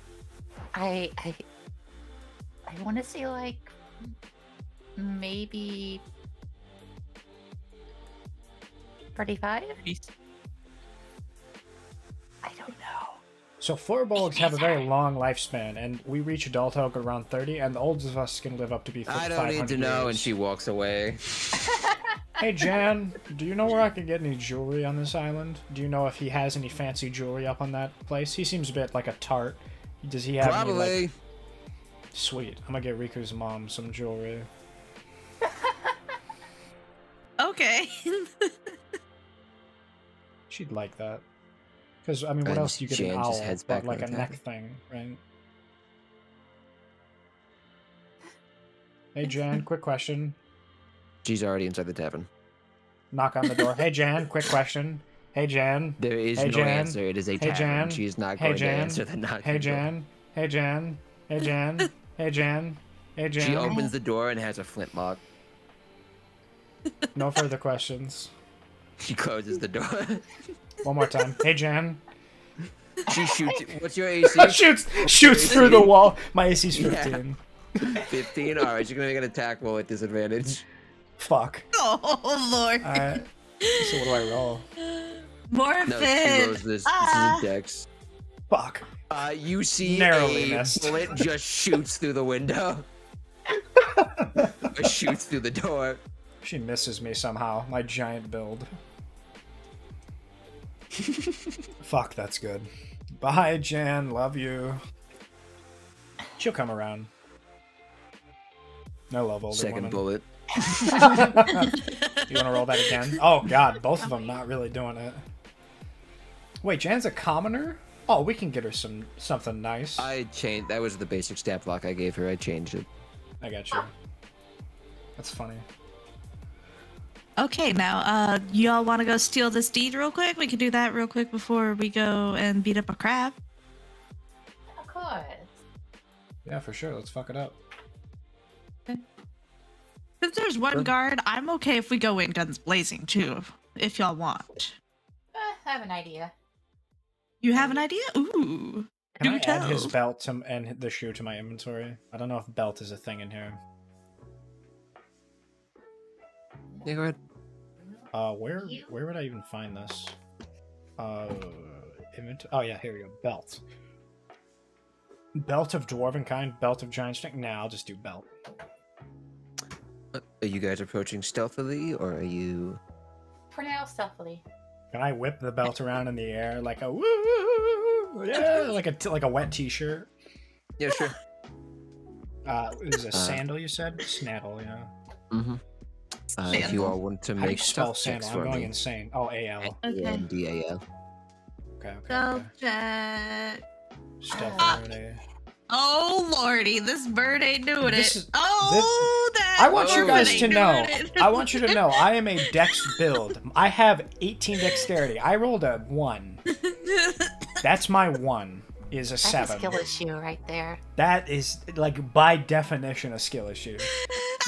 [SPEAKER 9] I want to say like maybe 35. I don't know.
[SPEAKER 5] So Florbolgs have a very long lifespan, and we reach adulthood around 30, and the oldest of us can live up to be 500
[SPEAKER 6] I don't need to know, and
[SPEAKER 5] years.
[SPEAKER 6] she walks away.
[SPEAKER 5] Hey Jan, do you know where I could get any jewelry on this island? Do you know if he has any fancy jewelry up on that place? He seems a bit like a tart. Does he have any,
[SPEAKER 6] Probably.
[SPEAKER 5] like... Sweet. I'm gonna get Riku's mom some jewelry.
[SPEAKER 8] Okay.
[SPEAKER 5] She'd like that. Because, I mean, what
[SPEAKER 6] And
[SPEAKER 5] else do you get an
[SPEAKER 6] Jan
[SPEAKER 5] owl
[SPEAKER 6] just heads
[SPEAKER 5] but
[SPEAKER 6] back
[SPEAKER 5] like a
[SPEAKER 6] on
[SPEAKER 5] neck
[SPEAKER 6] attack.
[SPEAKER 5] thing, right? Hey Jan, quick question.
[SPEAKER 6] She's already inside the tavern.
[SPEAKER 5] Knock on the door. Hey Jan, quick question. Hey Jan.
[SPEAKER 6] There is
[SPEAKER 5] Hey,
[SPEAKER 6] no
[SPEAKER 5] Jan.
[SPEAKER 6] answer. It is a
[SPEAKER 5] Hey
[SPEAKER 6] tavern.
[SPEAKER 5] Jan.
[SPEAKER 6] She is not
[SPEAKER 5] Hey
[SPEAKER 6] going to
[SPEAKER 5] Jan.
[SPEAKER 6] answer the knock.
[SPEAKER 5] Hey Jan. Hey Jan. Hey Jan. Hey Jan. Hey Jan.
[SPEAKER 6] She opens the door and has a flintlock.
[SPEAKER 5] No further questions.
[SPEAKER 6] She closes the door.
[SPEAKER 5] One more time. Hey Jan.
[SPEAKER 6] She shoots. What's your AC?
[SPEAKER 5] shoots through the wall. My AC's 15.
[SPEAKER 6] 15? Alright, she's gonna make an attack roll at disadvantage.
[SPEAKER 5] Fuck.
[SPEAKER 8] Oh lord.
[SPEAKER 5] Alright. So what do I roll?
[SPEAKER 8] Morphin.
[SPEAKER 6] No, she rolls this. This is a dex.
[SPEAKER 5] Fuck.
[SPEAKER 6] You see
[SPEAKER 5] Narrowly
[SPEAKER 6] a
[SPEAKER 5] missed.
[SPEAKER 6] bullet just shoots through the window. Or shoots through the door.
[SPEAKER 5] She misses me somehow. My giant build. Fuck, that's good. Bye, Jan. Love you. She'll come around. No love, older
[SPEAKER 6] Second
[SPEAKER 5] woman.
[SPEAKER 6] bullet.
[SPEAKER 5] You want to roll that again? Oh god, both of them not really doing it. Wait, Jan's a commoner? Oh, we can get her something nice.
[SPEAKER 6] I changed. That was the basic stat block I gave her. I changed it.
[SPEAKER 5] I got you. That's funny.
[SPEAKER 8] Okay, now, y'all want to go steal this deed real quick? We can do that real quick before we go and beat up a crab.
[SPEAKER 9] Of course.
[SPEAKER 5] Yeah, for sure. Let's fuck it up.
[SPEAKER 8] If there's one guard, I'm okay if we go in guns blazing too, if y'all want.
[SPEAKER 9] I have an idea.
[SPEAKER 8] You have an idea? Ooh.
[SPEAKER 5] Can I
[SPEAKER 8] Do
[SPEAKER 5] add his
[SPEAKER 8] tell.
[SPEAKER 5] belt and the shoe to my inventory? I don't know if belt is a thing in here.
[SPEAKER 6] Yeah, go ahead.
[SPEAKER 5] Where would I even find this? Oh yeah, here we go. Belt. Belt of dwarven kind, belt of giant strength. Nah, I'll just do belt.
[SPEAKER 6] Are you guys approaching stealthily, or are you?
[SPEAKER 9] For now, stealthily.
[SPEAKER 5] Can I whip the belt around in the air like a woo? Yeah, like a wet t-shirt.
[SPEAKER 6] Yeah, sure.
[SPEAKER 5] Is it a sandal you said? Snaddle, yeah.
[SPEAKER 6] Mm-hmm. If you all want to
[SPEAKER 5] How do you
[SPEAKER 6] make
[SPEAKER 5] spell
[SPEAKER 6] stealth checks
[SPEAKER 5] sandal? I'm
[SPEAKER 6] for
[SPEAKER 5] going
[SPEAKER 6] me.
[SPEAKER 5] insane. Oh, A-L.
[SPEAKER 8] Okay.
[SPEAKER 6] D-A-L.
[SPEAKER 5] Okay.
[SPEAKER 8] Stealth check.
[SPEAKER 5] Stealth Rude.
[SPEAKER 8] Oh lordy, this bird ain't doing
[SPEAKER 5] This
[SPEAKER 8] it.
[SPEAKER 5] is-
[SPEAKER 8] That
[SPEAKER 5] I want you
[SPEAKER 8] bird
[SPEAKER 5] guys
[SPEAKER 8] ain't
[SPEAKER 5] to know.
[SPEAKER 8] doing it.
[SPEAKER 5] I want you to know. I am a dex build. I have 18 dexterity. I rolled a 1. That's my 1. Is a
[SPEAKER 9] That's
[SPEAKER 5] 7.
[SPEAKER 9] a skill issue right there.
[SPEAKER 5] That is like by definition a skill issue.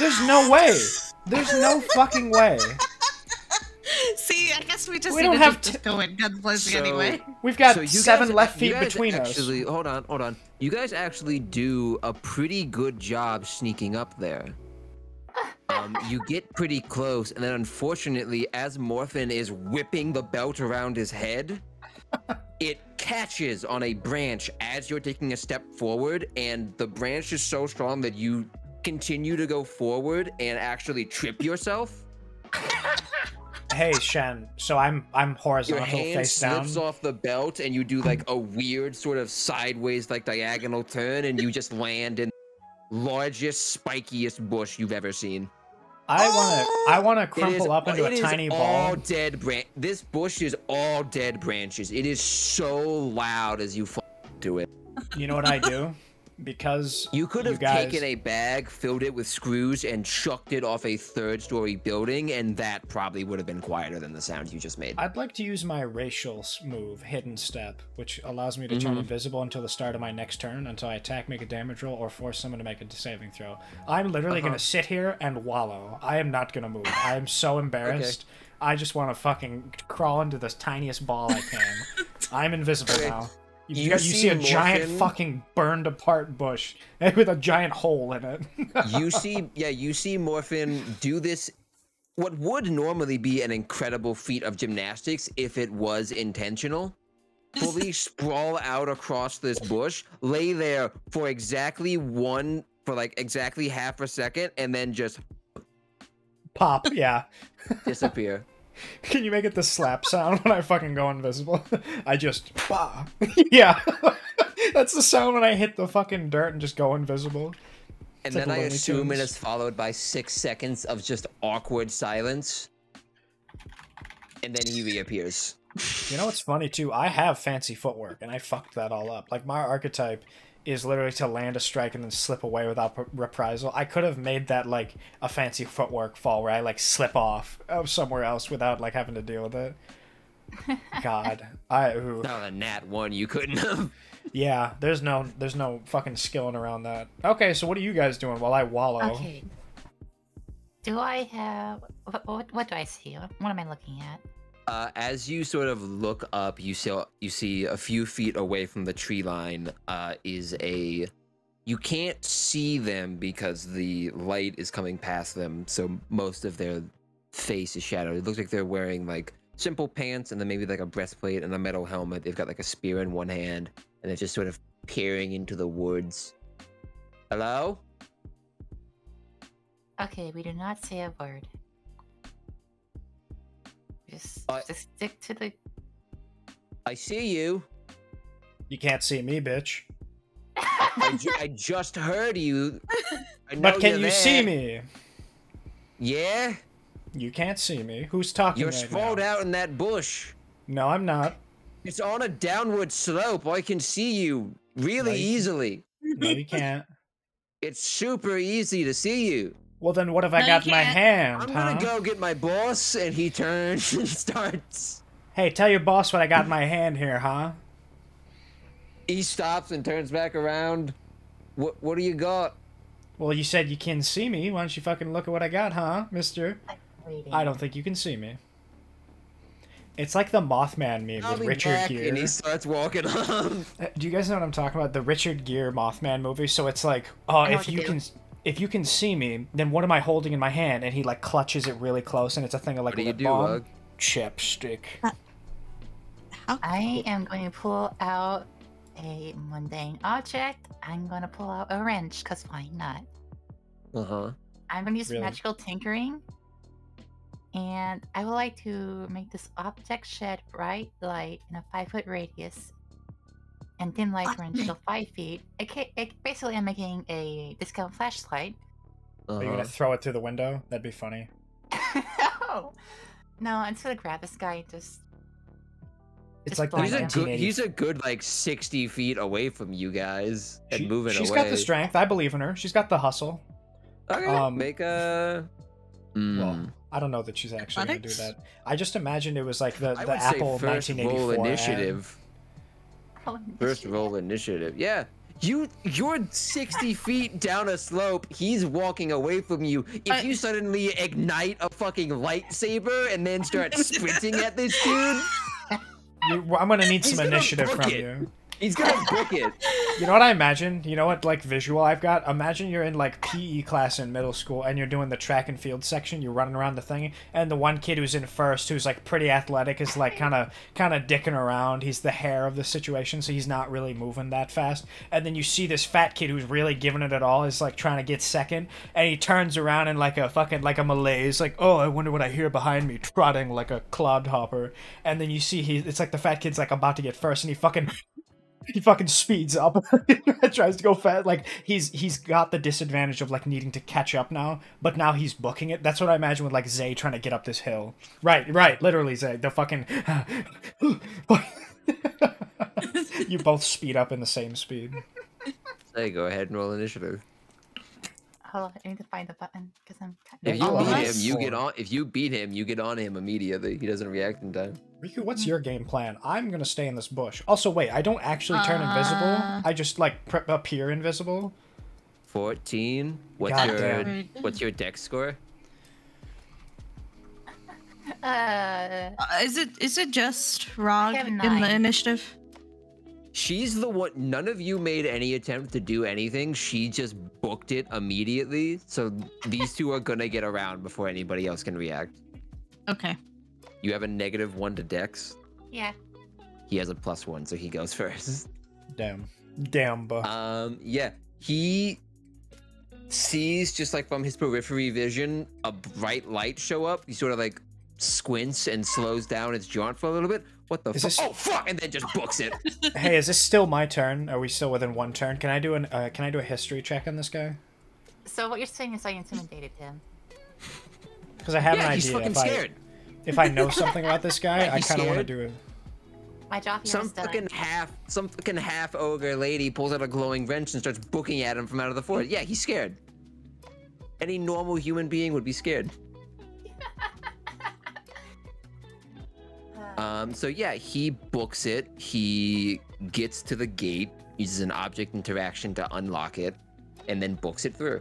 [SPEAKER 5] There's no way. There's no fucking way.
[SPEAKER 8] See, I guess we just
[SPEAKER 5] We
[SPEAKER 8] need
[SPEAKER 5] don't
[SPEAKER 8] to
[SPEAKER 5] have
[SPEAKER 8] just go in guns blazing anyway.
[SPEAKER 5] We've got
[SPEAKER 6] you
[SPEAKER 5] 7
[SPEAKER 6] guys-
[SPEAKER 5] left
[SPEAKER 6] you
[SPEAKER 5] feet
[SPEAKER 6] guys
[SPEAKER 5] between
[SPEAKER 6] actually,
[SPEAKER 5] us.
[SPEAKER 6] Hold on. You guys actually do a pretty good job sneaking up there. You get pretty close, and then unfortunately, as Morphin is whipping the belt around his head, it catches on a branch as you're taking a step forward, and the branch is so strong that you continue to go forward and actually trip yourself.
[SPEAKER 5] Hey Shen, so I'm
[SPEAKER 6] Your
[SPEAKER 5] horizontal
[SPEAKER 6] hand
[SPEAKER 5] face down.
[SPEAKER 6] slips off the belt, and you do like a weird sort of sideways, like diagonal turn, and you just land in the largest, spikiest bush you've ever seen.
[SPEAKER 5] I wanna crumple up into a tiny ball.
[SPEAKER 6] This bush is all dead branches. It is so loud as you fall into it.
[SPEAKER 5] You know what I do? Because
[SPEAKER 6] you could have
[SPEAKER 5] guys...
[SPEAKER 6] taken a bag, filled it with screws, and chucked it off a third-story building, and that probably would have been quieter than the sound you just made.
[SPEAKER 5] I'd like to use my racial move, Hidden Step, which allows me to turn invisible until the start of my next turn, until I attack, make a damage roll, or force someone to make a saving throw. I'm literally gonna sit here and wallow. I am not gonna move. I am so embarrassed. Okay. I just want to fucking crawl into the tiniest ball I can. I'm invisible now. You see a giant fucking burned apart bush with a giant hole in it.
[SPEAKER 6] you see Morphin do this, what would normally be an incredible feat of gymnastics if it was intentional. Fully sprawl out across this bush, lay there for exactly half a second, and then just
[SPEAKER 5] pop, yeah.
[SPEAKER 6] Disappear.
[SPEAKER 5] Can you make it the slap sound when I fucking go invisible? I just, bah. Yeah. That's the sound when I hit the fucking dirt and just go invisible.
[SPEAKER 6] And then I assume it is followed by 6 seconds of just awkward silence. And then he reappears.
[SPEAKER 5] You know what's funny too? I have fancy footwork and I fucked that all up. Like my archetype is literally to land a strike and then slip away without reprisal. I could have made that like a fancy footwork fall where I like slip off somewhere else without like having to deal with it. God,
[SPEAKER 6] No, a nat 1 you couldn't have.
[SPEAKER 5] Yeah, there's no fucking skilling around that. Okay, so what are you guys doing while I wallow?
[SPEAKER 9] Okay. Do I have what do I see? What am I looking at?
[SPEAKER 6] As you sort of look up, you see a few feet away from the tree line is a... You can't see them because the light is coming past them, so most of their face is shadowed. It looks like they're wearing like simple pants and then maybe like a breastplate and a metal helmet. They've got like a spear in one hand and they're just sort of peering into the woods. Hello?
[SPEAKER 9] Okay, we do not say a word. Just stick to the...
[SPEAKER 6] I see you.
[SPEAKER 5] You can't see me, bitch.
[SPEAKER 6] I just heard you. I know
[SPEAKER 5] but can you see me?
[SPEAKER 6] Yeah?
[SPEAKER 5] You can't see me. Who's talking
[SPEAKER 6] You're
[SPEAKER 5] right
[SPEAKER 6] sprawled
[SPEAKER 5] now?
[SPEAKER 6] out in that bush.
[SPEAKER 5] No, I'm not.
[SPEAKER 6] It's on a downward slope. I can see you really easily.
[SPEAKER 5] No, you can't.
[SPEAKER 6] It's super easy to see you.
[SPEAKER 5] Well, then what if I got my hand,
[SPEAKER 6] I'm gonna go get my boss, and he turns and starts.
[SPEAKER 5] Hey, tell your boss what I got in my hand here, huh?
[SPEAKER 6] He stops and turns back around. What do you got?
[SPEAKER 5] Well, you said you can see me. Why don't you fucking look at what I got, huh, mister? I don't think you can see me. It's like the Mothman meme with Richard Gere.
[SPEAKER 6] And he starts walking off.
[SPEAKER 5] Do you guys know what I'm talking about? The Richard Gere Mothman movie? So it's like, oh, if you can see me, then what am I holding in my hand? And he like clutches it really close, and it's a thing of like lip balm. Chapstick.
[SPEAKER 9] I am going to pull out a mundane object. I'm going to pull out a wrench, because why not? I'm going to use magical tinkering. And I would like to make this object shed bright light in a 5-foot radius. And dim light range till 5 feet. Basically, I'm making a discount flashlight.
[SPEAKER 5] Are you going to throw it through the window? That'd be funny.
[SPEAKER 9] No, I'm just going to grab this guy and just...
[SPEAKER 5] It's like
[SPEAKER 6] he's a good like 60 feet away from you guys and moving away.
[SPEAKER 5] She's got the strength. I believe in her. She's got the hustle.
[SPEAKER 6] Okay, make a...
[SPEAKER 5] Well, I don't know that she's actually going to do that. I just imagined it was like the Apple 1984
[SPEAKER 6] initiative. First roll initiative. Yeah. You're 60 feet down a slope. He's walking away from you. If you suddenly ignite a fucking lightsaber and then start sprinting at this dude...
[SPEAKER 5] I'm gonna need some initiative from you.
[SPEAKER 6] He's gonna book it.
[SPEAKER 5] You know what I imagine? You know what, like, visual I've got? Imagine you're in, like, PE class in middle school, and you're doing the track and field section, you're running around the thing, and the one kid who's in first, who's, like, pretty athletic, is, like, kind of dicking around. He's the hair of the situation, so he's not really moving that fast. And then you see this fat kid who's really giving it all, is, like, trying to get second, and he turns around in, like, a malaise, like, oh, I wonder what I hear behind me, trotting like a clodhopper. And then you see it's like the fat kid's, like, about to get first, and he fucking speeds up. Tries to go fast. Like, he's got the disadvantage of, like, needing to catch up now, but now he's booking it. That's what I imagine with, like, Zay trying to get up this hill. Right, literally, Zay. The fucking... You both speed up in the same speed.
[SPEAKER 6] Zay, go ahead and roll initiative.
[SPEAKER 9] Hold on, I need to find the button, because I'm...
[SPEAKER 6] If you beat him, you get on. If you beat him, you get on him immediately. He doesn't react in time.
[SPEAKER 5] Riku, what's your game plan? I'm gonna stay in this bush. Also, wait, I don't actually turn invisible. I just, like, appear invisible.
[SPEAKER 6] 14. What's your dex score?
[SPEAKER 8] Is it just Rog in the
[SPEAKER 9] 9.
[SPEAKER 8] initiative?
[SPEAKER 6] She's the one. None of you made any attempt to do anything. She just booked it immediately. So these two are gonna get around before anybody else can react.
[SPEAKER 8] Okay.
[SPEAKER 6] You have a -1 to dex.
[SPEAKER 9] Yeah.
[SPEAKER 6] He has a +1, so he goes first.
[SPEAKER 5] Damn, buh.
[SPEAKER 6] Yeah. He sees, just like from his periphery vision, a bright light show up. He sort of like squints and slows down its jaunt for a little bit. What the fuck? Oh fuck! And then just books it.
[SPEAKER 5] Hey, is this still my turn? Are we still within one turn? Can I do a history check on this guy?
[SPEAKER 9] So what you're saying is I intimidated him.
[SPEAKER 5] Because I have an
[SPEAKER 6] he's
[SPEAKER 5] idea.
[SPEAKER 6] fucking scared.
[SPEAKER 5] If I know something about this guy,
[SPEAKER 6] Yeah,
[SPEAKER 5] I
[SPEAKER 6] he's
[SPEAKER 5] kind of want to
[SPEAKER 6] scared.
[SPEAKER 9] My
[SPEAKER 5] do it.
[SPEAKER 9] job here
[SPEAKER 6] Some
[SPEAKER 9] is done.
[SPEAKER 6] fucking half ogre lady pulls out a glowing wrench and starts booking at him from out of the forest. Yeah, he's scared. Any normal human being would be scared. So yeah, he books it. He gets to the gate, uses an object interaction to unlock it, and then books it through.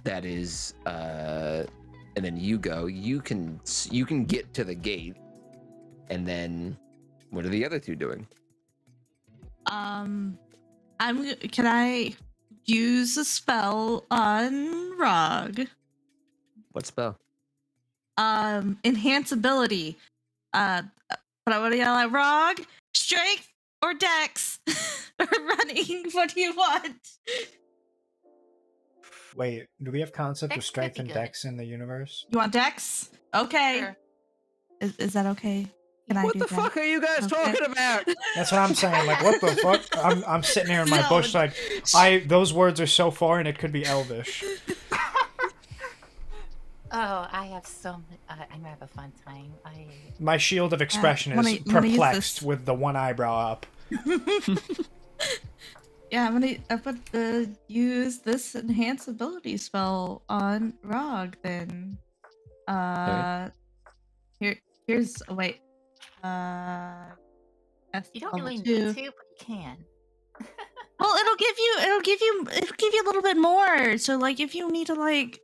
[SPEAKER 6] That is, and then you go. You can get to the gate, and then what are the other two doing?
[SPEAKER 8] Can I use a spell on Rog?
[SPEAKER 6] What spell?
[SPEAKER 8] Enhance ability. But I want to yell at Rog, strength or dex or running. What do you want?
[SPEAKER 5] Wait, do we have concept of
[SPEAKER 9] Dex
[SPEAKER 5] strength
[SPEAKER 9] could be
[SPEAKER 5] and
[SPEAKER 9] good.
[SPEAKER 5] dex in the universe?
[SPEAKER 8] You want dex? Okay.
[SPEAKER 9] Sure.
[SPEAKER 8] Is that okay? Can I
[SPEAKER 6] What
[SPEAKER 8] do
[SPEAKER 6] the
[SPEAKER 8] that?
[SPEAKER 6] fuck are you guys
[SPEAKER 8] Okay.
[SPEAKER 6] talking about?
[SPEAKER 5] That's what I'm saying. Like, what the fuck? I'm sitting here in my
[SPEAKER 8] No.
[SPEAKER 5] bush, like, those words are so foreign it could be Elvish.
[SPEAKER 9] Oh, I have so much. I'm gonna have a fun time.
[SPEAKER 5] My shield of expression
[SPEAKER 8] wanna
[SPEAKER 5] is
[SPEAKER 8] use
[SPEAKER 5] perplexed
[SPEAKER 8] this.
[SPEAKER 5] with the one eyebrow up.
[SPEAKER 8] Yeah, I'm gonna use this enhance ability spell on Rog then. Here's wait.
[SPEAKER 9] You don't really need
[SPEAKER 8] 2.
[SPEAKER 9] to, but you can.
[SPEAKER 8] Well, it'll give you a little bit more. So like, if you need to like,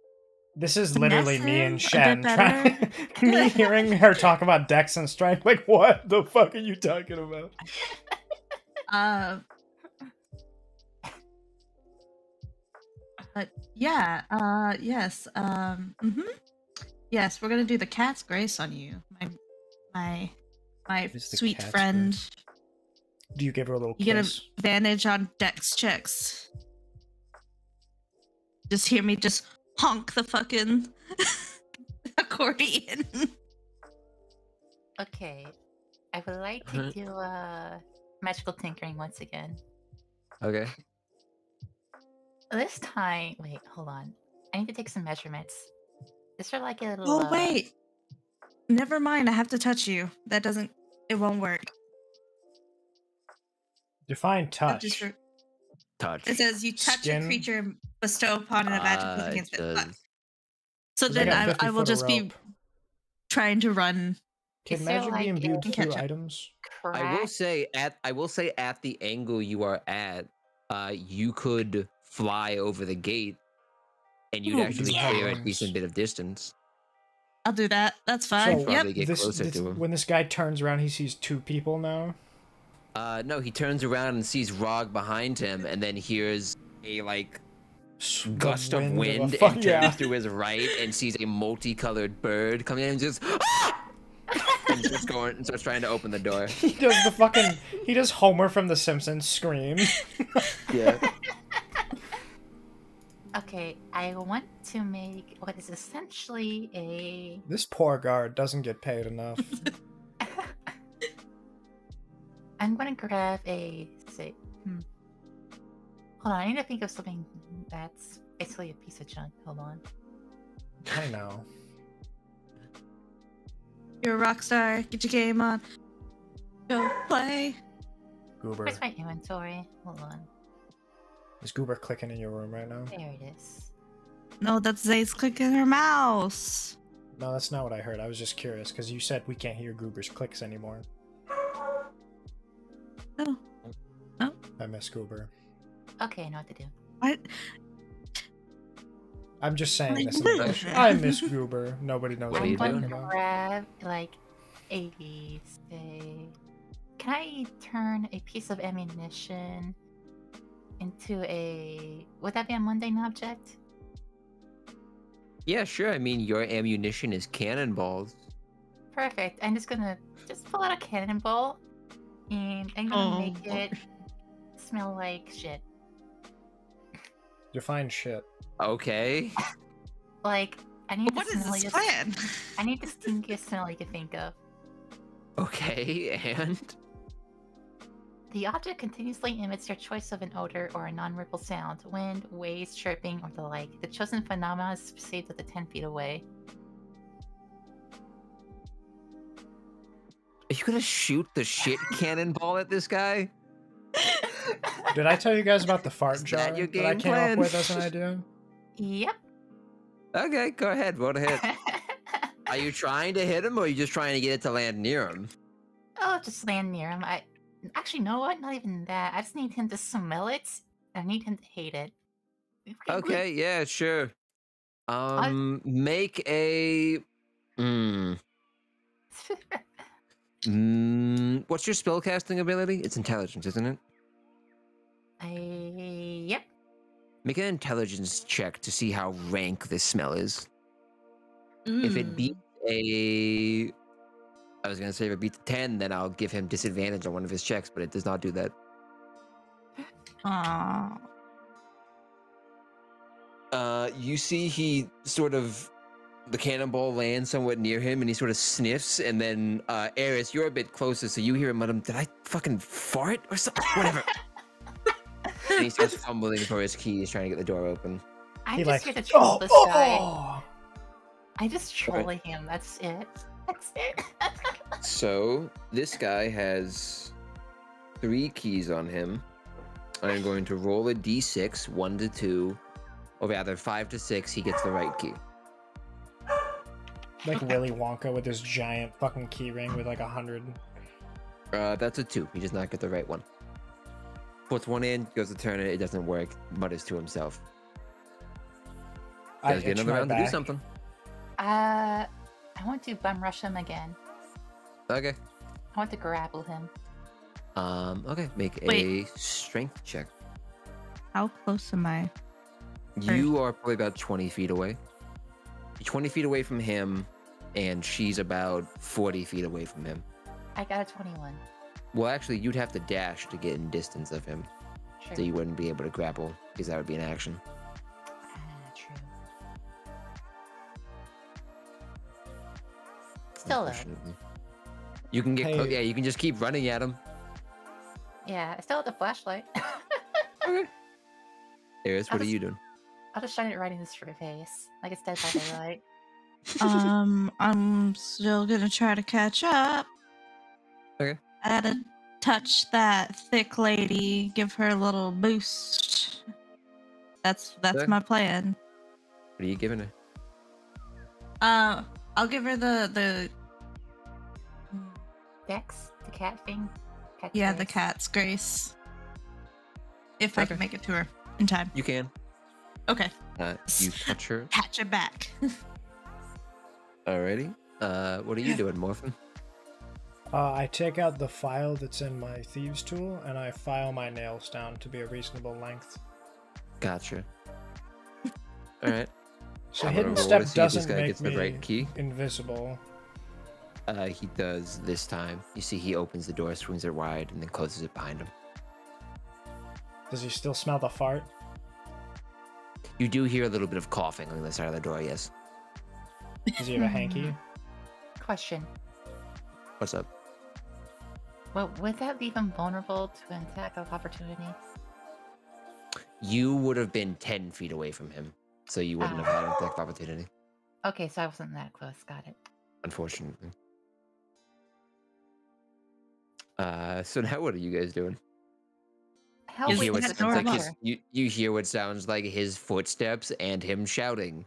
[SPEAKER 5] This is literally me and
[SPEAKER 8] Finesse him
[SPEAKER 5] Shen
[SPEAKER 8] a bit
[SPEAKER 5] trying, me hearing her talk about dex and strength. Like, what the fuck are you talking about?
[SPEAKER 8] But yeah, yes, yes, we're gonna do the cat's grace on you, my
[SPEAKER 5] Is the
[SPEAKER 8] sweet
[SPEAKER 5] cat's
[SPEAKER 8] friend.
[SPEAKER 5] grace? Do you give her a little
[SPEAKER 8] You get an
[SPEAKER 5] kiss?
[SPEAKER 8] advantage on dex checks. Just hear me just honk the fucking accordion.
[SPEAKER 9] Okay. I would like to do magical tinkering once again.
[SPEAKER 6] Okay.
[SPEAKER 9] This time, wait, hold on. I need to take some measurements. Is there like a little?
[SPEAKER 8] Oh wait, never mind. I have to touch you. That doesn't. It won't work.
[SPEAKER 5] Define
[SPEAKER 8] It
[SPEAKER 5] touch.
[SPEAKER 8] just
[SPEAKER 6] Touch.
[SPEAKER 8] It says you touch
[SPEAKER 5] Skin?
[SPEAKER 8] a creature, and bestow upon it a magic
[SPEAKER 6] it
[SPEAKER 8] against it.
[SPEAKER 6] does.
[SPEAKER 8] So
[SPEAKER 5] Because I
[SPEAKER 8] then
[SPEAKER 5] got 50
[SPEAKER 8] I will
[SPEAKER 5] foot of
[SPEAKER 8] just be
[SPEAKER 5] rope.
[SPEAKER 8] trying to run.
[SPEAKER 5] Can
[SPEAKER 9] Is there,
[SPEAKER 5] magic
[SPEAKER 9] like,
[SPEAKER 5] be imbued
[SPEAKER 8] you
[SPEAKER 5] through
[SPEAKER 8] catch up?
[SPEAKER 5] items?
[SPEAKER 6] I will say at the angle you are at, you could fly over the gate, and you'd
[SPEAKER 5] Ooh,
[SPEAKER 6] actually
[SPEAKER 5] yeah.
[SPEAKER 6] clear a decent bit of distance.
[SPEAKER 8] I'll do that. That's fine.
[SPEAKER 5] So,
[SPEAKER 8] Yep.
[SPEAKER 6] Probably get closer to him.
[SPEAKER 5] When this guy turns around, he sees two people now.
[SPEAKER 6] No, he turns around and sees Rog behind him, and then hears a gust of wind and turns to his right and sees a multicolored bird coming in and just and starts trying to open the door.
[SPEAKER 5] He does Homer from The Simpsons scream.
[SPEAKER 6] Yeah.
[SPEAKER 9] Okay, I want to make what is essentially a...
[SPEAKER 5] This poor guard doesn't get paid enough.
[SPEAKER 9] I'm gonna grab a... Hold on, I need to think of something that's basically a piece of junk. Hold on.
[SPEAKER 5] I know.
[SPEAKER 8] You're a rock star. Get your game on. Go play.
[SPEAKER 5] Goober.
[SPEAKER 9] Where's my inventory? Hold on.
[SPEAKER 5] Is Goober clicking in your room right now?
[SPEAKER 9] There it is.
[SPEAKER 8] No, that's Zay's clicking her mouse.
[SPEAKER 5] No, that's not what I heard. I was just curious because you said we can't hear Goober's clicks anymore.
[SPEAKER 8] Oh. No.
[SPEAKER 5] I miss Goober.
[SPEAKER 9] Okay, I know what to do.
[SPEAKER 8] What?
[SPEAKER 5] I'm just saying this in the bush. I miss Goober. Nobody knows what
[SPEAKER 9] I'm
[SPEAKER 5] I'm talking
[SPEAKER 9] going to
[SPEAKER 5] about.
[SPEAKER 9] grab, like, a... say... Can I turn a piece of ammunition into a... Would that be a mundane object?
[SPEAKER 6] Yeah, sure. I mean, your ammunition is cannonballs.
[SPEAKER 9] Perfect. I'm just gonna pull out a cannonball, and I'm gonna make it smell like shit.
[SPEAKER 5] Define shit.
[SPEAKER 6] Okay.
[SPEAKER 9] Like, I need
[SPEAKER 8] What
[SPEAKER 9] the
[SPEAKER 8] is this
[SPEAKER 9] smelliest...
[SPEAKER 8] plan?
[SPEAKER 9] I need the stinkiest smell you can think of.
[SPEAKER 6] Okay, and?
[SPEAKER 9] The object continuously emits your choice of an odor or a non-ripple sound, wind, waves, chirping, or the like. The chosen phenomenon is perceived at the 10 feet away.
[SPEAKER 6] Are you gonna shoot the shit cannonball at this guy?
[SPEAKER 5] Did I tell you guys about the fart jar
[SPEAKER 6] that your
[SPEAKER 5] that I
[SPEAKER 6] game
[SPEAKER 5] came
[SPEAKER 6] plan?
[SPEAKER 5] up with as an idea?
[SPEAKER 9] Yep.
[SPEAKER 6] Okay, go ahead. Roll to hit. Are you trying to hit him, or are you just trying to get it to land near him?
[SPEAKER 9] Oh, just land near him. Actually, you know what? Not even that. I just need him to smell it. I need him to hate it.
[SPEAKER 6] Okay, yeah, sure. Make a... What's your spellcasting ability? It's intelligence, isn't it?
[SPEAKER 9] Yep.
[SPEAKER 6] Make an intelligence check to see how rank this smell is. If it beats a... I was going to say if it beats 10, then I'll give him disadvantage on one of his checks, but it does not do that.
[SPEAKER 8] Aww.
[SPEAKER 6] You see he sort of... The cannonball lands somewhat near him, and he sort of sniffs, and then, Eris, you're a bit closer, so you hear him mutter, "Did I fucking fart or something?" Whatever. And he starts fumbling for his keys, trying to get the door open.
[SPEAKER 9] I'm just here to troll this guy. I just trolling him, that's it. That's it.
[SPEAKER 6] So, this guy has 3 keys on him. I'm going to roll a d6, 1 to 2, or rather 5 to 6, he gets the right key.
[SPEAKER 5] Like Willy Wonka with his giant fucking key ring with like 100.
[SPEAKER 6] That's a 2. He does not get the right one. Puts one in, goes to turn it, it doesn't work, mutters to himself. Guys, get another round to do something.
[SPEAKER 9] I want to bum rush him again.
[SPEAKER 6] Okay.
[SPEAKER 9] I want to grapple him.
[SPEAKER 6] Okay, make a strength check.
[SPEAKER 8] How close am I?
[SPEAKER 6] You are probably about 20 feet away. You're 20 feet away from him, and she's about 40 feet away from him.
[SPEAKER 9] I got a 21.
[SPEAKER 6] Well, actually, you'd have to dash to get in distance of him.
[SPEAKER 9] True.
[SPEAKER 6] So you wouldn't be able to grapple, because that would be an action.
[SPEAKER 9] True. Still though.
[SPEAKER 6] You can get close. Yeah, you can just keep running at him.
[SPEAKER 9] Yeah, I still have the flashlight.
[SPEAKER 6] Eris, what are you doing?
[SPEAKER 9] I'll just shine it right in his face, like it's Dead by Daylight.
[SPEAKER 8] I'm still gonna try to catch up.
[SPEAKER 6] Okay.
[SPEAKER 8] I gotta touch that thick lady, give her a little boost. That's
[SPEAKER 6] Okay.
[SPEAKER 8] my plan.
[SPEAKER 6] What are you giving her?
[SPEAKER 8] I'll give her the
[SPEAKER 9] Dex, the cat thing. Cat
[SPEAKER 8] yeah,
[SPEAKER 9] grace.
[SPEAKER 8] the cat's grace. If I
[SPEAKER 6] Okay.
[SPEAKER 8] can make it to her in time.
[SPEAKER 6] You can.
[SPEAKER 8] Okay.
[SPEAKER 6] You touch her.
[SPEAKER 8] Catch her back.
[SPEAKER 6] Alrighty. What are you doing, Morphin?
[SPEAKER 5] I take out the file that's in my thieves tool and I file my nails down to be a reasonable length.
[SPEAKER 6] Gotcha. Alright.
[SPEAKER 5] So
[SPEAKER 6] I'm
[SPEAKER 5] hidden
[SPEAKER 6] gonna roll
[SPEAKER 5] step
[SPEAKER 6] to see if this
[SPEAKER 5] doesn't
[SPEAKER 6] guy
[SPEAKER 5] make
[SPEAKER 6] gets the
[SPEAKER 5] me
[SPEAKER 6] right key.
[SPEAKER 5] invisible.
[SPEAKER 6] He does this time. You see he opens the door, swings it wide, and then closes it behind him.
[SPEAKER 5] Does he still smell the fart?
[SPEAKER 6] You do hear a little bit of coughing on the side of the door, yes.
[SPEAKER 5] Does he have a hanky?
[SPEAKER 9] Question.
[SPEAKER 6] What's up?
[SPEAKER 9] Well, would that leave him vulnerable to an attack of opportunity?
[SPEAKER 6] You would have been 10 feet away from him, so you wouldn't have had an attack of opportunity.
[SPEAKER 9] Okay, so I wasn't that close. Got it.
[SPEAKER 6] Unfortunately. So now what are you guys doing?
[SPEAKER 9] How
[SPEAKER 6] You
[SPEAKER 9] would
[SPEAKER 6] hear, what
[SPEAKER 9] that
[SPEAKER 6] sounds like
[SPEAKER 9] door
[SPEAKER 6] his, you hear what sounds like his footsteps and him shouting.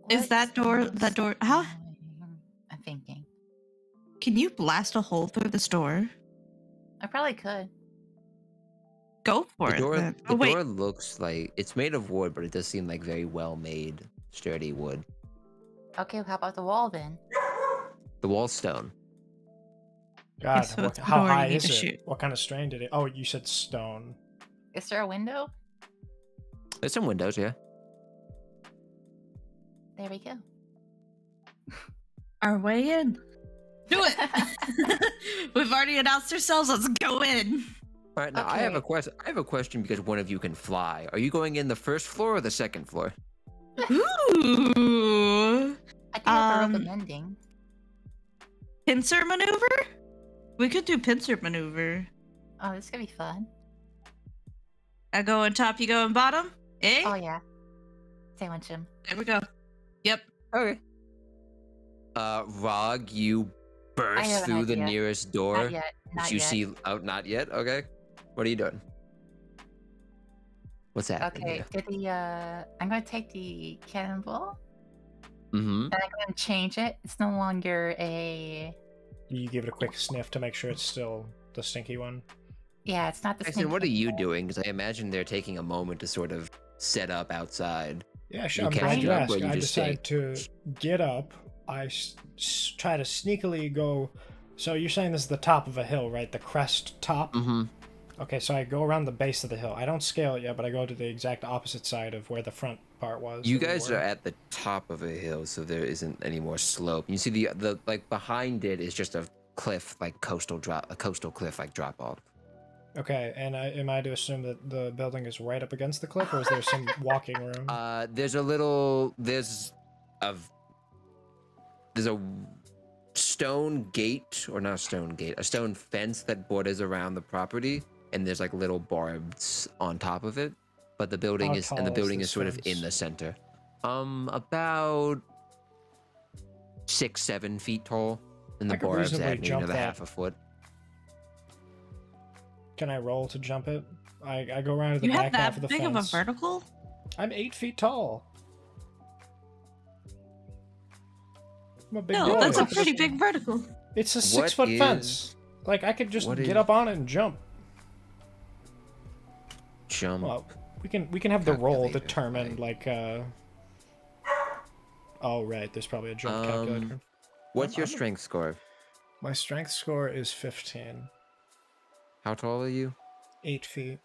[SPEAKER 8] Is that door how
[SPEAKER 9] I'm thinking.
[SPEAKER 8] can you blast a hole through this door?
[SPEAKER 9] I probably could.
[SPEAKER 8] Go for
[SPEAKER 6] The
[SPEAKER 8] it
[SPEAKER 6] door,
[SPEAKER 8] then.
[SPEAKER 6] the
[SPEAKER 8] Oh wait.
[SPEAKER 6] door looks like it's made of wood, but it does seem like very well made, sturdy wood.
[SPEAKER 9] Okay, how about the wall then?
[SPEAKER 6] The wall's stone.
[SPEAKER 5] God,
[SPEAKER 8] so it's the
[SPEAKER 5] how
[SPEAKER 8] door you
[SPEAKER 5] high
[SPEAKER 8] need
[SPEAKER 5] is
[SPEAKER 8] to
[SPEAKER 5] it?
[SPEAKER 8] shoot.
[SPEAKER 5] What kind of strain did it? Oh, you said stone.
[SPEAKER 9] Is there a window?
[SPEAKER 6] There's some windows, yeah.
[SPEAKER 9] There we go.
[SPEAKER 8] Our way in. Do it. We've already announced ourselves. Let's go in.
[SPEAKER 6] All right, now I have a question. I have a question because one of you can fly. Are you going in the first floor or the second floor?
[SPEAKER 8] Ooh.
[SPEAKER 9] I do have a rope mending.
[SPEAKER 8] Pincer maneuver? We could do pincer maneuver.
[SPEAKER 9] Oh, this is gonna be fun.
[SPEAKER 8] I go on top, you go on bottom? Eh?
[SPEAKER 9] Oh yeah. Sandwich him.
[SPEAKER 8] There we go. Yep.
[SPEAKER 6] Okay. Rog, you
[SPEAKER 9] I
[SPEAKER 6] burst
[SPEAKER 9] have an
[SPEAKER 6] through the
[SPEAKER 9] idea.
[SPEAKER 6] nearest door,
[SPEAKER 9] Not yet. Not
[SPEAKER 6] which you
[SPEAKER 9] yet.
[SPEAKER 6] see out. Not yet. Okay. What are you doing? What's happening
[SPEAKER 9] Okay.
[SPEAKER 6] here?
[SPEAKER 9] Did the I'm gonna take the cannonball
[SPEAKER 6] Mm-hmm.
[SPEAKER 9] and I'm gonna change it. It's no longer a.
[SPEAKER 5] You give it a quick sniff to make sure it's still the stinky one.
[SPEAKER 9] Yeah, it's not the.
[SPEAKER 6] Jason,
[SPEAKER 9] snake
[SPEAKER 6] what are you
[SPEAKER 9] cannonball.
[SPEAKER 6] doing? Because I imagine they're taking a moment to sort of set up outside.
[SPEAKER 5] Yeah, sure.
[SPEAKER 6] You
[SPEAKER 5] I'm
[SPEAKER 6] catch
[SPEAKER 5] glad
[SPEAKER 6] it
[SPEAKER 5] you
[SPEAKER 6] up,
[SPEAKER 5] asked.
[SPEAKER 6] or you
[SPEAKER 5] I
[SPEAKER 6] just stay?
[SPEAKER 5] decide to get up. I try to sneakily go. So you're saying this is the top of a hill, right? The crest top?
[SPEAKER 6] Mm-hmm.
[SPEAKER 5] Okay, so I go around the base of the hill. I don't scale it yet, but I go to the exact opposite side of where the front part was.
[SPEAKER 6] You
[SPEAKER 5] that we
[SPEAKER 6] guys
[SPEAKER 5] were.
[SPEAKER 6] are at the top of a hill, so there isn't any more slope. You see the like behind it is just a cliff, like a coastal cliff, like drop off.
[SPEAKER 5] Okay, and am I to assume that the building is right up against the cliff, or is there some walking room?
[SPEAKER 6] There's a stone gate, or not a stone gate, a stone fence that borders around the property, and there's like little barbs on top of it. But the building
[SPEAKER 5] How
[SPEAKER 6] is
[SPEAKER 5] tall
[SPEAKER 6] is
[SPEAKER 5] this
[SPEAKER 6] sort of
[SPEAKER 5] fence?
[SPEAKER 6] in the center. About 6-7 feet tall, and
[SPEAKER 5] I
[SPEAKER 6] the
[SPEAKER 5] could
[SPEAKER 6] barbs
[SPEAKER 5] reasonably
[SPEAKER 6] add maybe
[SPEAKER 5] jump
[SPEAKER 6] another
[SPEAKER 5] that.
[SPEAKER 6] half a foot.
[SPEAKER 5] Can I roll to jump it? I go around to the
[SPEAKER 8] You have
[SPEAKER 5] back half of
[SPEAKER 8] that
[SPEAKER 5] the
[SPEAKER 8] big of a
[SPEAKER 5] fence.
[SPEAKER 8] vertical?
[SPEAKER 5] I'm 8 feet tall. I'm a big
[SPEAKER 8] No,
[SPEAKER 5] boy.
[SPEAKER 8] that's a pretty big vertical.
[SPEAKER 5] It's a
[SPEAKER 6] What
[SPEAKER 5] 6-foot
[SPEAKER 6] is-
[SPEAKER 5] fence. Like, I could just
[SPEAKER 6] what
[SPEAKER 5] get
[SPEAKER 6] is-
[SPEAKER 5] up on it and jump.
[SPEAKER 6] Jump.
[SPEAKER 5] Well, we can have the roll
[SPEAKER 6] Calculator,
[SPEAKER 5] determined, like, Oh, right, there's probably a jump calculator.
[SPEAKER 6] What's your
[SPEAKER 5] I'm a-
[SPEAKER 6] strength score?
[SPEAKER 5] My strength score is 15.
[SPEAKER 6] How tall are you?
[SPEAKER 5] 8 feet.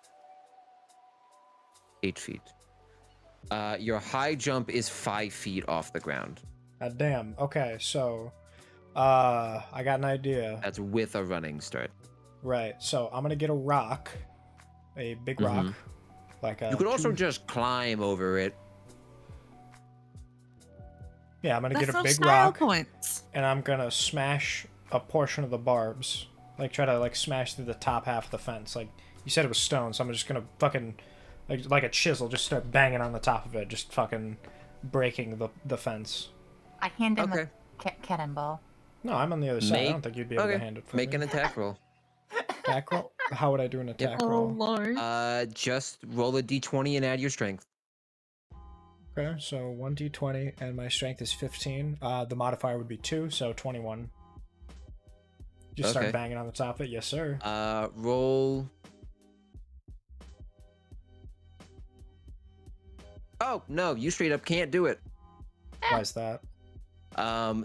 [SPEAKER 6] 8 feet. Your high jump is 5 feet off the ground.
[SPEAKER 5] God damn. Okay, so, I got an idea.
[SPEAKER 6] That's with a running start.
[SPEAKER 5] Right, so I'm gonna get a rock. A big rock. Like a
[SPEAKER 6] You could also
[SPEAKER 5] two-
[SPEAKER 6] just climb over it.
[SPEAKER 5] Yeah, I'm gonna
[SPEAKER 8] That's
[SPEAKER 5] get a
[SPEAKER 8] no
[SPEAKER 5] big
[SPEAKER 8] style
[SPEAKER 5] rock,
[SPEAKER 8] points.
[SPEAKER 5] and I'm gonna smash a portion of the barbs. Like, try to, like, smash through the top half of the fence. Like, you said it was stone, so I'm just gonna fucking, like a chisel, just start banging on the top of it, just fucking breaking the fence.
[SPEAKER 9] I hand him
[SPEAKER 6] Okay.
[SPEAKER 9] the cannonball.
[SPEAKER 5] No, I'm on the other side. I
[SPEAKER 6] Make-
[SPEAKER 5] don't think you'd be able to hand it for
[SPEAKER 6] Make
[SPEAKER 5] me.
[SPEAKER 6] an attack roll.
[SPEAKER 5] Attack roll? How would I do an attack
[SPEAKER 8] Oh
[SPEAKER 5] roll?
[SPEAKER 8] lord.
[SPEAKER 6] Just roll a d20 and add your strength.
[SPEAKER 5] Okay, so 1d20, and my strength is 15. The modifier would be 2, so 21. Just
[SPEAKER 6] Okay.
[SPEAKER 5] start banging on the top of it. Yes, sir.
[SPEAKER 6] Roll Oh, no, you straight up can't do it.
[SPEAKER 5] Why is that?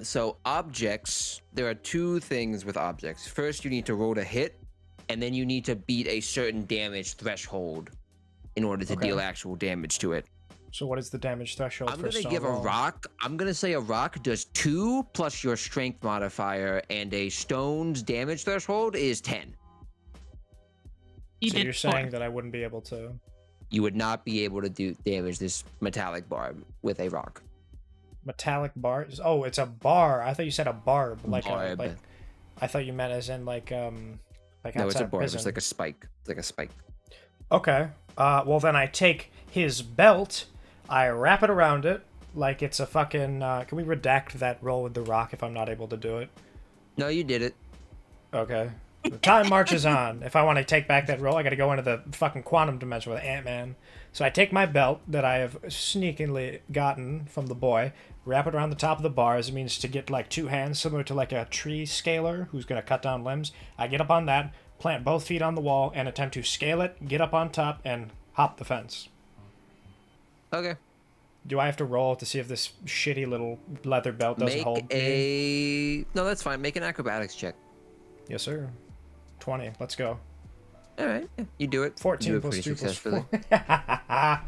[SPEAKER 6] So objects, there are two things with objects. First, you need to roll to hit, and then you need to beat a certain damage threshold in order to deal actual damage to it.
[SPEAKER 5] So what is the damage threshold
[SPEAKER 6] I'm
[SPEAKER 5] for
[SPEAKER 6] gonna give a rock. I'm gonna say a rock does 2 plus your strength modifier, and a stone's damage threshold is 10.
[SPEAKER 5] So you're saying that I wouldn't be able to?
[SPEAKER 6] You would not be able to do damage this metallic barb with a rock.
[SPEAKER 5] Metallic bar? Oh, it's a bar. I thought you said a barb. Like I thought you meant as in like
[SPEAKER 6] no, it's a barb.
[SPEAKER 5] Prison.
[SPEAKER 6] It's like a spike. It's like a spike.
[SPEAKER 5] Okay. Well then I take his belt. I wrap it around it like it's a fucking... can we redact that roll with the rock if I'm not able to do it?
[SPEAKER 6] No, you did it.
[SPEAKER 5] Okay. The time marches on. If I want to take back that roll, I gotta go into the fucking quantum dimension with Ant-Man. So I take my belt that I have sneakily gotten from the boy, wrap it around the top of the bar, as it means to get like 2 hands, similar to like a tree scaler who's gonna cut down limbs. I get up on that, plant both feet on the wall, and attempt to scale it, get up on top, and hop the fence.
[SPEAKER 6] Okay.
[SPEAKER 5] Do I have to roll to see if this shitty little leather belt doesn't hold me?
[SPEAKER 6] No, that's fine. Make an acrobatics check.
[SPEAKER 5] Yes, sir. 20. Let's go.
[SPEAKER 6] All right. Yeah, you do it.
[SPEAKER 5] 14
[SPEAKER 6] you do it
[SPEAKER 5] plus
[SPEAKER 6] pretty
[SPEAKER 5] 2 plus
[SPEAKER 6] successfully.
[SPEAKER 5] 4.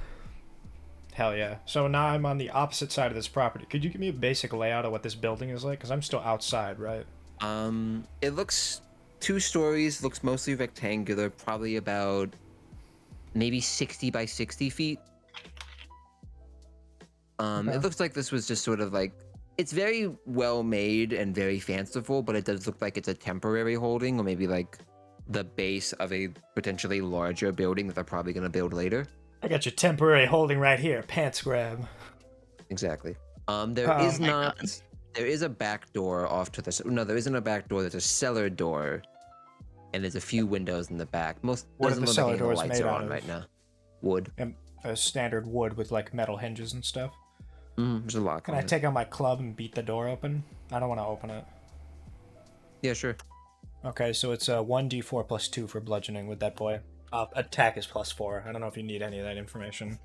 [SPEAKER 5] Hell yeah. So now I'm on the opposite side of this property. Could you give me a basic layout of what this building is like? Because I'm still outside, right?
[SPEAKER 6] It looks 2 stories. Looks mostly rectangular. Probably about maybe 60 by 60 feet. It looks like this was just sort of like, it's very well made and very fanciful, but it does look like it's a temporary holding, or maybe like the base of a potentially larger building that they're probably going to build later.
[SPEAKER 5] I got your temporary holding right here. Pants grab.
[SPEAKER 6] Exactly. There is a back door off to the... No, there isn't a back door. There's a cellar door, and there's a few windows in the back. What are the cellar doors made out of? Right now? Wood.
[SPEAKER 5] And a standard wood with like metal hinges and stuff.
[SPEAKER 6] There's a lock.
[SPEAKER 5] Can I take out my club and beat the door open? I don't want to open it.
[SPEAKER 6] Yeah, sure.
[SPEAKER 5] Okay, so it's a 1d4 plus 2 for bludgeoning with that boy. Attack is plus 4. I don't know if you need any of that information.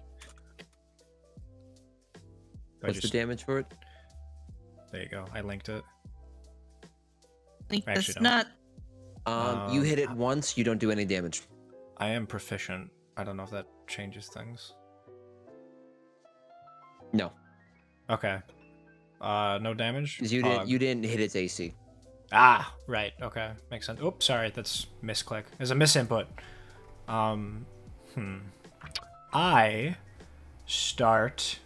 [SPEAKER 6] What's the damage for it?
[SPEAKER 5] There you go. I linked it.
[SPEAKER 8] Link this nut.
[SPEAKER 6] You hit it once, you don't do any damage.
[SPEAKER 5] I am proficient. I don't know if that changes things.
[SPEAKER 6] No.
[SPEAKER 5] Okay. No damage?
[SPEAKER 6] You didn't hit its AC.
[SPEAKER 5] Ah, right. Okay. Makes sense. Oops, sorry. That's misclick. There's a misinput. I start...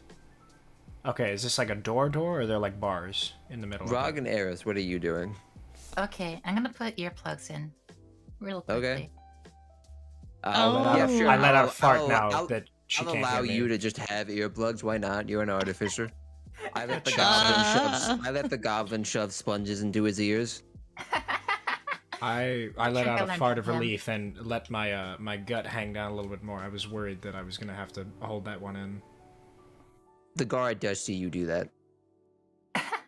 [SPEAKER 5] Okay, is this like a door, or are there like bars in the middle?
[SPEAKER 6] Rog and Eris, what are you doing?
[SPEAKER 9] Okay, I'm gonna put earplugs in real quickly.
[SPEAKER 6] Okay.
[SPEAKER 5] Yeah, sure. I let out a fart now that she
[SPEAKER 6] I'll
[SPEAKER 5] can't
[SPEAKER 6] allow
[SPEAKER 5] hear me.
[SPEAKER 6] you to just have earplugs. Why not? You're an artificer. I let the goblin shove sponges into his ears.
[SPEAKER 5] I let out a fart of relief and let my my gut hang down a little bit more. I was worried that I was gonna have to hold that one in.
[SPEAKER 6] The guard does see you do that.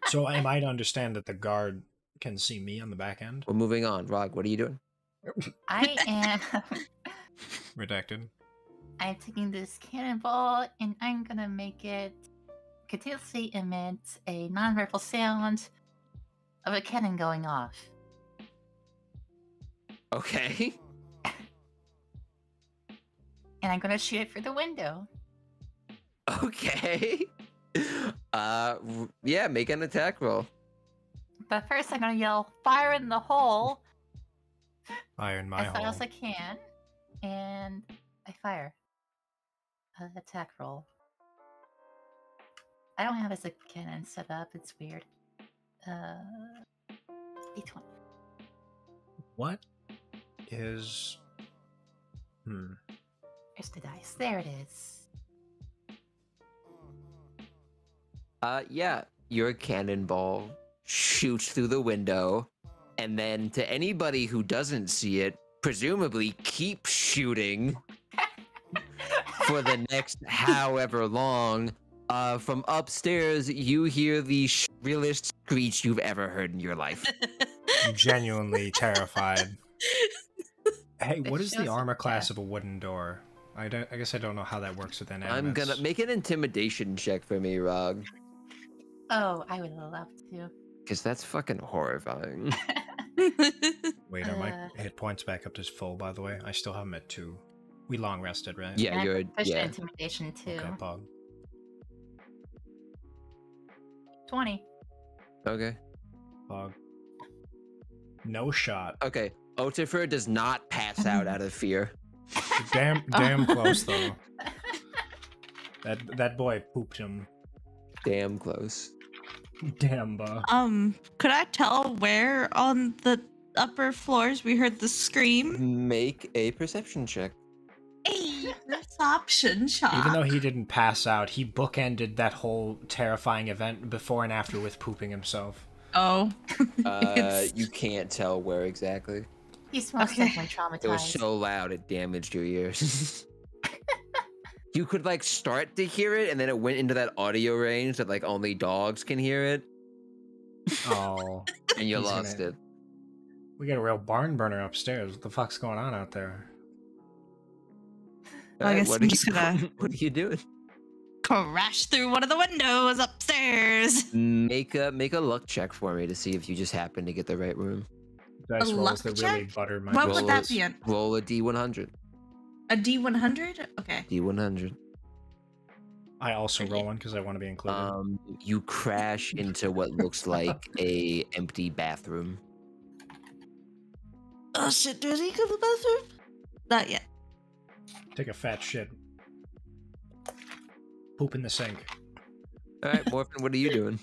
[SPEAKER 5] So am I to understand that the guard can see me on the back end?
[SPEAKER 6] We're moving on. Rog, what are you doing?
[SPEAKER 9] I am...
[SPEAKER 5] Redacted.
[SPEAKER 9] I'm taking this cannonball and I'm gonna make it continuously emit a non-verbal sound of a cannon going off.
[SPEAKER 6] Okay.
[SPEAKER 9] And I'm gonna shoot it through the window.
[SPEAKER 6] Okay. Yeah, make an attack roll.
[SPEAKER 9] But first I'm gonna yell, "Fire in the hole!"
[SPEAKER 5] Fire in my hole.
[SPEAKER 9] As fast as I can. And I fire. Attack roll. I don't have a cannon set up, it's weird. D20.
[SPEAKER 5] What is...
[SPEAKER 9] Where's the dice? There it is.
[SPEAKER 6] Yeah, your cannonball shoots through the window, and then to anybody who doesn't see it, presumably keep shooting for the next however long. From upstairs, you hear the shrillest screech you've ever heard in your life.
[SPEAKER 5] I'm genuinely terrified. Hey, what is the armor class of a wooden door? I guess I don't know how that works with animates.
[SPEAKER 6] I'm gonna make an intimidation check for me, Rog.
[SPEAKER 9] Oh, I would love to.
[SPEAKER 6] Because that's fucking horrifying.
[SPEAKER 5] Wait, are my hit points back up to full, by the way? I still have them at 2. We long rested, right?
[SPEAKER 6] Yeah, you're... Yeah.
[SPEAKER 9] Intimidation, too.
[SPEAKER 5] Okay, Pog.
[SPEAKER 9] 20.
[SPEAKER 6] Okay.
[SPEAKER 5] Pog. No shot.
[SPEAKER 6] Okay. Otifer does not pass out of fear.
[SPEAKER 5] Damn close, though. That boy pooped him.
[SPEAKER 6] Damn close.
[SPEAKER 5] Damn, bro.
[SPEAKER 8] Could I tell where on the upper floors we heard the scream?
[SPEAKER 6] Make a perception check.
[SPEAKER 8] A perception check.
[SPEAKER 5] Even though he didn't pass out, he bookended that whole terrifying event before and after with pooping himself.
[SPEAKER 8] Oh.
[SPEAKER 6] You can't tell where exactly.
[SPEAKER 9] He's most definitely traumatized.
[SPEAKER 6] It was so loud it damaged your ears. You could like start to hear it, and then it went into that audio range that like only dogs can hear it.
[SPEAKER 5] Oh.
[SPEAKER 6] And you lost it.
[SPEAKER 5] We got a real barn burner upstairs. What the fuck's going on out there?
[SPEAKER 8] I guess I'm just gonna...
[SPEAKER 6] What are you doing?
[SPEAKER 8] Crash through one of the windows upstairs.
[SPEAKER 6] Make a luck check for me to see if you just happen to get the right room.
[SPEAKER 5] Dice rolls that really butter my...
[SPEAKER 8] What would that be?
[SPEAKER 6] Roll a D100.
[SPEAKER 8] A D100? Okay.
[SPEAKER 6] D100.
[SPEAKER 5] I also roll one because I want to be included.
[SPEAKER 6] You crash into what looks like a empty bathroom.
[SPEAKER 8] Oh shit, do I need to go to the bathroom? Not yet.
[SPEAKER 5] Take a fat shit. Poop in the sink.
[SPEAKER 6] Alright, Morphin, what are you doing?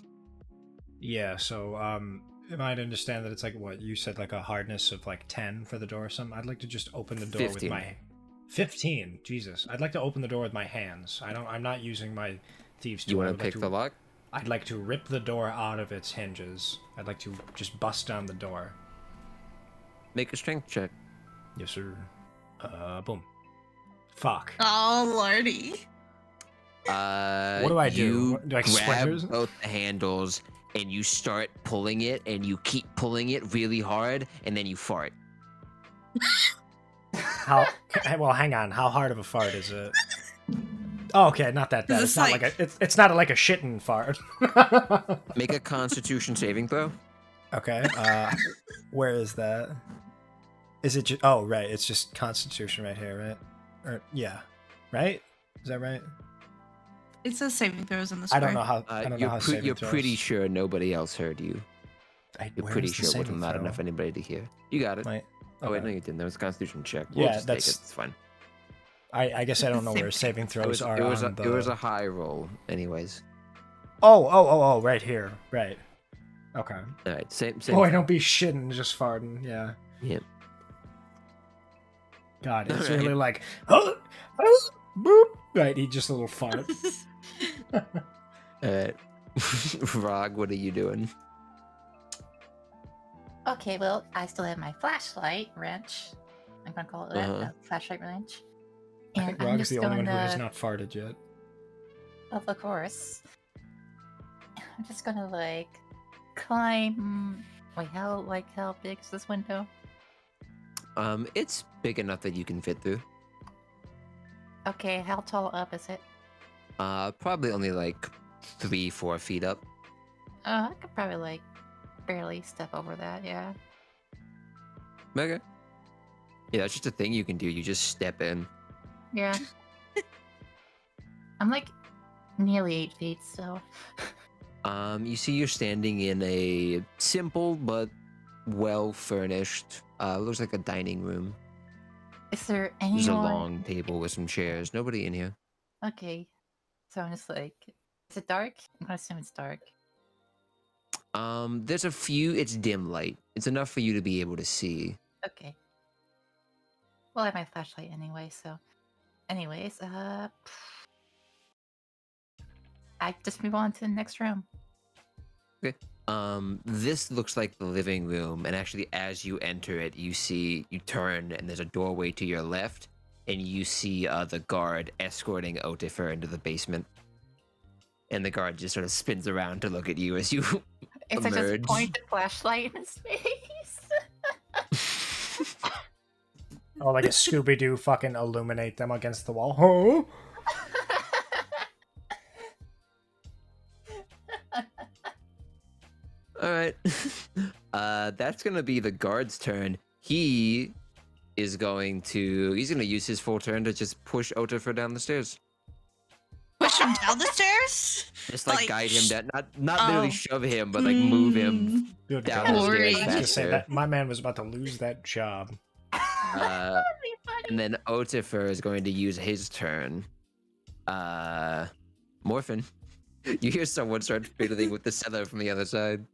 [SPEAKER 5] Yeah, so, am I to understand that it's like, what, you said like a hardness of like 10 for the door or something? I'd like to just open the door
[SPEAKER 6] 15.
[SPEAKER 5] with my... 15? Jesus. I'd like to open the door with my hands. I'm not using my thieves' tool.
[SPEAKER 6] You want to pick the lock?
[SPEAKER 5] I'd like to rip the door out of its hinges. I'd like to just bust down the door.
[SPEAKER 6] Make a strength check.
[SPEAKER 5] Yes, sir. Boom. Fuck.
[SPEAKER 8] Oh, lordy.
[SPEAKER 5] What do I do? Do I
[SPEAKER 6] grab both the handles and you start pulling it, and you keep pulling it really hard, and then you fart.
[SPEAKER 5] Well, hang on. How hard of a fart is it? Oh, okay, not that bad. It's not
[SPEAKER 8] like
[SPEAKER 5] it's not like a shitting fart.
[SPEAKER 6] Make a Constitution saving throw.
[SPEAKER 5] Okay. Where is that? Is it just? Oh, right. It's just Constitution right here, right? Or yeah, right? Is that right?
[SPEAKER 8] It says saving throws in the square.
[SPEAKER 5] I don't know how. I don't know how saving
[SPEAKER 6] You're
[SPEAKER 5] throws.
[SPEAKER 6] pretty sure nobody else heard you. You're pretty
[SPEAKER 5] where's the
[SPEAKER 6] sure it
[SPEAKER 5] saving
[SPEAKER 6] wasn't loud
[SPEAKER 5] throw?
[SPEAKER 6] enough for anybody to hear. You got it.
[SPEAKER 5] Wait,
[SPEAKER 6] Oh wait,
[SPEAKER 5] okay.
[SPEAKER 6] no, you didn't. That was a Constitution check. We'll
[SPEAKER 5] Yeah,
[SPEAKER 6] just
[SPEAKER 5] that's-
[SPEAKER 6] take it. It's fine.
[SPEAKER 5] I guess I don't know where saving throws are.
[SPEAKER 6] It was
[SPEAKER 5] on
[SPEAKER 6] a high roll, anyways.
[SPEAKER 5] Oh, right here. Right. Okay.
[SPEAKER 6] All right, same.
[SPEAKER 5] Boy, don't be shitting, just farting. Yeah.
[SPEAKER 6] Yep.
[SPEAKER 5] God, it's
[SPEAKER 6] All right.
[SPEAKER 5] really like, boop. Right, he just a little fart.
[SPEAKER 6] All right, Rog, what are you doing?
[SPEAKER 9] Okay, well, I still have my flashlight wrench. I'm gonna call it that, a flashlight wrench.
[SPEAKER 5] I
[SPEAKER 9] And
[SPEAKER 5] think
[SPEAKER 9] I'm
[SPEAKER 5] Rog's
[SPEAKER 9] just
[SPEAKER 5] the only
[SPEAKER 9] going
[SPEAKER 5] one who has
[SPEAKER 9] to,
[SPEAKER 5] not farted yet.
[SPEAKER 9] of course. I'm just gonna like climb. Wait, how big is this window?
[SPEAKER 6] It's big enough that you can fit through.
[SPEAKER 9] Okay, how tall up is it?
[SPEAKER 6] Probably only like 3-4 feet up.
[SPEAKER 9] I could probably like barely step over that. Yeah.
[SPEAKER 6] Okay. Yeah, that's just a thing you can do. You just step in.
[SPEAKER 9] Yeah. I'm like nearly 8 feet, so.
[SPEAKER 6] You see you're standing in a simple but well-furnished, looks like a dining room.
[SPEAKER 9] Is there
[SPEAKER 6] There's a
[SPEAKER 9] anyone?
[SPEAKER 6] long table with some chairs. Nobody in here.
[SPEAKER 9] Okay. So I'm just like, is it dark? I'm gonna assume it's dark.
[SPEAKER 6] There's a few, it's dim light. It's enough for you to be able to see.
[SPEAKER 9] Okay. Well, I have my flashlight anyway, so. Anyways, I just move on to the next room.
[SPEAKER 6] Okay. This looks like the living room, and actually as you enter it, you turn, and there's a doorway to your left, and you see the guard escorting Otifer into the basement. And the guard just sort of spins around to look at you as you
[SPEAKER 9] It's like just
[SPEAKER 6] emerge.
[SPEAKER 9] point the flashlight in his face.
[SPEAKER 5] Or like a Scooby-Doo fucking illuminate them against the wall.
[SPEAKER 6] Alright. That's gonna be the guard's turn. He's gonna use his full turn to just push Otifer down the stairs.
[SPEAKER 8] Push him down the stairs?
[SPEAKER 6] Just like guide him down, not literally shove him, but like move him
[SPEAKER 5] Good
[SPEAKER 6] down
[SPEAKER 5] God.
[SPEAKER 6] the stairs
[SPEAKER 5] I was gonna say
[SPEAKER 6] faster.
[SPEAKER 5] that my man was about to lose that job.
[SPEAKER 6] And then Otifer is going to use his turn. Morphin, you hear someone start fiddling with the cellar from the other side.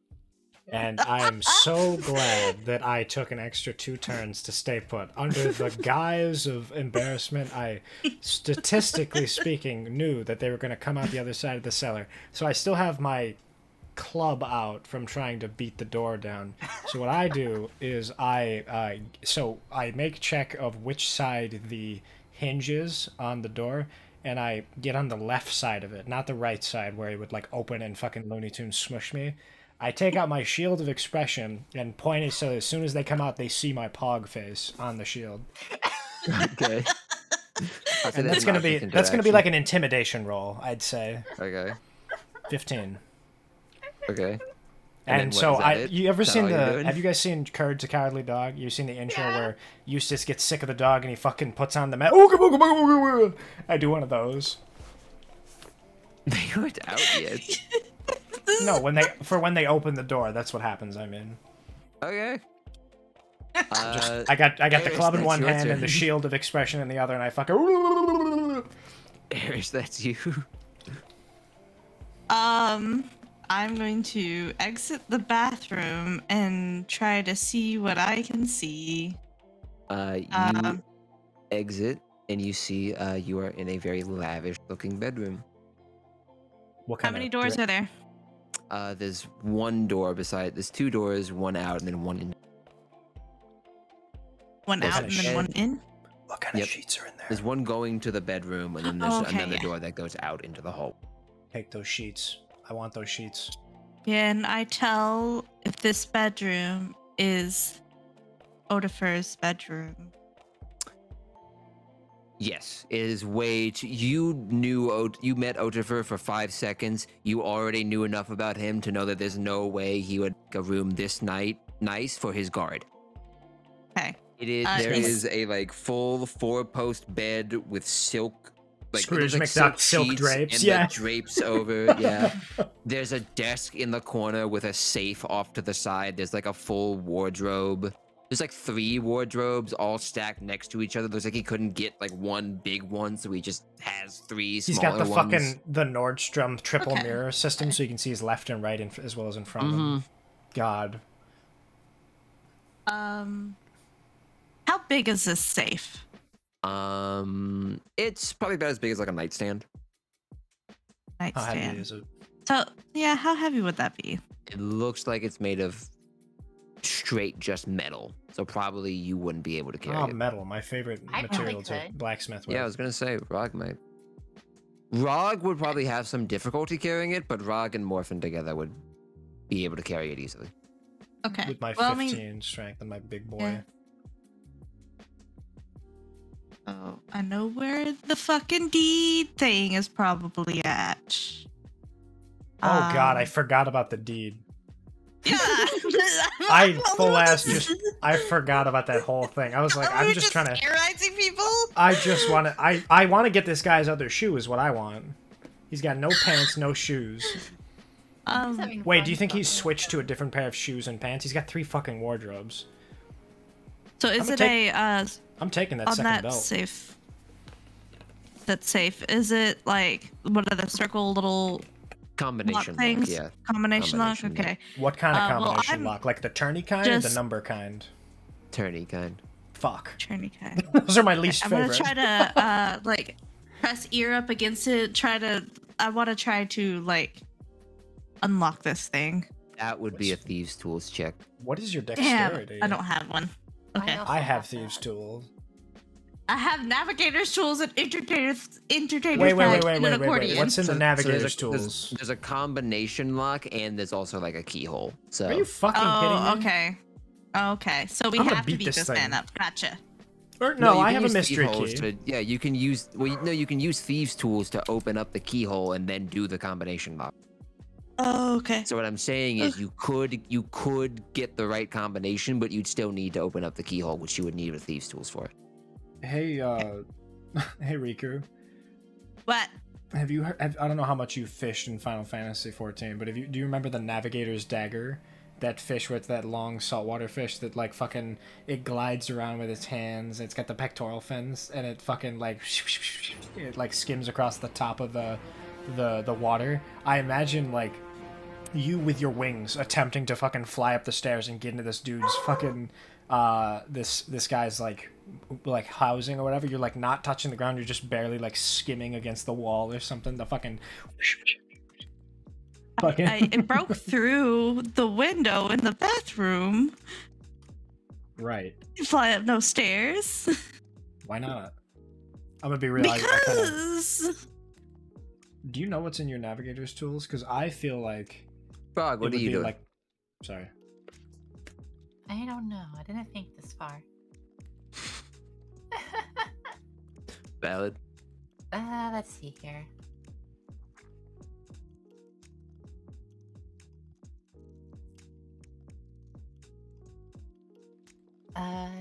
[SPEAKER 5] And I am so glad that I took an extra 2 turns to stay put. Under the guise of embarrassment, I, statistically speaking, knew that they were going to come out the other side of the cellar. So I still have my club out from trying to beat the door down. So what I do is I make check of which side the hinge is on the door, and I get on the left side of it, not the right side where it would like open and fucking Looney Tunes smush me. I take out my shield of expression and point it so as soon as they come out, they see my pog face on the shield.
[SPEAKER 6] Okay.
[SPEAKER 5] And that's gonna be like an intimidation roll, I'd say.
[SPEAKER 6] Okay.
[SPEAKER 5] 15.
[SPEAKER 6] Okay.
[SPEAKER 5] And so have you guys seen Courage the Cowardly Dog? You've seen the intro where Eustace gets sick of the dog and he fucking puts on the mask. I do one of those.
[SPEAKER 6] They aren't out yet.
[SPEAKER 5] No, when they open the door, that's what happens. I mean.
[SPEAKER 6] Okay.
[SPEAKER 5] I got the club in one hand and the shield of expression in the other, and I fucking.
[SPEAKER 6] Eris, that's you.
[SPEAKER 8] I'm going to exit the bathroom and try to see what I can see.
[SPEAKER 6] You exit and you see you are in a very lavish-looking bedroom.
[SPEAKER 8] How many doors are there?
[SPEAKER 6] There's one door there's 2 doors, one out, and then one in.
[SPEAKER 8] One out and then one in?
[SPEAKER 5] What kind of sheets are in there?
[SPEAKER 6] There's one going to the bedroom, and then there's another door that goes out into the hall.
[SPEAKER 5] Take those sheets. I want those sheets.
[SPEAKER 8] Can I tell if this bedroom is Otifer's bedroom?
[SPEAKER 6] Yes, it is you met Otifer for 5 seconds. You already knew enough about him to know that there's no way he would make a room this nice for his guard.
[SPEAKER 8] Okay.
[SPEAKER 6] There is a like full 4-post bed with silk, like
[SPEAKER 5] Scrooge
[SPEAKER 6] like
[SPEAKER 5] McDuck silk drapes,
[SPEAKER 6] and the drapes over. Yeah. There's a desk in the corner with a safe off to the side. There's like a full wardrobe. There's like 3 wardrobes all stacked next to each other. Looks like he couldn't get like one big one, so he just has 3 smaller ones.
[SPEAKER 5] He's got the Nordstrom triple mirror system, so you can see his left and right as well as in front of him. God.
[SPEAKER 8] How big is this safe?
[SPEAKER 6] It's probably about as big as like a nightstand.
[SPEAKER 5] How heavy is it?
[SPEAKER 8] So yeah, how heavy would that be?
[SPEAKER 6] It looks like it's made of straight just metal, so probably you wouldn't be able to carry it.
[SPEAKER 5] Metal, my favorite material to blacksmith with.
[SPEAKER 6] Yeah, I was gonna say Rog might. Rog would probably have some difficulty carrying it, but Rog and Morphin together would be able to carry it easily.
[SPEAKER 8] Okay.
[SPEAKER 5] With my 15 strength and my big boy.
[SPEAKER 8] Yeah. Oh, I know where the fucking deed thing is probably at.
[SPEAKER 5] Oh god, I forgot about the deed.
[SPEAKER 8] Yeah.
[SPEAKER 5] I forgot about that whole thing. I was like, I'm just trying to
[SPEAKER 8] terrorizing people.
[SPEAKER 5] I want to get this guy's other shoe is what I want. He's got no pants, no shoes. Wait, do you think he's switched to a different pair of shoes and pants? He's got 3 fucking wardrobes.
[SPEAKER 8] So is
[SPEAKER 5] I'm taking that second belt.
[SPEAKER 8] Safe. That's safe. Is it like one of the circle little
[SPEAKER 6] combination
[SPEAKER 8] things?
[SPEAKER 6] Lock, yeah.
[SPEAKER 8] Combination lock. Okay.
[SPEAKER 5] What kind of combination lock? Like the tourney kind or the number kind?
[SPEAKER 6] Tourney kind.
[SPEAKER 5] Fuck.
[SPEAKER 8] Tourney kind.
[SPEAKER 5] Those are my least favorite.
[SPEAKER 8] I'm gonna try to like press ear up against it. I want to try to like unlock this thing.
[SPEAKER 6] That would be a thieves' tools check.
[SPEAKER 5] What is your dexterity?
[SPEAKER 8] Damn, I don't have one. Okay.
[SPEAKER 5] I have thieves' tools.
[SPEAKER 8] I have navigator's tools and entertainer's
[SPEAKER 5] Wait. What's in the navigator's tools?
[SPEAKER 6] There's a combination lock and there's also like a keyhole. So
[SPEAKER 5] are you fucking kidding me?
[SPEAKER 8] Okay. So we have to beat this man up. Gotcha.
[SPEAKER 5] Or, no,
[SPEAKER 6] you
[SPEAKER 5] I
[SPEAKER 6] can
[SPEAKER 5] have a
[SPEAKER 6] use
[SPEAKER 5] mystery
[SPEAKER 6] keyholes
[SPEAKER 5] key.
[SPEAKER 6] yeah, you can use. Well, no, you can use thieves' tools to open up the keyhole and then do the combination lock.
[SPEAKER 8] Oh, okay.
[SPEAKER 6] So what I'm saying is, you could get the right combination, but you'd still need to open up the keyhole, which you would need with thieves' tools for.
[SPEAKER 5] Hey, hey Riku.
[SPEAKER 8] What?
[SPEAKER 5] Have you heard, I don't know how much you fished in Final Fantasy 14, but do you remember the Navigator's Dagger? That fish with that long saltwater fish that like fucking it glides around with its hands. It's got the pectoral fins and it fucking like it like skims across the top of the water. I imagine like you with your wings attempting to fucking fly up the stairs and get into this dude's fucking this guy's like housing or whatever. You're like not touching the ground. You're just barely like skimming against the wall or something. The fucking.
[SPEAKER 8] It broke through the window in the bathroom.
[SPEAKER 5] Right.
[SPEAKER 8] Fly up no stairs.
[SPEAKER 5] Why not? I'm gonna be real.
[SPEAKER 8] Because.
[SPEAKER 5] Do you know what's in your navigator's tools? Because I feel like.
[SPEAKER 6] Frog, what are you doing?
[SPEAKER 5] Sorry.
[SPEAKER 9] I don't know. I didn't think this far.
[SPEAKER 6] Valid.
[SPEAKER 9] Let's see here.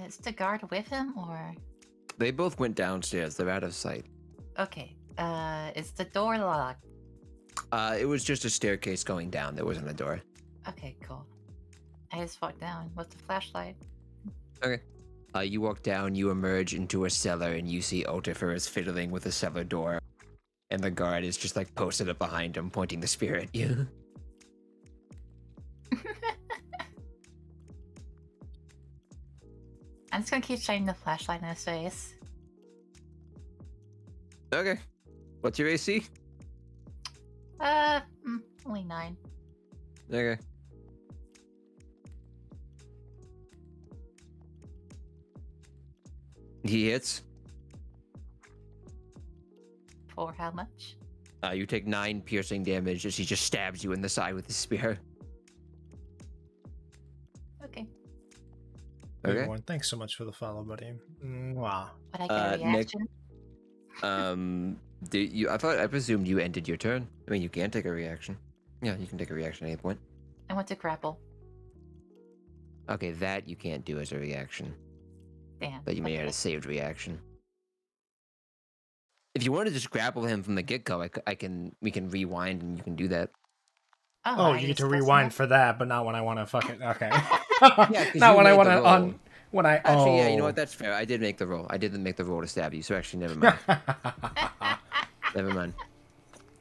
[SPEAKER 9] Is the guard with him or?
[SPEAKER 6] They both went downstairs. They're out of sight.
[SPEAKER 9] Okay. Is the door locked?
[SPEAKER 6] It was just a staircase going down. There wasn't a door.
[SPEAKER 9] Okay, cool. I just walked down with the flashlight.
[SPEAKER 6] Okay. You walk down, you emerge into a cellar, and you see Otifer is fiddling with the cellar door. And the guard is just like posted up behind him, pointing the spear at you.
[SPEAKER 9] I'm just gonna keep shining the flashlight in his face.
[SPEAKER 6] Okay. What's your AC?
[SPEAKER 9] Only 9.
[SPEAKER 6] Okay. He hits.
[SPEAKER 9] For how much?
[SPEAKER 6] You take 9 piercing damage as he just stabs you in the side with his spear.
[SPEAKER 9] Okay.
[SPEAKER 6] Okay.
[SPEAKER 5] Everyone, thanks so much for the follow, buddy. Wow.
[SPEAKER 9] Would I get a reaction?
[SPEAKER 6] Nick, I presumed you ended your turn. I mean, you can take a reaction. Yeah, you can take a reaction at any point.
[SPEAKER 9] I want to grapple.
[SPEAKER 6] Okay, that you can't do as a reaction.
[SPEAKER 9] Damn.
[SPEAKER 6] But you may have a saved reaction. If you want to just grapple him from the get-go, we can rewind and you can do that.
[SPEAKER 5] Oh, you get to rewind for that, but not when I want to fucking. Okay.
[SPEAKER 6] Yeah,
[SPEAKER 5] not when I want to when I.
[SPEAKER 6] Actually, yeah, you know what? That's fair. I did make the roll. I didn't make the roll to stab you, so actually, never mind. Never mind.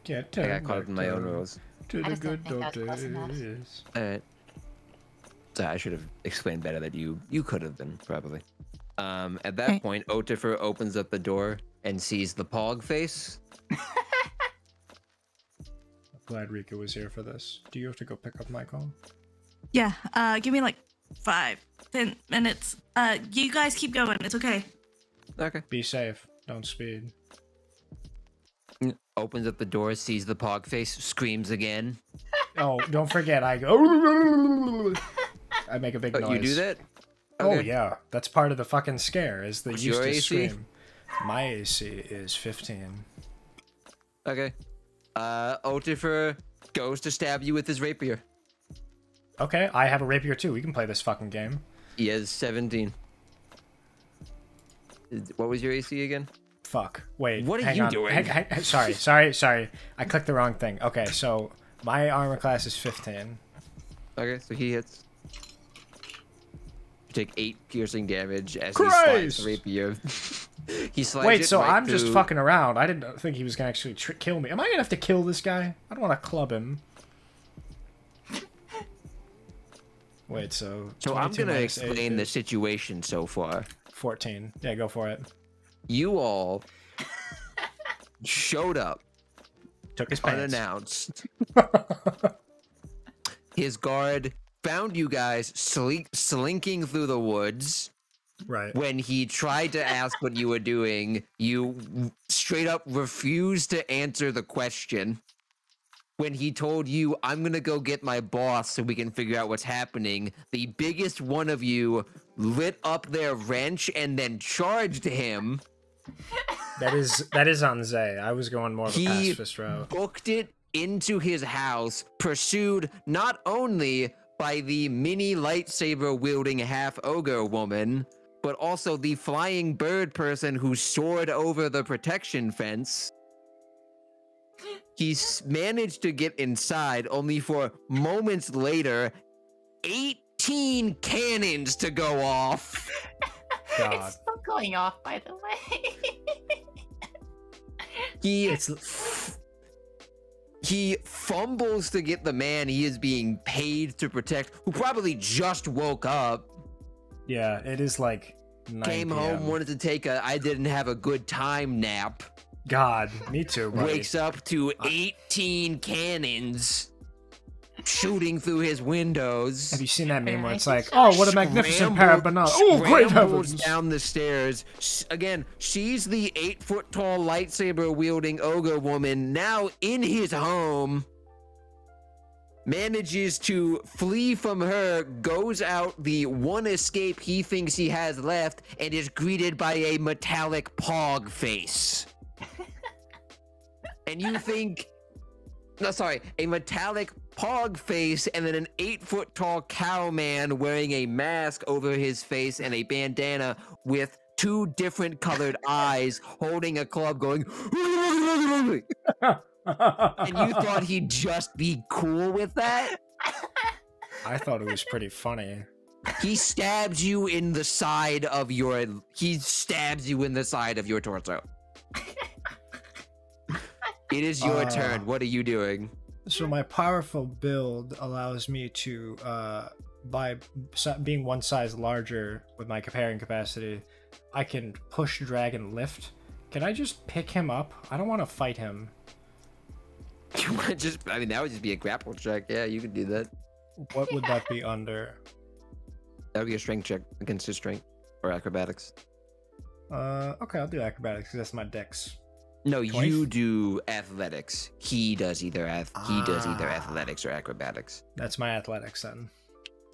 [SPEAKER 6] I got caught up in my own rules.
[SPEAKER 5] To the good days.
[SPEAKER 6] All right. So I should have explained better that you could have been probably. At that point, Otifer opens up the door and sees the Pog face.
[SPEAKER 5] Glad Rika was here for this. Do you have to go pick up Michael?
[SPEAKER 8] Yeah, give me like 5-10 minutes. You guys keep going. It's okay.
[SPEAKER 6] Okay.
[SPEAKER 5] Be safe. Don't speed.
[SPEAKER 6] Opens up the door, sees the Pog face, screams again.
[SPEAKER 5] Oh, don't forget, I go. I make a big noise.
[SPEAKER 6] You do that?
[SPEAKER 5] Okay.
[SPEAKER 6] Oh
[SPEAKER 5] yeah, that's part of the fucking scare. Is the
[SPEAKER 6] What's
[SPEAKER 5] used
[SPEAKER 6] your
[SPEAKER 5] to
[SPEAKER 6] AC?
[SPEAKER 5] scream. My AC is 15.
[SPEAKER 6] Okay. Otifer goes to stab you with his rapier.
[SPEAKER 5] Okay, I have a rapier too. We can play this fucking game.
[SPEAKER 6] He has 17. What was your AC again?
[SPEAKER 5] Fuck. Wait.
[SPEAKER 6] What are
[SPEAKER 5] hang
[SPEAKER 6] you
[SPEAKER 5] on.
[SPEAKER 6] doing?
[SPEAKER 5] Sorry. I clicked the wrong thing. Okay, so my armor class is 15.
[SPEAKER 6] Okay, so he hits. You take 8 piercing damage as
[SPEAKER 5] Christ!
[SPEAKER 6] he slides the rapier. He slides
[SPEAKER 5] Wait,
[SPEAKER 6] it
[SPEAKER 5] so
[SPEAKER 6] right
[SPEAKER 5] I'm just
[SPEAKER 6] through-
[SPEAKER 5] fucking around. I didn't think he was gonna actually kill me. Am I gonna have to kill this guy? I don't want to club him. Wait, so...
[SPEAKER 6] So I'm
[SPEAKER 5] 22
[SPEAKER 6] gonna
[SPEAKER 5] minus
[SPEAKER 6] explain
[SPEAKER 5] 8
[SPEAKER 6] the
[SPEAKER 5] is
[SPEAKER 6] situation so far.
[SPEAKER 5] 14. Yeah, go for it.
[SPEAKER 6] You all showed up
[SPEAKER 5] Took his pants.
[SPEAKER 6] unannounced. His guard found you guys slinking through the woods.
[SPEAKER 5] Right.
[SPEAKER 6] When he tried to ask what you were doing, you straight up refused to answer the question. when he told you, I'm gonna go get my boss so we can figure out what's happening, the biggest one of you lit up their wrench and then charged him.
[SPEAKER 5] That is on Zay. I was going more of a pacifist route.
[SPEAKER 6] He booked it into his house, pursued not only by the mini lightsaber wielding half ogre woman, but also the flying bird person who soared over the protection fence. He's managed to get inside, only for moments later, 18 cannons to go off.
[SPEAKER 5] God.
[SPEAKER 9] It's still going off, by the way.
[SPEAKER 6] He fumbles to get the man he is being paid to protect, who probably just woke up.
[SPEAKER 5] Yeah, it is like 9
[SPEAKER 6] Came
[SPEAKER 5] PM.
[SPEAKER 6] home, wanted to take a I didn't have a good time nap.
[SPEAKER 5] God, me too, buddy.
[SPEAKER 6] Wakes up to 18 cannons shooting through his windows.
[SPEAKER 5] Have you seen that meme where it's like, oh, what a magnificent pair of bananas. Oh, great heavens.
[SPEAKER 6] Down the stairs. Again, she's the 8-foot-tall lightsaber-wielding ogre woman now in his home. Manages to flee from her, goes out the one escape he thinks he has left, and is greeted by a metallic pog face. And you think... No, sorry, a metallic pog face and then an 8-foot-tall cow man wearing a mask over his face and a bandana with 2 different colored eyes holding a club going... And you thought he'd just be cool with that?
[SPEAKER 5] I thought it was pretty funny.
[SPEAKER 6] He stabs you in the side of your... He stabs you in the side of your torso. It is your turn. What are you doing?
[SPEAKER 5] So my powerful build allows me to, by being one size larger with my carrying capacity, I can push, drag, and lift. Can I just pick him up? I don't want to fight him.
[SPEAKER 6] You want to just... I mean, that would just be a grapple check. Yeah, you could do that.
[SPEAKER 5] What would that be under?
[SPEAKER 6] That would be a strength check against his strength. Or acrobatics.
[SPEAKER 5] Okay, I'll do acrobatics because that's my dex.
[SPEAKER 6] No,
[SPEAKER 5] 20?
[SPEAKER 6] you do athletics. He does either athletics or acrobatics.
[SPEAKER 5] That's my athletics then.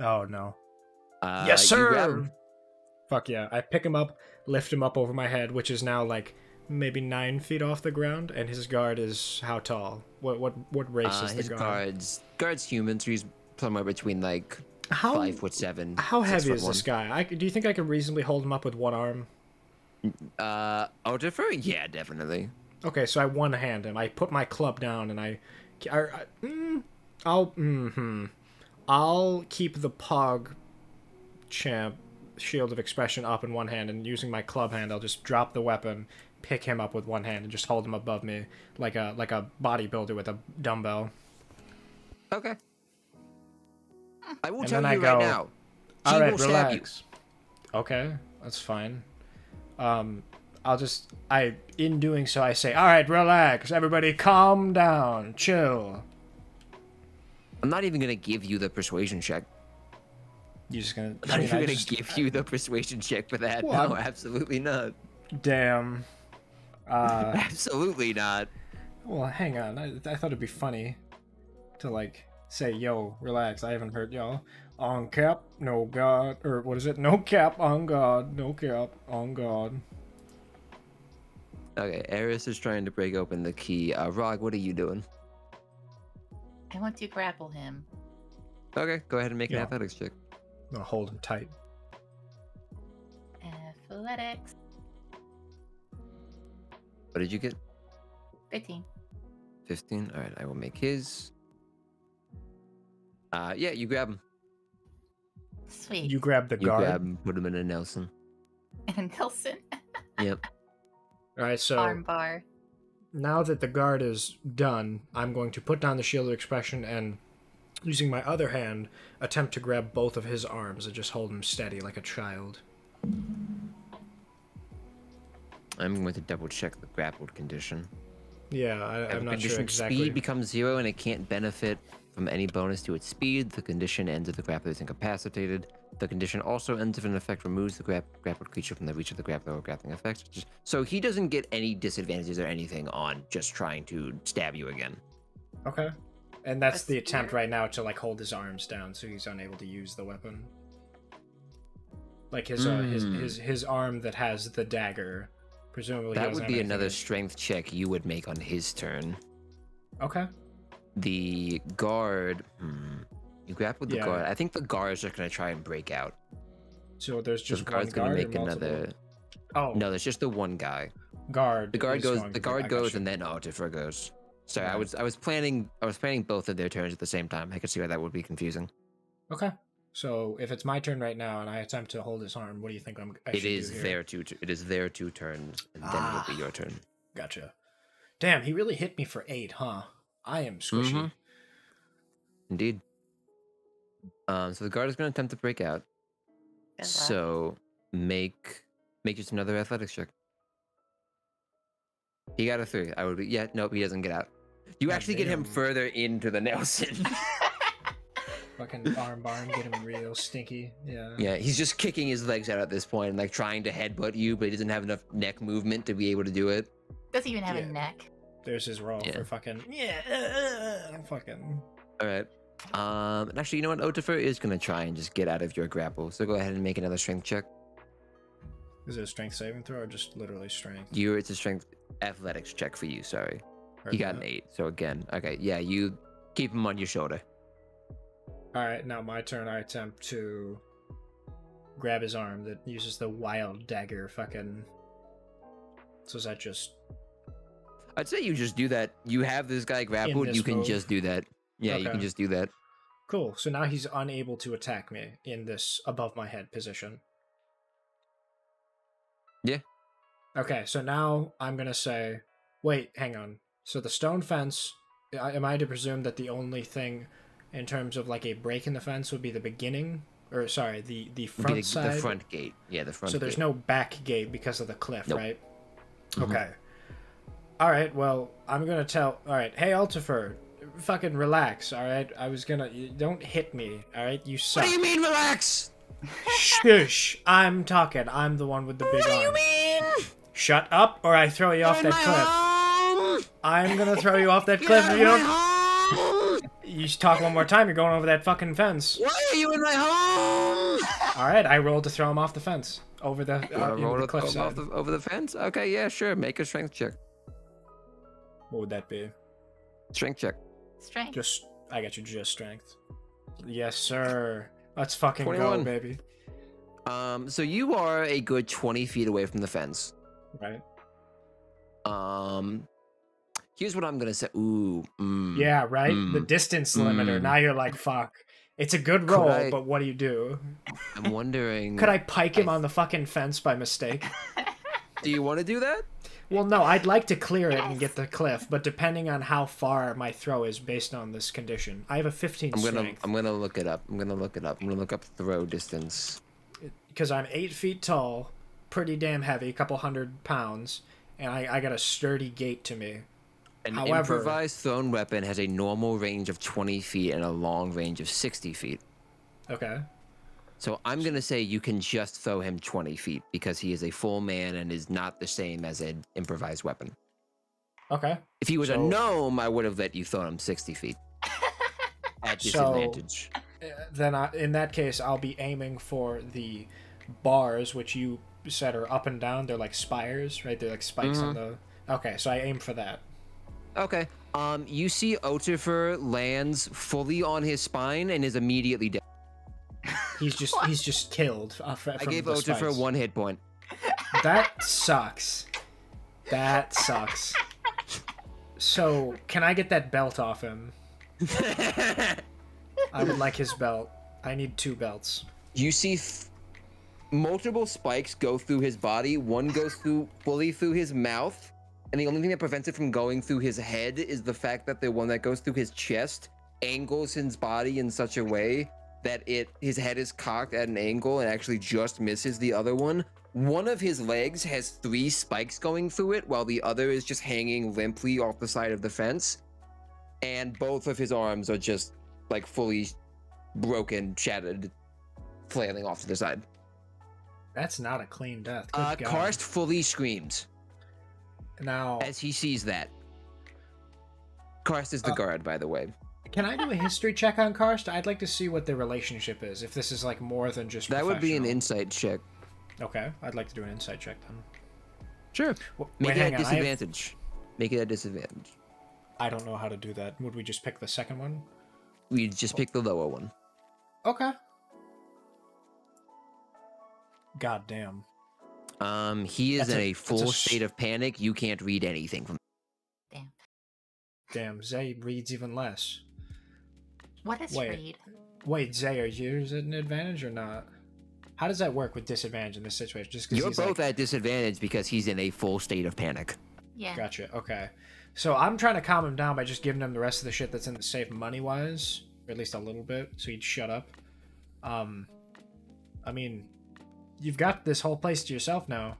[SPEAKER 5] Oh no.
[SPEAKER 6] Yes,
[SPEAKER 5] sir. Fuck yeah! I pick him up, lift him up over my head, which is now like maybe 9 feet off the ground, and his guard is how tall? What race is the
[SPEAKER 6] his
[SPEAKER 5] guard?
[SPEAKER 6] Guard's human, so he's somewhere between like 5'7".
[SPEAKER 5] How heavy is this guy? Do you think I could reasonably hold him up with one arm?
[SPEAKER 6] Defer? Yeah, definitely.
[SPEAKER 5] Okay, so I one-hand him. I put my club down and I'll keep the Pog champ shield of expression up in one hand, and using my club hand, I'll just drop the weapon, pick him up with one hand, and just hold him above me like a bodybuilder with a dumbbell.
[SPEAKER 6] Okay. I will
[SPEAKER 5] and
[SPEAKER 6] tell
[SPEAKER 5] then
[SPEAKER 6] you right now.
[SPEAKER 5] All right, relax. Okay, that's fine. In doing so, I say, all right, relax, everybody calm down, chill.
[SPEAKER 6] I'm not even going to give you the persuasion check.
[SPEAKER 5] You're just going to...
[SPEAKER 6] I'm not even going to give you the persuasion check for that. Well, no, absolutely not.
[SPEAKER 5] Damn.
[SPEAKER 6] Absolutely not.
[SPEAKER 5] Well, hang on. I thought it'd be funny to, like, say, yo, relax, I haven't hurt y'all. On cap, no God. Or what is it? No cap, on God. No cap, on God.
[SPEAKER 6] Okay, Eris is trying to break open the key. Rog, what are you doing?
[SPEAKER 9] I want to grapple him.
[SPEAKER 6] Okay, go ahead and make an athletics check.
[SPEAKER 5] I'm gonna hold him tight.
[SPEAKER 9] Athletics.
[SPEAKER 6] What did you get?
[SPEAKER 9] 15.
[SPEAKER 6] 15? Alright, I will make his. Yeah, you grab him.
[SPEAKER 9] Sweet.
[SPEAKER 5] You grab the guard?
[SPEAKER 6] You grab him, put him in a Nelson.
[SPEAKER 9] And Nelson.
[SPEAKER 6] Yep.
[SPEAKER 5] Alright, so...
[SPEAKER 9] Armbar.
[SPEAKER 5] Now that the guard is done, I'm going to put down the shield of expression and, using my other hand, attempt to grab both of his arms and just hold him steady like a child.
[SPEAKER 6] I'm going to double check the grappled condition.
[SPEAKER 5] Yeah, I'm not sure exactly.
[SPEAKER 6] Speed becomes 0 and it can't benefit from any bonus to its speed. The condition ends if the grappler is incapacitated. The condition also ends if an effect removes the grappled creature from the reach of the grappler or grappling effect. So he doesn't get any disadvantages or anything on just trying to stab you again.
[SPEAKER 5] Okay. And that's the attempt right now to like hold his arms down so he's unable to use the weapon. Like his arm that has the dagger. Presumably
[SPEAKER 6] that would be another strength check you would make on his turn.
[SPEAKER 5] Okay.
[SPEAKER 6] The guard. You grappled the guard. I think the guards are gonna try and break out.
[SPEAKER 5] So there's just
[SPEAKER 6] the guard's gonna make another.
[SPEAKER 5] Oh
[SPEAKER 6] no, there's just the one guy.
[SPEAKER 5] Guard.
[SPEAKER 6] The guard goes. The guard goes, and then Artifer goes. Sorry, right. I was planning both of their turns at the same time. I could see why that would be confusing.
[SPEAKER 5] Okay. So if it's my turn right now and I attempt to hold his arm, what do you think I should do here?
[SPEAKER 6] It is their 2 turns, and then it'll be your turn.
[SPEAKER 5] Gotcha. Damn, he really hit me for 8, huh? I am squishy.
[SPEAKER 6] Indeed. So the guard is going to attempt to break out. So make just another athletics check. He got a 3. I would be. Yeah, nope, he doesn't get out. You actually get him further into the Nelson.
[SPEAKER 5] Fucking arm get him real stinky. Yeah.
[SPEAKER 6] Yeah, he's just kicking his legs out at this point and like trying to headbutt you, but he doesn't have enough neck movement to be able to do it.
[SPEAKER 9] Doesn't even have a neck.
[SPEAKER 5] There's his roll for fucking fucking.
[SPEAKER 6] All right. And actually, you know what? Otifer is gonna try and just get out of your grapple. So go ahead and make another strength check.
[SPEAKER 5] Is it a strength saving throw or just literally strength?
[SPEAKER 6] It's a strength athletics check for you. Sorry, he got an 8. So again, okay, yeah, you keep him on your shoulder.
[SPEAKER 5] All right, now my turn. I attempt to grab his arm that uses the wild dagger. Fucking. So is that just?
[SPEAKER 6] I'd say you just do that. You have this guy grappled. You can just do that. Yeah, okay. You can just do that.
[SPEAKER 5] Cool. So now he's unable to attack me in this above my head position.
[SPEAKER 6] Yeah.
[SPEAKER 5] Okay, so now I'm gonna say, wait, hang on. So the stone fence. Am I to presume that the only thing, in terms of like a break in the fence, would be the beginning, or sorry, the front side?
[SPEAKER 6] The front gate. Yeah, the front.
[SPEAKER 5] So there's no back gate because of the cliff,
[SPEAKER 6] nope.
[SPEAKER 5] right? Okay. All right. Well, I'm gonna tell. All right. Hey, Altifer, fucking relax. All right. I was gonna. Don't hit me. All right. You suck.
[SPEAKER 6] What do you mean, relax?
[SPEAKER 5] Shush. I'm talking. I'm the one with the big arm.
[SPEAKER 6] What do you mean?
[SPEAKER 5] Shut up, or I throw you off that cliff.
[SPEAKER 6] Home.
[SPEAKER 5] I'm gonna throw you off that cliff if you don't. You talk one more time, you're going over that fucking fence.
[SPEAKER 6] Why are you in my home?
[SPEAKER 5] All right. I rolled to throw him off the fence over the cliff side.
[SPEAKER 6] Over the fence. Okay. Yeah. Sure. Make a strength check.
[SPEAKER 5] What would that be?
[SPEAKER 6] Strength check.
[SPEAKER 9] Strength.
[SPEAKER 5] I got you just strength. Yes, sir. Let's fucking
[SPEAKER 6] 21.
[SPEAKER 5] go, baby.
[SPEAKER 6] So you are a good 20 feet away from the fence.
[SPEAKER 5] Right.
[SPEAKER 6] Here's what I'm gonna say. Ooh.
[SPEAKER 5] Yeah, right? The distance limiter. Now you're like, fuck. It's a good roll, but what do you do?
[SPEAKER 6] I'm wondering...
[SPEAKER 5] Could I pike him on the fucking fence by mistake?
[SPEAKER 6] Do you want to do that?
[SPEAKER 5] Well, no, I'd like to clear it and get the cliff, but depending on how far my throw is based on this condition. I have a 15 strength.
[SPEAKER 6] I'm gonna look it up. I'm gonna look up throw distance.
[SPEAKER 5] Because I'm 8 feet tall, pretty damn heavy, a couple 100 pounds, and I got a sturdy gait to me.
[SPEAKER 6] An improvised thrown weapon has a normal range of 20 feet and a long range of 60 feet.
[SPEAKER 5] Okay.
[SPEAKER 6] So I'm going to say you can just throw him 20 feet because he is a full man and is not the same as an improvised weapon.
[SPEAKER 5] Okay.
[SPEAKER 6] If he was a gnome, I would have let you throw him 60 feet. At disadvantage.
[SPEAKER 5] Then in that case, I'll be aiming for the bars, which you said are up and down. They're like spires, right? They're like spikes on the... Okay, so I aim for that.
[SPEAKER 6] Okay. You see Otifer lands fully on his spine and is immediately dead.
[SPEAKER 5] He's just killed.
[SPEAKER 6] I gave Otifer 1 hit point.
[SPEAKER 5] That sucks. That sucks. So, can I get that belt off him? I would like his belt. I need 2 belts.
[SPEAKER 6] You see multiple spikes go through his body. One goes fully through his mouth. And the only thing that prevents it from going through his head is the fact that the one that goes through his chest angles his body in such a way that his head is cocked at an angle and actually just misses the other one. One of his legs has 3 spikes going through it, while the other is just hanging limply off the side of the fence. And both of his arms are just like fully broken, shattered, flailing off to the side.
[SPEAKER 5] That's not a clean death. Good God.
[SPEAKER 6] Karst fully screams.
[SPEAKER 5] Now,
[SPEAKER 6] as he sees that. Karst is the guard, by the way.
[SPEAKER 5] Can I do a history check on Karst? I'd like to see what their relationship is. If this is like more than just
[SPEAKER 6] That would be an
[SPEAKER 5] professional.
[SPEAKER 6] insight check.
[SPEAKER 5] Okay, I'd like to do an insight check then.
[SPEAKER 6] Sure.
[SPEAKER 5] Wait,
[SPEAKER 6] Make it
[SPEAKER 5] hang
[SPEAKER 6] a
[SPEAKER 5] on,
[SPEAKER 6] disadvantage. Make it a disadvantage.
[SPEAKER 5] I don't know how to do that. Would we just pick the second one?
[SPEAKER 6] We just pick the lower one.
[SPEAKER 5] Okay. God damn.
[SPEAKER 6] He is
[SPEAKER 5] That's
[SPEAKER 6] in
[SPEAKER 5] a-
[SPEAKER 6] a
[SPEAKER 5] that's
[SPEAKER 6] full
[SPEAKER 5] a
[SPEAKER 6] state of panic. You can't read anything from.
[SPEAKER 5] Damn, Zay reads even less.
[SPEAKER 9] What is read?
[SPEAKER 5] Wait, Zay, are yours at an advantage or not? How does that work with disadvantage in this situation? Just because
[SPEAKER 6] You're both at disadvantage because he's in a full state of panic.
[SPEAKER 9] Yeah.
[SPEAKER 5] Gotcha. Okay. So I'm trying to calm him down by just giving him the rest of the shit that's in the safe money-wise, or at least a little bit, so he'd shut up. I mean, you've got this whole place to yourself now,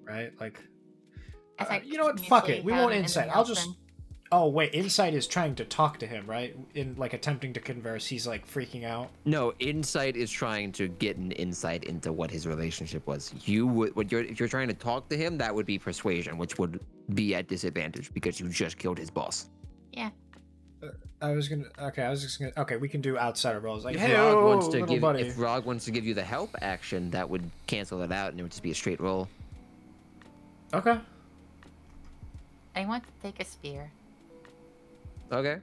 [SPEAKER 5] right? Like, you know what? Fuck it. We won't insight. I'll just. Oh wait, insight is trying to talk to him, right? In like attempting to converse, he's like freaking out.
[SPEAKER 6] No, insight is trying to get an insight into what his relationship was. You would, if you're trying to talk to him, that would be persuasion, which would be at disadvantage because you just killed his boss.
[SPEAKER 9] Yeah.
[SPEAKER 5] I was just gonna. Okay, we can do outsider rolls. Like,
[SPEAKER 6] If
[SPEAKER 5] hey,
[SPEAKER 6] Rog wants to
[SPEAKER 5] little
[SPEAKER 6] give,
[SPEAKER 5] buddy.
[SPEAKER 6] if Rog wants to give you the help action, that would cancel it out, and it would just be a straight roll.
[SPEAKER 5] Okay.
[SPEAKER 9] I want to take a spear.
[SPEAKER 6] Okay.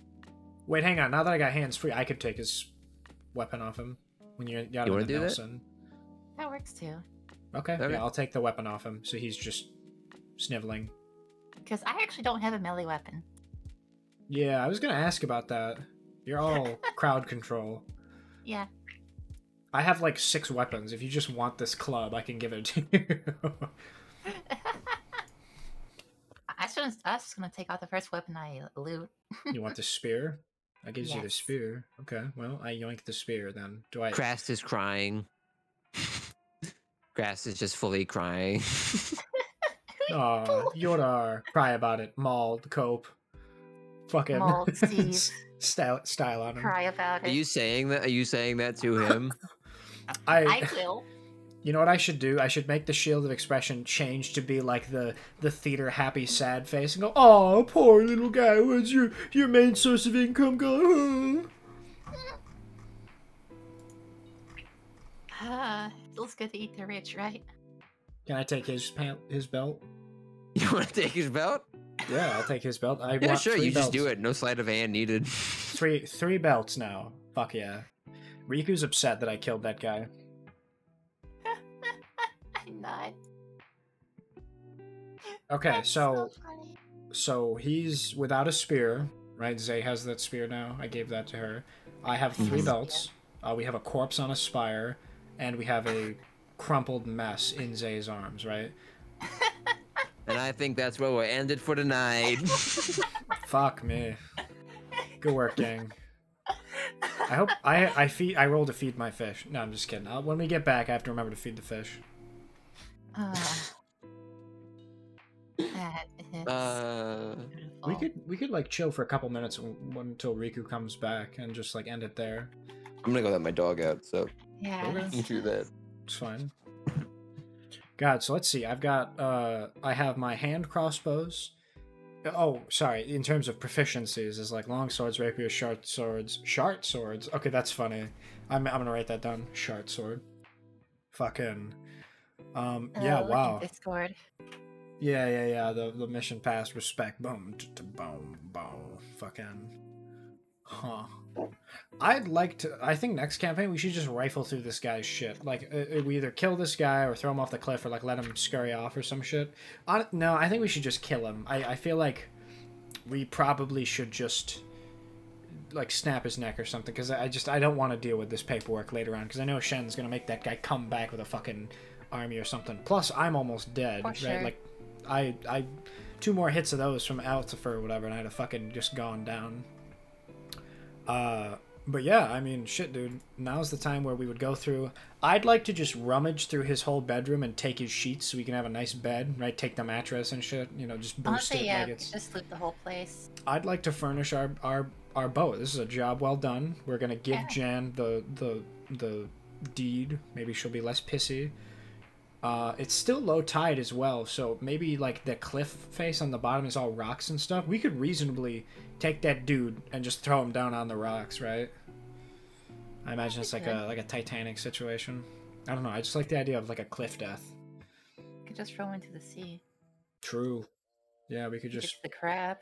[SPEAKER 5] Wait, hang on. Now that I got hands free, I could take his weapon off him. When you're
[SPEAKER 6] You wanna do that?
[SPEAKER 5] Nelson.
[SPEAKER 9] That works too.
[SPEAKER 5] Okay.
[SPEAKER 6] Okay.
[SPEAKER 5] Yeah, I'll take the weapon off him, so he's just sniveling.
[SPEAKER 9] Because I actually don't have a melee weapon.
[SPEAKER 5] Yeah, I was gonna ask about that. You're all crowd control.
[SPEAKER 9] Yeah.
[SPEAKER 5] I have like 6 weapons. If you just want this club, I can give it to you.
[SPEAKER 9] I was just gonna take out the first weapon I loot.
[SPEAKER 5] You want the spear? I gives you the
[SPEAKER 9] Yes.
[SPEAKER 5] spear. Okay, well, I yoink the spear then. Do I?
[SPEAKER 6] Krast is crying. Krast is just fully crying.
[SPEAKER 5] Aw, Yodar. Cry about it. Mauled, cope. Fucking.
[SPEAKER 9] Mauled, Steve.
[SPEAKER 5] style on him.
[SPEAKER 9] Cry about
[SPEAKER 6] Are
[SPEAKER 9] it.
[SPEAKER 6] you saying that? Are you saying that to him?
[SPEAKER 9] I will.
[SPEAKER 5] You know what I should do? I should make the shield of expression change to be like the theater happy sad face and go, "Oh, poor little guy. What's your main source of income going?"
[SPEAKER 9] Feels good to eat the rich, right?
[SPEAKER 5] Can I take his belt?
[SPEAKER 6] You want to take his belt?
[SPEAKER 5] Yeah, I'll take his belt. I
[SPEAKER 6] Yeah,
[SPEAKER 5] want
[SPEAKER 6] sure.
[SPEAKER 5] 3
[SPEAKER 6] You just
[SPEAKER 5] belts.
[SPEAKER 6] do it. No sleight of hand needed.
[SPEAKER 5] Three belts now. Fuck yeah. Riku's upset that I killed that guy.
[SPEAKER 9] I'm not.
[SPEAKER 5] Okay,
[SPEAKER 9] That's
[SPEAKER 5] so
[SPEAKER 9] funny.
[SPEAKER 5] so he's without a spear, right? Zay has that spear now. I gave that to her. I have 3 belts. We have a corpse on a spire, and we have a crumpled mess in Zay's arms, right?
[SPEAKER 6] And I think that's where we'll end it for tonight.
[SPEAKER 5] Fuck me. Good work, gang. I hope I rolled to feed my fish. No, I'm just kidding. When we get back, I have to remember to feed the fish.
[SPEAKER 9] That is beautiful.
[SPEAKER 5] We could like chill for a couple minutes until Riku comes back and just like end it there.
[SPEAKER 6] I'm gonna go let my dog out, so
[SPEAKER 9] Yeah.
[SPEAKER 6] you can do that.
[SPEAKER 5] It's fine. God, so let's see. I've got I have my hand crossbows. Oh, sorry. In terms of proficiencies, is like long swords, rapiers, short swords. Okay, that's funny. I'm gonna write that down. Short sword. Fucking. Yeah.
[SPEAKER 9] Look at
[SPEAKER 5] Wow.
[SPEAKER 9] Discord.
[SPEAKER 5] Yeah. The mission passed. Respect. Boom. Boom. Boom. Fucking. Huh. I'd like to. I think next campaign we should just rifle through this guy's shit. Like, we either kill this guy or throw him off the cliff or like let him scurry off or some shit. No, I think we should just kill him. I feel like we probably should just like snap his neck or something because I don't want to deal with this paperwork later on because I know Shen's gonna make that guy come back with a fucking army or something. Plus, I'm almost dead.
[SPEAKER 9] For
[SPEAKER 5] Right?
[SPEAKER 9] sure.
[SPEAKER 5] Like, I 2 more hits of those from Altifer or whatever, and I'd have fucking just gone down. But yeah, I mean, shit, dude. Now's the time where we would go through. I'd like to just rummage through his whole bedroom and take his sheets so we can have a nice bed, right? Take the mattress and shit, you know, just boost
[SPEAKER 9] Honestly,
[SPEAKER 5] it
[SPEAKER 9] yeah,
[SPEAKER 5] like
[SPEAKER 9] we
[SPEAKER 5] it's.
[SPEAKER 9] could just loot the whole place.
[SPEAKER 5] I'd like to furnish our boat. This is a job well done. We're gonna give
[SPEAKER 9] Yeah.
[SPEAKER 5] Jan the deed. Maybe she'll be less pissy. It's still low tide as well, so maybe like the cliff face on the bottom is all rocks and stuff. We could reasonably take that dude and just throw him down on the rocks, right? I imagine it's like a Titanic situation. I don't know. I just like the idea of like a cliff death.
[SPEAKER 9] You could just throw him into the sea.
[SPEAKER 5] True. Yeah, we could just
[SPEAKER 9] the crab.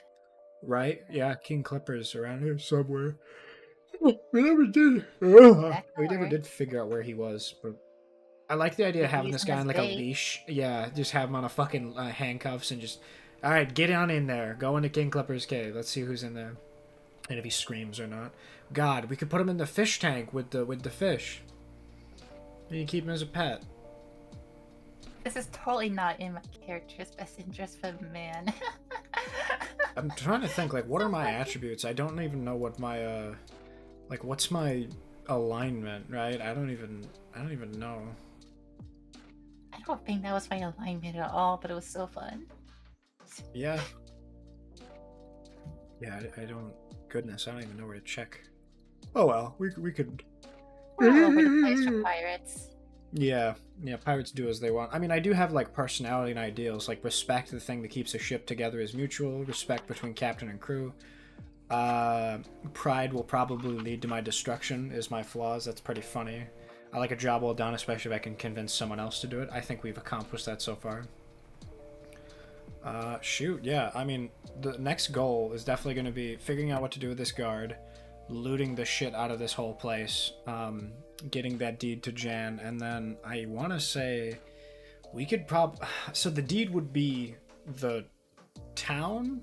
[SPEAKER 5] Right? Yeah, King Klipper's around here somewhere. We never did. We never did figure out where he was, but I like the idea of having this guy on like a leash. Yeah, just have him on a fucking handcuffs and just, all right, get on in there. Go into King Klipper's cave. Let's see who's in there, and if he screams or not. God, we could put him in the fish tank with the fish. You can keep him as a pet.
[SPEAKER 9] This is totally not in my character's best interest for the man.
[SPEAKER 5] I'm trying to think, like, what are my attributes? I don't even know what my, like, what's my alignment, right? I don't even know.
[SPEAKER 9] I don't think that was my alignment at all, but it was so fun.
[SPEAKER 5] Yeah. Yeah, I don't... Goodness, I don't even know where to check. Oh well, we could...
[SPEAKER 9] We're all over the place for pirates.
[SPEAKER 5] Yeah, pirates do as they want. I mean, I do have, like, personality and ideals. Like, respect, the thing that keeps a ship together, is mutual. Respect between captain and crew. Pride will probably lead to my destruction, is my flaws. That's pretty funny. I like a job well done, especially if I can convince someone else to do it. I think we've accomplished that so far. Shoot, yeah. I mean, the next goal is definitely going to be figuring out what to do with this guard, looting the shit out of this whole place, getting that deed to Jan, and then I want to say we could so the deed would be the town,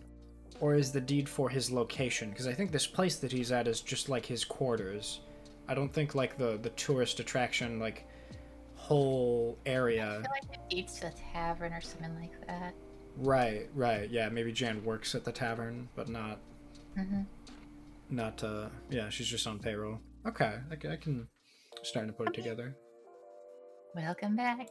[SPEAKER 5] or is the deed for his location? Because I think this place that he's at is just like his quarters. I don't think like the tourist attraction, like, whole area.
[SPEAKER 9] I feel like it leads to a tavern or something like that.
[SPEAKER 5] Right, yeah, maybe Jan works at the tavern, but not, yeah, she's just on payroll. Okay, I can start to put it together.
[SPEAKER 9] Welcome back.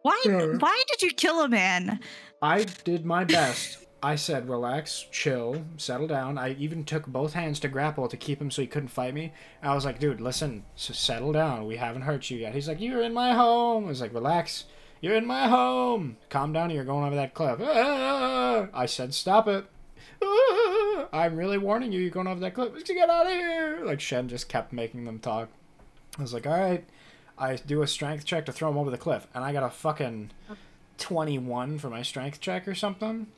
[SPEAKER 8] Why did you kill a man? I
[SPEAKER 5] did my best. I said, relax, chill, settle down. I even took both hands to grapple to keep him so he couldn't fight me. I was like, dude, listen, settle down. We haven't hurt you yet. He's like, you're in my home. I was like, relax. You're in my home. Calm down, you're going over that cliff. I said, stop it. I'm really warning you, you're going over that cliff. Get out of here. Like, Shen just kept making them talk. I was like, all right. I do a strength check to throw him over the cliff, and I got a fucking 21 for my strength check or something.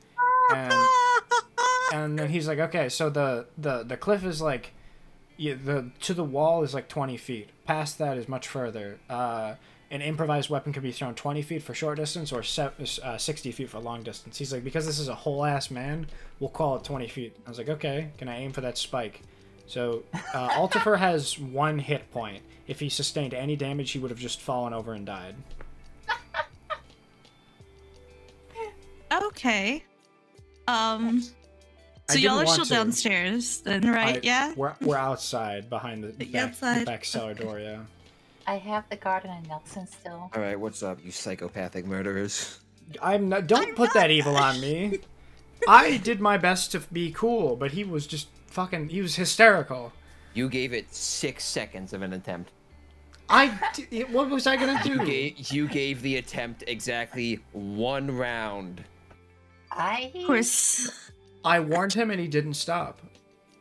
[SPEAKER 5] And then he's like, okay, so the cliff is like, to the wall is like 20 feet. Past that is much further. An improvised weapon can be thrown 20 feet for short distance or 60 feet for long distance. He's like, because this is a whole ass man, we'll call it 20 feet. I was like, okay, can I aim for that spike? So Altifer has 1 hit point. If he sustained any damage, he would have just fallen over and died.
[SPEAKER 8] Okay. So y'all are still downstairs then, right? Yeah?
[SPEAKER 5] We're outside behind the back cellar door, yeah.
[SPEAKER 9] I have the garden and Nelson still.
[SPEAKER 6] Alright, what's up, you psychopathic murderers?
[SPEAKER 5] Don't put that evil on me. I did my best to be cool, but he was just he was hysterical.
[SPEAKER 6] You gave it 6 seconds of an attempt.
[SPEAKER 5] What was I gonna do?
[SPEAKER 6] You gave the attempt exactly 1 round.
[SPEAKER 8] Of course.
[SPEAKER 5] I warned him and he didn't stop.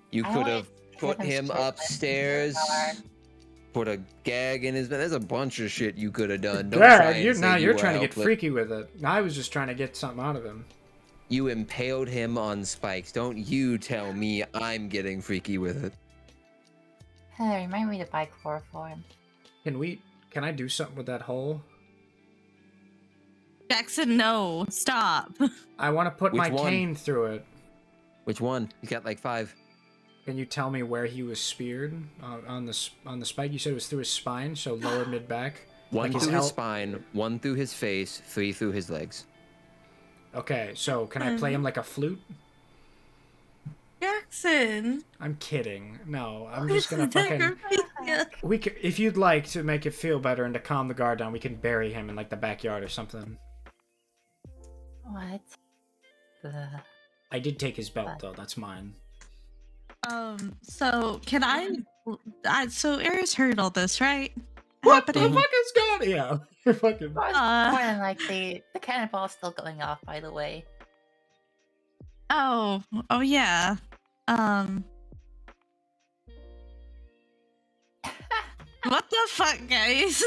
[SPEAKER 6] You could have put him upstairs, put a gag in his bed. There's a bunch of shit you could have done.
[SPEAKER 5] You're trying to get freaky with it. I was just trying to get something out of him.
[SPEAKER 6] You impaled him on spikes. Don't you tell me I'm getting freaky with it.
[SPEAKER 9] Remind me to buy chloroform.
[SPEAKER 5] Can I do something with that hole?
[SPEAKER 8] Jackson, no. Stop.
[SPEAKER 5] I want to put my cane through it.
[SPEAKER 6] Which one? You got like 5.
[SPEAKER 5] Can you tell me where he was speared on the spike? You said it was through his spine, so lower mid back.
[SPEAKER 6] 1 through his spine, 1 through his face, 3 through his legs.
[SPEAKER 5] Okay, so can I play him like a flute?
[SPEAKER 8] Jackson.
[SPEAKER 5] I'm kidding. No, I'm just gonna fucking. If you'd like to make it feel better and to calm the guard down, we can bury him in like the backyard or something.
[SPEAKER 9] What?
[SPEAKER 5] I did take his belt though. That's mine.
[SPEAKER 8] So can I? So Ares heard all this, right?
[SPEAKER 5] What the
[SPEAKER 8] happening?
[SPEAKER 5] fuck is going? Yeah, you're fucking.
[SPEAKER 9] More than likely, the cannonball's still going off. By the way.
[SPEAKER 8] Oh yeah. What the fuck, guys?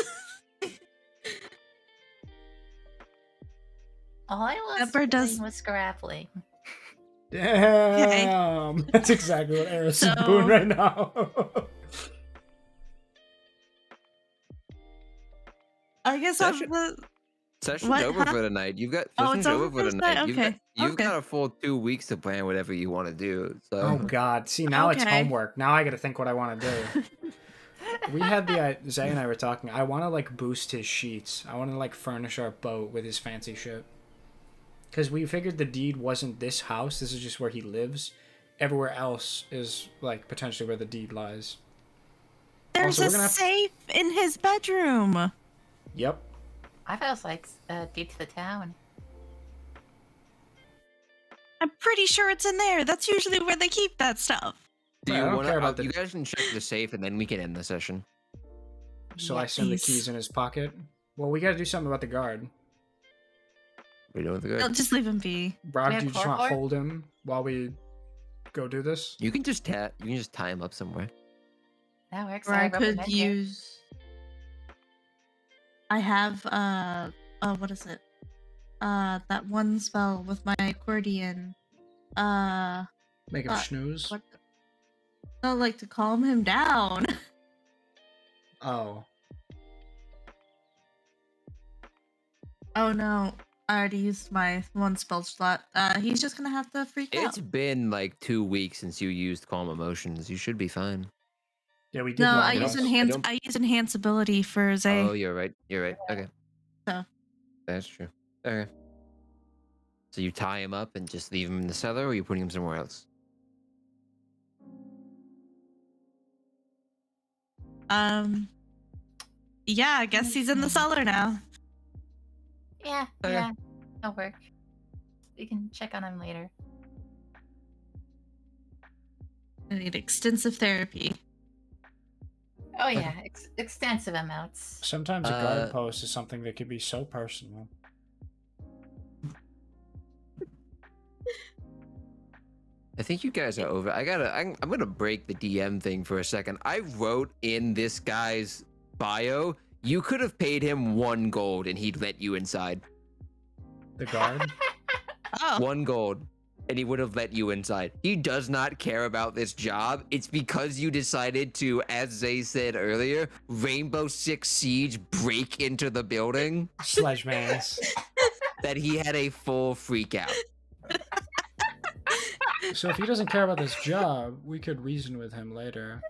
[SPEAKER 9] All I was
[SPEAKER 8] Klipper does-
[SPEAKER 9] was grappling.
[SPEAKER 5] Damn, that's exactly what Eris is
[SPEAKER 8] So-
[SPEAKER 5] doing right now.
[SPEAKER 8] I guess
[SPEAKER 6] Session-
[SPEAKER 8] I'm
[SPEAKER 6] Session's
[SPEAKER 8] What,
[SPEAKER 6] over
[SPEAKER 8] huh?
[SPEAKER 6] for the night. You've got
[SPEAKER 8] Oh,
[SPEAKER 6] session's
[SPEAKER 8] it's over
[SPEAKER 6] over
[SPEAKER 8] for
[SPEAKER 6] for the night.
[SPEAKER 8] tonight? Okay,
[SPEAKER 6] You've
[SPEAKER 8] okay.
[SPEAKER 6] got a full 2 weeks to plan whatever you want to do. So
[SPEAKER 5] Oh god, see now it's
[SPEAKER 8] Okay.
[SPEAKER 5] homework. Now I gotta think what I want to do. We had the Zay and I were talking. I want to like boost his sheets. I want to like furnish our boat with his fancy shit. Because we figured the deed wasn't this house. This is just where he lives. Everywhere else is like potentially where the deed lies.
[SPEAKER 8] There's
[SPEAKER 5] Also,
[SPEAKER 8] a
[SPEAKER 5] we're gonna have-
[SPEAKER 8] safe in his bedroom.
[SPEAKER 5] Yep.
[SPEAKER 9] I thought it was like deed to the town.
[SPEAKER 8] I'm pretty sure it's in there. That's usually where they keep that stuff.
[SPEAKER 6] do
[SPEAKER 5] I
[SPEAKER 6] you
[SPEAKER 5] don't
[SPEAKER 6] want
[SPEAKER 5] care about
[SPEAKER 6] to?
[SPEAKER 5] the-
[SPEAKER 6] You guys can check the safe and then we can end the session.
[SPEAKER 5] So
[SPEAKER 8] Yeah,
[SPEAKER 5] I send the
[SPEAKER 8] please.
[SPEAKER 5] keys in his pocket. Well, we gotta do something about the guard.
[SPEAKER 6] We doing the
[SPEAKER 8] No,
[SPEAKER 6] good?
[SPEAKER 8] just leave him be.
[SPEAKER 5] Rob,
[SPEAKER 9] we
[SPEAKER 5] do you
[SPEAKER 9] have
[SPEAKER 5] just want to
[SPEAKER 9] chloroform?
[SPEAKER 5] hold him while we go do this?
[SPEAKER 6] You can just tie him up somewhere.
[SPEAKER 9] That works.
[SPEAKER 8] Or I could
[SPEAKER 9] recommend it.
[SPEAKER 8] use. I have what is it? That one spell with my accordion.
[SPEAKER 5] Make him
[SPEAKER 8] Uh,
[SPEAKER 5] snooze?
[SPEAKER 8] What? No, like to calm him down.
[SPEAKER 5] Oh.
[SPEAKER 8] Oh no, I already used my one spell slot. He's just gonna have to freak
[SPEAKER 6] It's
[SPEAKER 8] out.
[SPEAKER 6] been like 2 weeks since you used calm emotions. You should be fine.
[SPEAKER 5] Yeah, we did
[SPEAKER 8] No,
[SPEAKER 5] long
[SPEAKER 8] I
[SPEAKER 5] enough.
[SPEAKER 8] use I use enhance ability for Zay.
[SPEAKER 6] Oh, you're right. You're right. Okay.
[SPEAKER 8] So.
[SPEAKER 6] That's true. Okay. So you tie him up and just leave him in the cellar, or are you putting him somewhere else?
[SPEAKER 8] Yeah, I guess he's in the cellar now.
[SPEAKER 9] Yeah,
[SPEAKER 6] Okay.
[SPEAKER 9] yeah, that'll work. We can check on him later.
[SPEAKER 8] I need extensive therapy.
[SPEAKER 9] Oh yeah, extensive amounts.
[SPEAKER 5] Sometimes a guard post is something that could be so personal.
[SPEAKER 6] I think you guys are over. I'm gonna break the DM thing for a second. I wrote in this guy's bio, you could have paid him 1 gold and he'd let you inside.
[SPEAKER 5] The guard?
[SPEAKER 8] Oh.
[SPEAKER 6] 1 gold. And he would have let you inside. He does not care about this job. It's because you decided to, as Zay said earlier, Rainbow Six Siege break into the building
[SPEAKER 5] Sledgeman's.
[SPEAKER 6] that he had a full freak out.
[SPEAKER 5] So if he doesn't care about this job, we could reason with him later.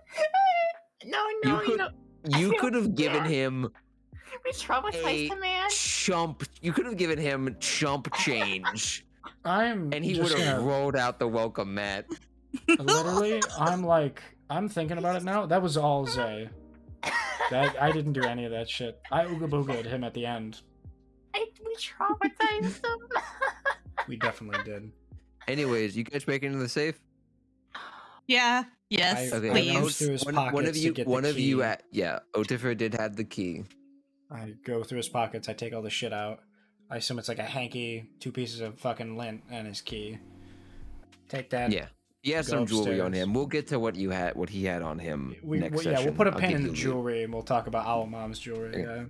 [SPEAKER 9] No,
[SPEAKER 6] You could have given him
[SPEAKER 9] we traumatized
[SPEAKER 6] a
[SPEAKER 9] him, man.
[SPEAKER 6] chump. You could have given him chump change,
[SPEAKER 5] I'm
[SPEAKER 6] and he
[SPEAKER 5] just
[SPEAKER 6] would have
[SPEAKER 5] gonna-
[SPEAKER 6] rolled out the welcome mat.
[SPEAKER 5] Literally, I'm thinking about it now. That was all Zay. I didn't do any of that shit. I ooga booga'd him at the end.
[SPEAKER 9] We traumatized him.
[SPEAKER 5] We definitely did.
[SPEAKER 6] Anyways, you guys break into the safe?
[SPEAKER 8] Yeah. Yes.
[SPEAKER 6] Okay.
[SPEAKER 8] Please.
[SPEAKER 5] goes through his
[SPEAKER 6] One
[SPEAKER 5] pockets
[SPEAKER 6] of
[SPEAKER 5] to
[SPEAKER 6] you,
[SPEAKER 5] get the
[SPEAKER 6] one of you,
[SPEAKER 5] key.
[SPEAKER 6] yeah. Otifer did have the key.
[SPEAKER 5] I go through his pockets. I take all the shit out. I assume it's like a hanky, 2 pieces of fucking lint, and his key. Take that.
[SPEAKER 6] Yeah, he has
[SPEAKER 5] Go
[SPEAKER 6] some jewelry on
[SPEAKER 5] upstairs.
[SPEAKER 6] him. We'll get to what he had on him next
[SPEAKER 5] Yeah,
[SPEAKER 6] session.
[SPEAKER 5] we'll put a
[SPEAKER 6] I'll
[SPEAKER 5] pin
[SPEAKER 6] give
[SPEAKER 5] in
[SPEAKER 6] you
[SPEAKER 5] the
[SPEAKER 6] a lead.
[SPEAKER 5] jewelry, and we'll talk about Owl Mom's jewelry.
[SPEAKER 6] Okay.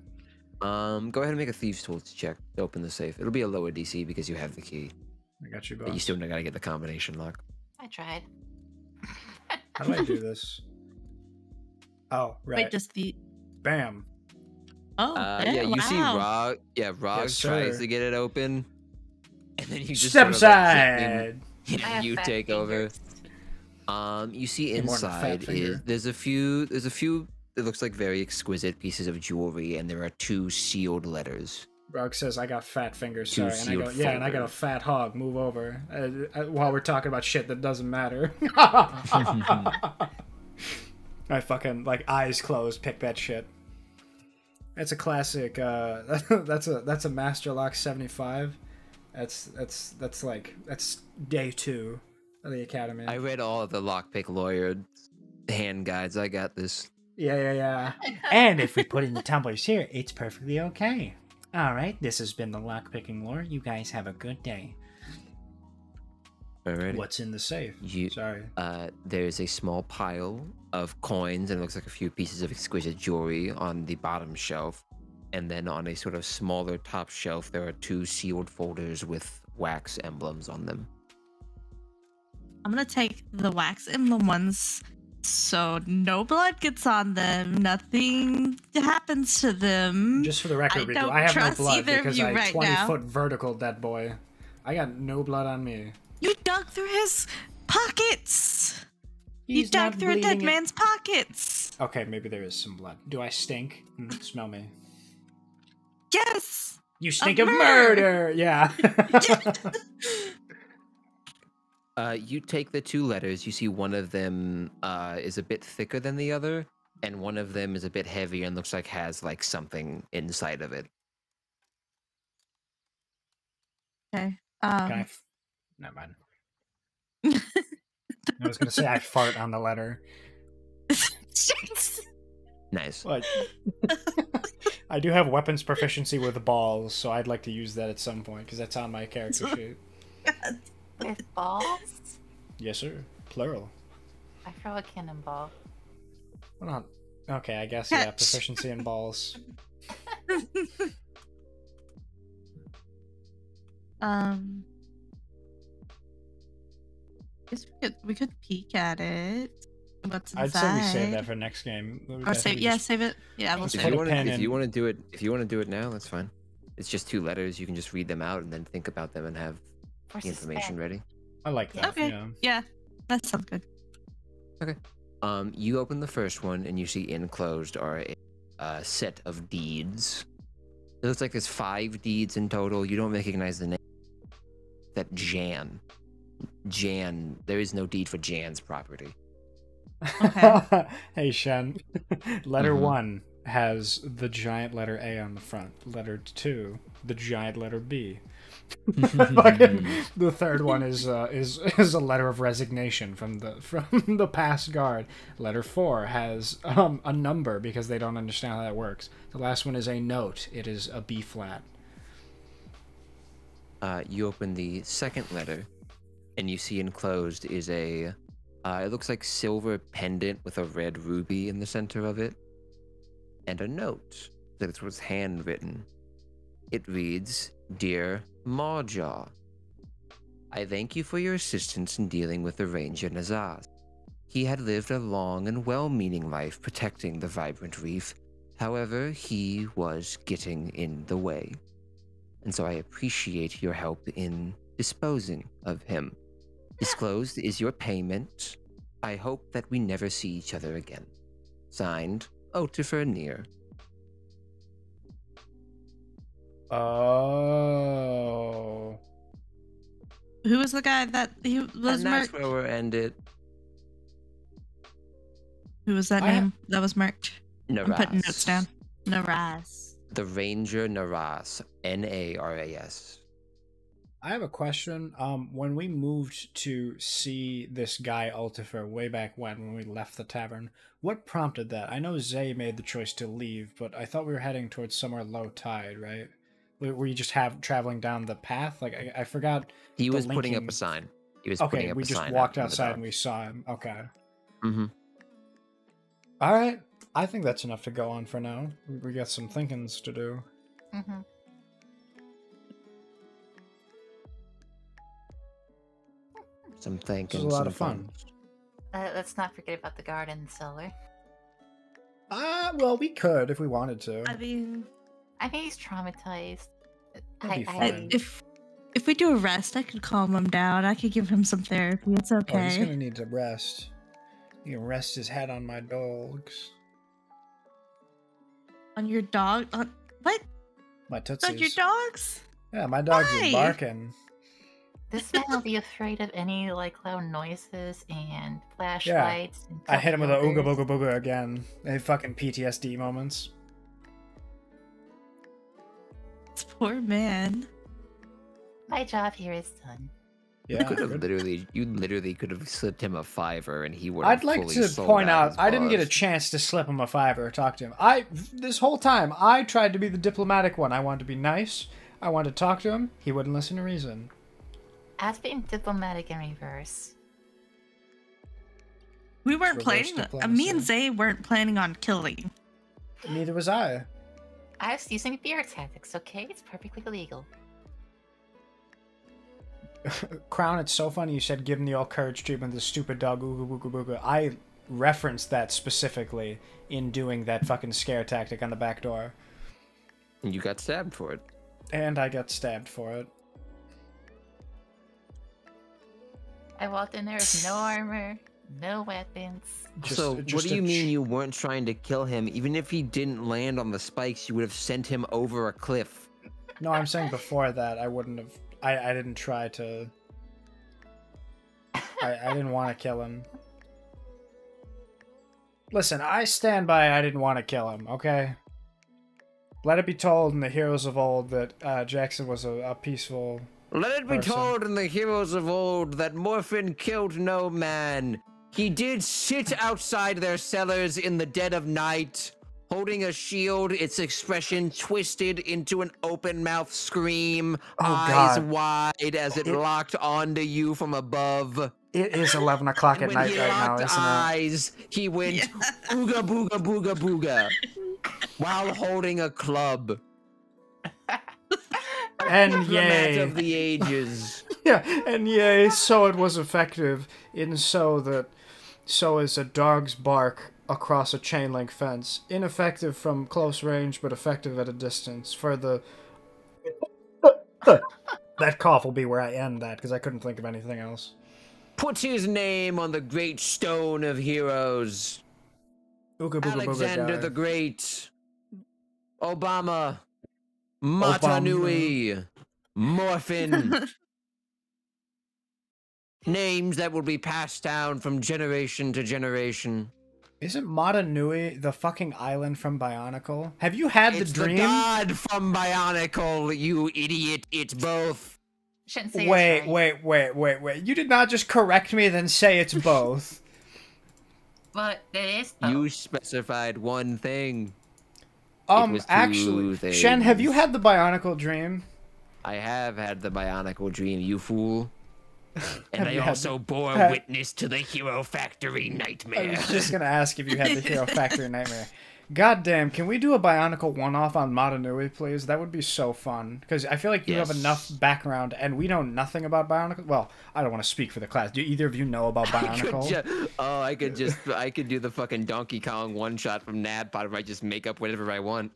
[SPEAKER 5] Yeah.
[SPEAKER 6] Go ahead and make a thieves' tools check to open the safe. It'll be a lower DC because you have the key,
[SPEAKER 5] I got you,
[SPEAKER 6] but you
[SPEAKER 5] boss.
[SPEAKER 6] still gotta get the combination lock.
[SPEAKER 9] I tried.
[SPEAKER 5] How do I do this? Oh, right.
[SPEAKER 8] Wait, just the.
[SPEAKER 5] Bam.
[SPEAKER 8] Oh.
[SPEAKER 6] Yeah, you see
[SPEAKER 8] wow.
[SPEAKER 6] Rog. Yeah, Rog
[SPEAKER 5] Yes,
[SPEAKER 6] tries
[SPEAKER 5] sir.
[SPEAKER 6] to get it open, and then you just
[SPEAKER 5] Step
[SPEAKER 6] sort of, like, hit him,
[SPEAKER 5] aside.
[SPEAKER 9] I have
[SPEAKER 6] you
[SPEAKER 9] fat
[SPEAKER 6] take over.
[SPEAKER 9] fingers.
[SPEAKER 6] You see
[SPEAKER 5] You're more than a fat
[SPEAKER 6] inside
[SPEAKER 5] finger.
[SPEAKER 6] is there's a few. It looks like very exquisite pieces of jewelry, and there are 2 sealed letters.
[SPEAKER 5] Rog says, I got fat fingers,
[SPEAKER 6] Two
[SPEAKER 5] sorry. And I go,
[SPEAKER 6] sealed
[SPEAKER 5] yeah, and I got a
[SPEAKER 6] folders.
[SPEAKER 5] fat hog. Move over. While we're talking about shit that doesn't matter. I fucking, like, eyes closed, pick that shit. That's a classic, that's a Master Lock 75. That's day 2 of the Academy.
[SPEAKER 6] I read all of the lockpick lawyer hand guides. I got this.
[SPEAKER 5] Yeah. And if we put in the tumblers here, it's perfectly okay. All right, this has been the lockpicking lore. You guys have a good day.
[SPEAKER 6] Alright.
[SPEAKER 5] What's in the safe? Sorry.
[SPEAKER 6] There's a small pile of coins and it looks like a few pieces of exquisite jewelry on the bottom shelf. And then on a sort of smaller top shelf, there are 2 sealed folders with wax emblems on them.
[SPEAKER 8] I'm gonna take the wax emblem ones so no blood gets on them, nothing happens to them.
[SPEAKER 5] Just for the record, Rico, I have no blood because I 20-foot vertical that boy. I got no blood on me.
[SPEAKER 8] You dug through his pockets! You dug through a dead man's pockets!
[SPEAKER 5] Okay, maybe there is some blood. Do I stink? Smell me.
[SPEAKER 8] Yes!
[SPEAKER 5] You stink of murder! Yeah.
[SPEAKER 6] You take the 2 letters. You see one of them is a bit thicker than the other, and one of them is a bit heavier and looks like has like something inside of it.
[SPEAKER 8] Okay.
[SPEAKER 5] Never mind. I was gonna say I fart on the letter.
[SPEAKER 6] Nice.
[SPEAKER 5] What? I do have weapons proficiency with balls, so I'd like to use that at some point because that's on my character sheet.
[SPEAKER 9] With balls?
[SPEAKER 5] Yes, sir. Plural.
[SPEAKER 9] I throw a cannonball.
[SPEAKER 5] Well, not. Okay, I guess yeah. Proficiency in balls.
[SPEAKER 8] Guess we could peek at it. What's inside?
[SPEAKER 5] I'd say we save that for next game.
[SPEAKER 8] Or save it. Yeah, we'll save
[SPEAKER 6] it. If you want to do it now, that's fine. It's just 2 letters. You can just read them out and then think about them and have the information ready.
[SPEAKER 5] I like that.
[SPEAKER 8] Okay. Yeah, that sounds good.
[SPEAKER 6] Okay. You open the first one and you see enclosed are a set of deeds. It looks like there's 5 deeds in total. You don't recognize the name. That Jan, there is no deed for Jan's property.
[SPEAKER 8] Okay.
[SPEAKER 5] Hey, Shen. Letter 1 has the giant letter A on the front. Letter 2, the giant letter B. The third one is a letter of resignation from the past guard. Letter 4 has a number because they don't understand how that works. The last one is a note. It is a B flat.
[SPEAKER 6] You open the second letter, and you see enclosed is a it looks like silver pendant with a red ruby in the center of it, and a note that was handwritten. It reads, "Dear Mawjaw, I thank you for your assistance in dealing with the Ranger Nazaz. He had lived a long and well-meaning life protecting the vibrant reef. However, he was getting in the way. And so I appreciate your help in disposing of him. Disclosed is your payment. I hope that we never see each other again. Signed, Otifer Near."
[SPEAKER 5] Oh.
[SPEAKER 8] Who was the guy that he was
[SPEAKER 6] marked? And that's where we're ended.
[SPEAKER 8] Who was that name that was marked?
[SPEAKER 6] Naras.
[SPEAKER 8] I'm putting notes down. Naras.
[SPEAKER 6] The Ranger Naras. Naras.
[SPEAKER 5] I have a question. When we moved to see this guy Ultifer way back when we left the tavern, what prompted that? I know Zay made the choice to leave, but I thought we were heading towards somewhere low tide, right? Were you just traveling down the path? Like I forgot.
[SPEAKER 6] He was putting up a sign. He was putting up a sign.
[SPEAKER 5] We just walked outside and we saw him. Okay.
[SPEAKER 6] Mm-hmm.
[SPEAKER 5] All right. I think that's enough to go on for now. We got some thinkings to do.
[SPEAKER 9] Mm-hmm.
[SPEAKER 6] Some thinking.
[SPEAKER 5] It was a lot of fun.
[SPEAKER 9] Let's not forget about the garden cellar.
[SPEAKER 5] Well, we could if we wanted to.
[SPEAKER 8] I mean,
[SPEAKER 9] he's traumatized.
[SPEAKER 8] If we do a rest, I could calm him down. I could give him some therapy. It's okay.
[SPEAKER 5] Oh, he's gonna need to rest. He can rest his head on my dogs.
[SPEAKER 8] On your dog? What?
[SPEAKER 5] My tootsies.
[SPEAKER 8] On your dogs?
[SPEAKER 5] Yeah, my dogs are barking.
[SPEAKER 9] This man will be afraid of any loud noises and flashlights.
[SPEAKER 5] Yeah. I hit him with a ooga booga booga again. They fucking PTSD moments.
[SPEAKER 8] This poor man.
[SPEAKER 9] My job here is done.
[SPEAKER 5] Yeah,
[SPEAKER 6] you literally could have slipped him a $5 and he would.
[SPEAKER 5] I'd like to point out, I didn't get a chance to slip him a $5 or talk to him. This whole time, I tried to be the diplomatic one. I wanted to be nice. I wanted to talk to him. He wouldn't listen to reason.
[SPEAKER 9] As being diplomatic in reverse.
[SPEAKER 8] We weren't planning. Me and Zay weren't planning on killing.
[SPEAKER 5] Neither was I.
[SPEAKER 9] I was using fear tactics. Okay, it's perfectly legal.
[SPEAKER 5] Crown, it's so funny you said give him the all courage treatment, the stupid dog, ooga booga booga. I referenced that specifically in doing that fucking scare tactic on the back door.
[SPEAKER 6] And you got stabbed for it.
[SPEAKER 5] And I got stabbed for it.
[SPEAKER 9] I walked in there with no armor, no weapons.
[SPEAKER 6] What do you mean you weren't trying to kill him? Even if he didn't land on the spikes, you would have sent him over a cliff.
[SPEAKER 5] No, I'm saying before that, I wouldn't have... I didn't try to... I didn't want to kill him. Listen, I stand by I didn't want to kill him, okay? Let it be told in the heroes of old that Jackson was a peaceful
[SPEAKER 6] Let it be
[SPEAKER 5] person.
[SPEAKER 6] told in the heroes of old that Morphin killed no man. He did sit outside their cellars in the dead of night, holding a shield, its expression twisted into an open-mouth scream, eyes wide as it locked onto you from above.
[SPEAKER 5] It is 11 o'clock at night right now, isn't
[SPEAKER 6] eyes, he went ooga booga booga booga while holding a club.
[SPEAKER 5] And yay.
[SPEAKER 6] Of the ages.
[SPEAKER 5] Yeah, and yay, so it was effective in so is a dog's bark across a chain link fence. Ineffective from close range, but effective at a distance. For the... That cough will be where I end that, because I couldn't think of anything else.
[SPEAKER 6] Put his name on the great stone of heroes.
[SPEAKER 5] Ooga booga
[SPEAKER 6] Alexander
[SPEAKER 5] booga
[SPEAKER 6] the Great. Obama. Matanui. Morphin. Names that will be passed down from generation to generation.
[SPEAKER 5] Isn't Mata Nui the fucking island from Bionicle? Have you had the dream?
[SPEAKER 6] It's the god from Bionicle, you idiot. It's both.
[SPEAKER 9] Shouldn't say
[SPEAKER 5] Wait. You did not just correct me, then say it's both.
[SPEAKER 9] But it is both.
[SPEAKER 6] You specified one thing.
[SPEAKER 5] Actually, Shen, have you had the Bionicle dream?
[SPEAKER 6] I have had the Bionicle dream, you fool. And I also bore witness to the Hero Factory nightmare.
[SPEAKER 5] I was just gonna ask if you had the Hero Factory nightmare. God damn, can we do a Bionicle one-off on Mata Nui, please? That would be so fun. Because I feel like you have enough background, and we know nothing about Bionicle. Well, I don't want to speak for the class. Do either of you know about Bionicle?
[SPEAKER 6] I could do the fucking Donkey Kong one-shot from NADPOD where I just make up whatever I want.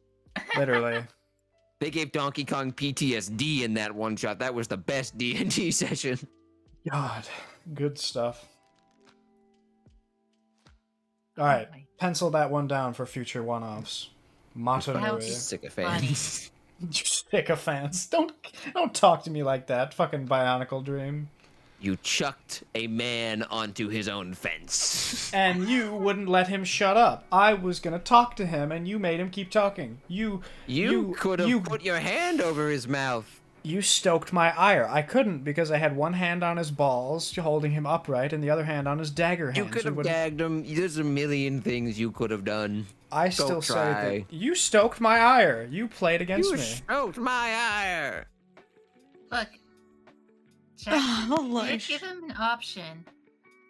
[SPEAKER 5] Literally.
[SPEAKER 6] They gave Donkey Kong PTSD in that one-shot. That was the best D&D session.
[SPEAKER 5] God, good stuff. All right, pencil that one down for future one-offs. Mata Nui.
[SPEAKER 6] Sycophants.
[SPEAKER 5] You sycophants. Don't talk to me like that. Fucking Bionicle dream.
[SPEAKER 6] You chucked a man onto his own fence.
[SPEAKER 5] And you wouldn't let him shut up. I was gonna talk to him, and you made him keep talking. You
[SPEAKER 6] could have put your hand over his mouth.
[SPEAKER 5] You stoked my ire. I couldn't because I had one hand on his balls, holding him upright, and the other hand on his dagger hand.
[SPEAKER 6] You could have gagged him. There's a million things you could have done.
[SPEAKER 5] I still say that you stoked my ire. You played against me.
[SPEAKER 6] You stoked my ire.
[SPEAKER 9] Look, Jack, you give him an option.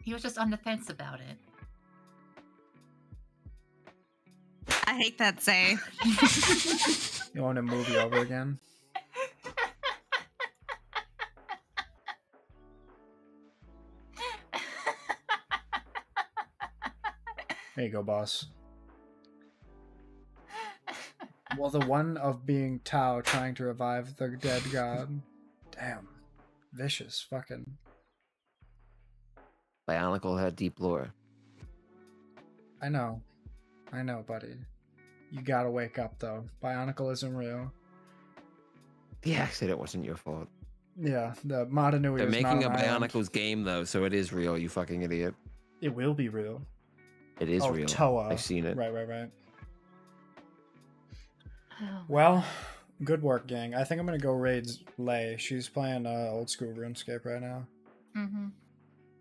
[SPEAKER 9] He was just on the fence about it.
[SPEAKER 8] I hate that say.
[SPEAKER 5] You want to move you over again? There you go, boss. Well, the one of being Tao trying to revive the dead god. Damn. Vicious. Fucking.
[SPEAKER 6] Bionicle had deep lore.
[SPEAKER 5] I know, buddy. You gotta wake up, though. Bionicle isn't real.
[SPEAKER 6] The accident wasn't your fault.
[SPEAKER 5] Yeah, the Mata Nui
[SPEAKER 6] They're
[SPEAKER 5] is
[SPEAKER 6] making
[SPEAKER 5] not
[SPEAKER 6] a
[SPEAKER 5] an
[SPEAKER 6] Bionicle's game, though, so it is real, you fucking idiot.
[SPEAKER 5] It will be real.
[SPEAKER 6] It is real.
[SPEAKER 5] Toa.
[SPEAKER 6] I've seen it.
[SPEAKER 5] Right. Well, good work, gang. I think I'm gonna go raid Lay. She's playing old school RuneScape right now.
[SPEAKER 9] Mm-hmm.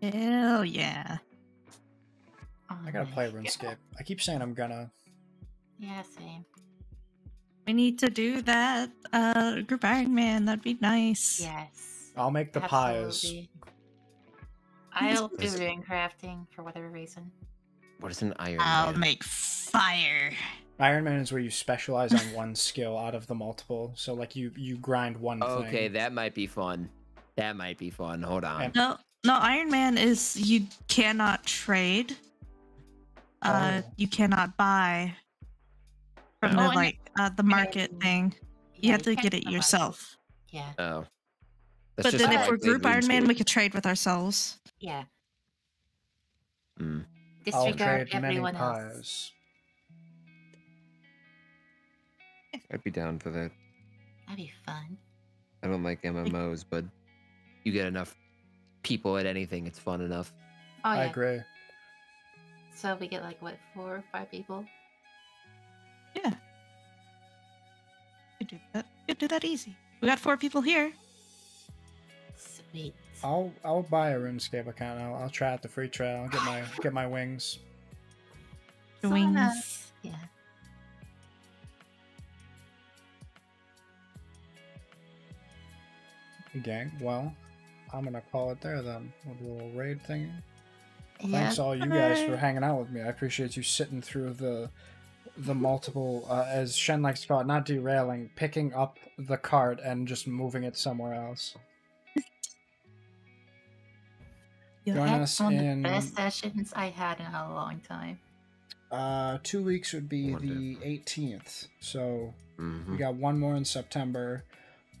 [SPEAKER 8] Hell yeah.
[SPEAKER 5] I gotta play RuneScape. I keep saying I'm gonna.
[SPEAKER 9] Yeah, same.
[SPEAKER 8] We need to do that. Group Iron Man. That'd be nice.
[SPEAKER 9] Yes.
[SPEAKER 5] I'll make the pies.
[SPEAKER 9] Absolutely. I'll do rune crafting for whatever reason.
[SPEAKER 6] What is an Iron
[SPEAKER 8] I'll
[SPEAKER 6] Man?
[SPEAKER 8] make fire.
[SPEAKER 5] Iron Man is where you specialize on one skill out of the multiple. So like you grind one thing.
[SPEAKER 6] Okay, that might be fun. That might be fun. Hold on.
[SPEAKER 8] No, Iron Man is you cannot trade. You cannot buy from the market thing. You have to get it yourself.
[SPEAKER 9] Yeah.
[SPEAKER 6] Oh.
[SPEAKER 8] But then if we're Group Iron Man, we could trade with ourselves.
[SPEAKER 9] Yeah.
[SPEAKER 6] Mm.
[SPEAKER 5] I'll
[SPEAKER 9] Disregard
[SPEAKER 5] trade many
[SPEAKER 9] everyone else.
[SPEAKER 5] pies.
[SPEAKER 6] I'd be down for that.
[SPEAKER 9] That'd be fun.
[SPEAKER 6] I don't like MMOs, but you get enough people at anything, it's fun enough.
[SPEAKER 9] Oh, yeah.
[SPEAKER 5] I agree.
[SPEAKER 9] So we get like, what, 4 or 5 people?
[SPEAKER 8] Yeah. You do that. You do that easy. We got 4 people here.
[SPEAKER 9] Sweet.
[SPEAKER 5] I'll buy a RuneScape account. I'll try out the free trial. Get my wings.
[SPEAKER 8] The wings.
[SPEAKER 9] Yeah.
[SPEAKER 5] Gang. Well, I'm gonna call it there then. With a little raid thingy.
[SPEAKER 9] Yeah.
[SPEAKER 5] Thanks all you guys for hanging out with me. I appreciate you sitting through the multiple, as Shen likes to call it, not derailing, picking up the cart and just moving it somewhere else. Join us
[SPEAKER 9] one of
[SPEAKER 5] in
[SPEAKER 9] the best sessions I had in a long time.
[SPEAKER 5] 2 weeks would be the 18th. So we got one more in September.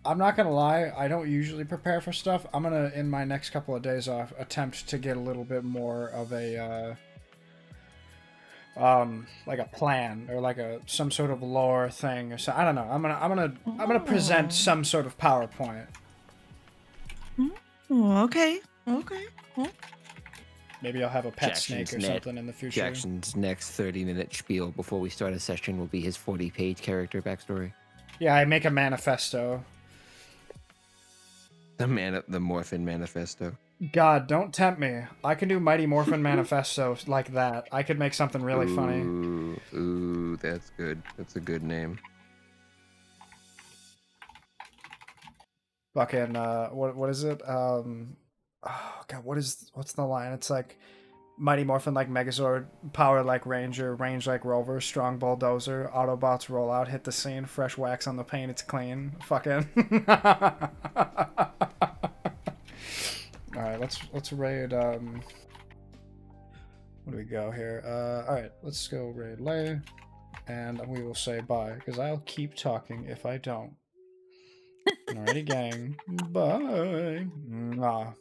[SPEAKER 5] I'm not gonna lie, I don't usually prepare for stuff. I'm gonna, in my next couple of days off, attempt to get a little bit more of a like a plan or like some sort of lore thing or so. I don't know. I'm gonna present some sort of PowerPoint.
[SPEAKER 8] Okay.
[SPEAKER 5] Maybe I'll have a pet snake or something in the future.
[SPEAKER 6] Jackson's next 30-minute spiel before we start a session will be his 40-page character backstory.
[SPEAKER 5] Yeah, I make a manifesto.
[SPEAKER 6] The Morphin Manifesto.
[SPEAKER 5] God, don't tempt me. I can do Mighty Morphin Manifesto like that. I could make something really funny.
[SPEAKER 6] Ooh, that's good. That's a good name.
[SPEAKER 5] Fucking, what is it? Oh god, what's the line? It's like Mighty Morphin like Megazord, power like Ranger, range like Rover, strong bulldozer, Autobots roll out, hit the scene, fresh wax on the paint, it's clean. Fucking. Alright, let's raid, where do we go here? Alright, let's go raid Lay, and we will say bye, because I'll keep talking if I don't. Alrighty, gang. Bye. Mwah.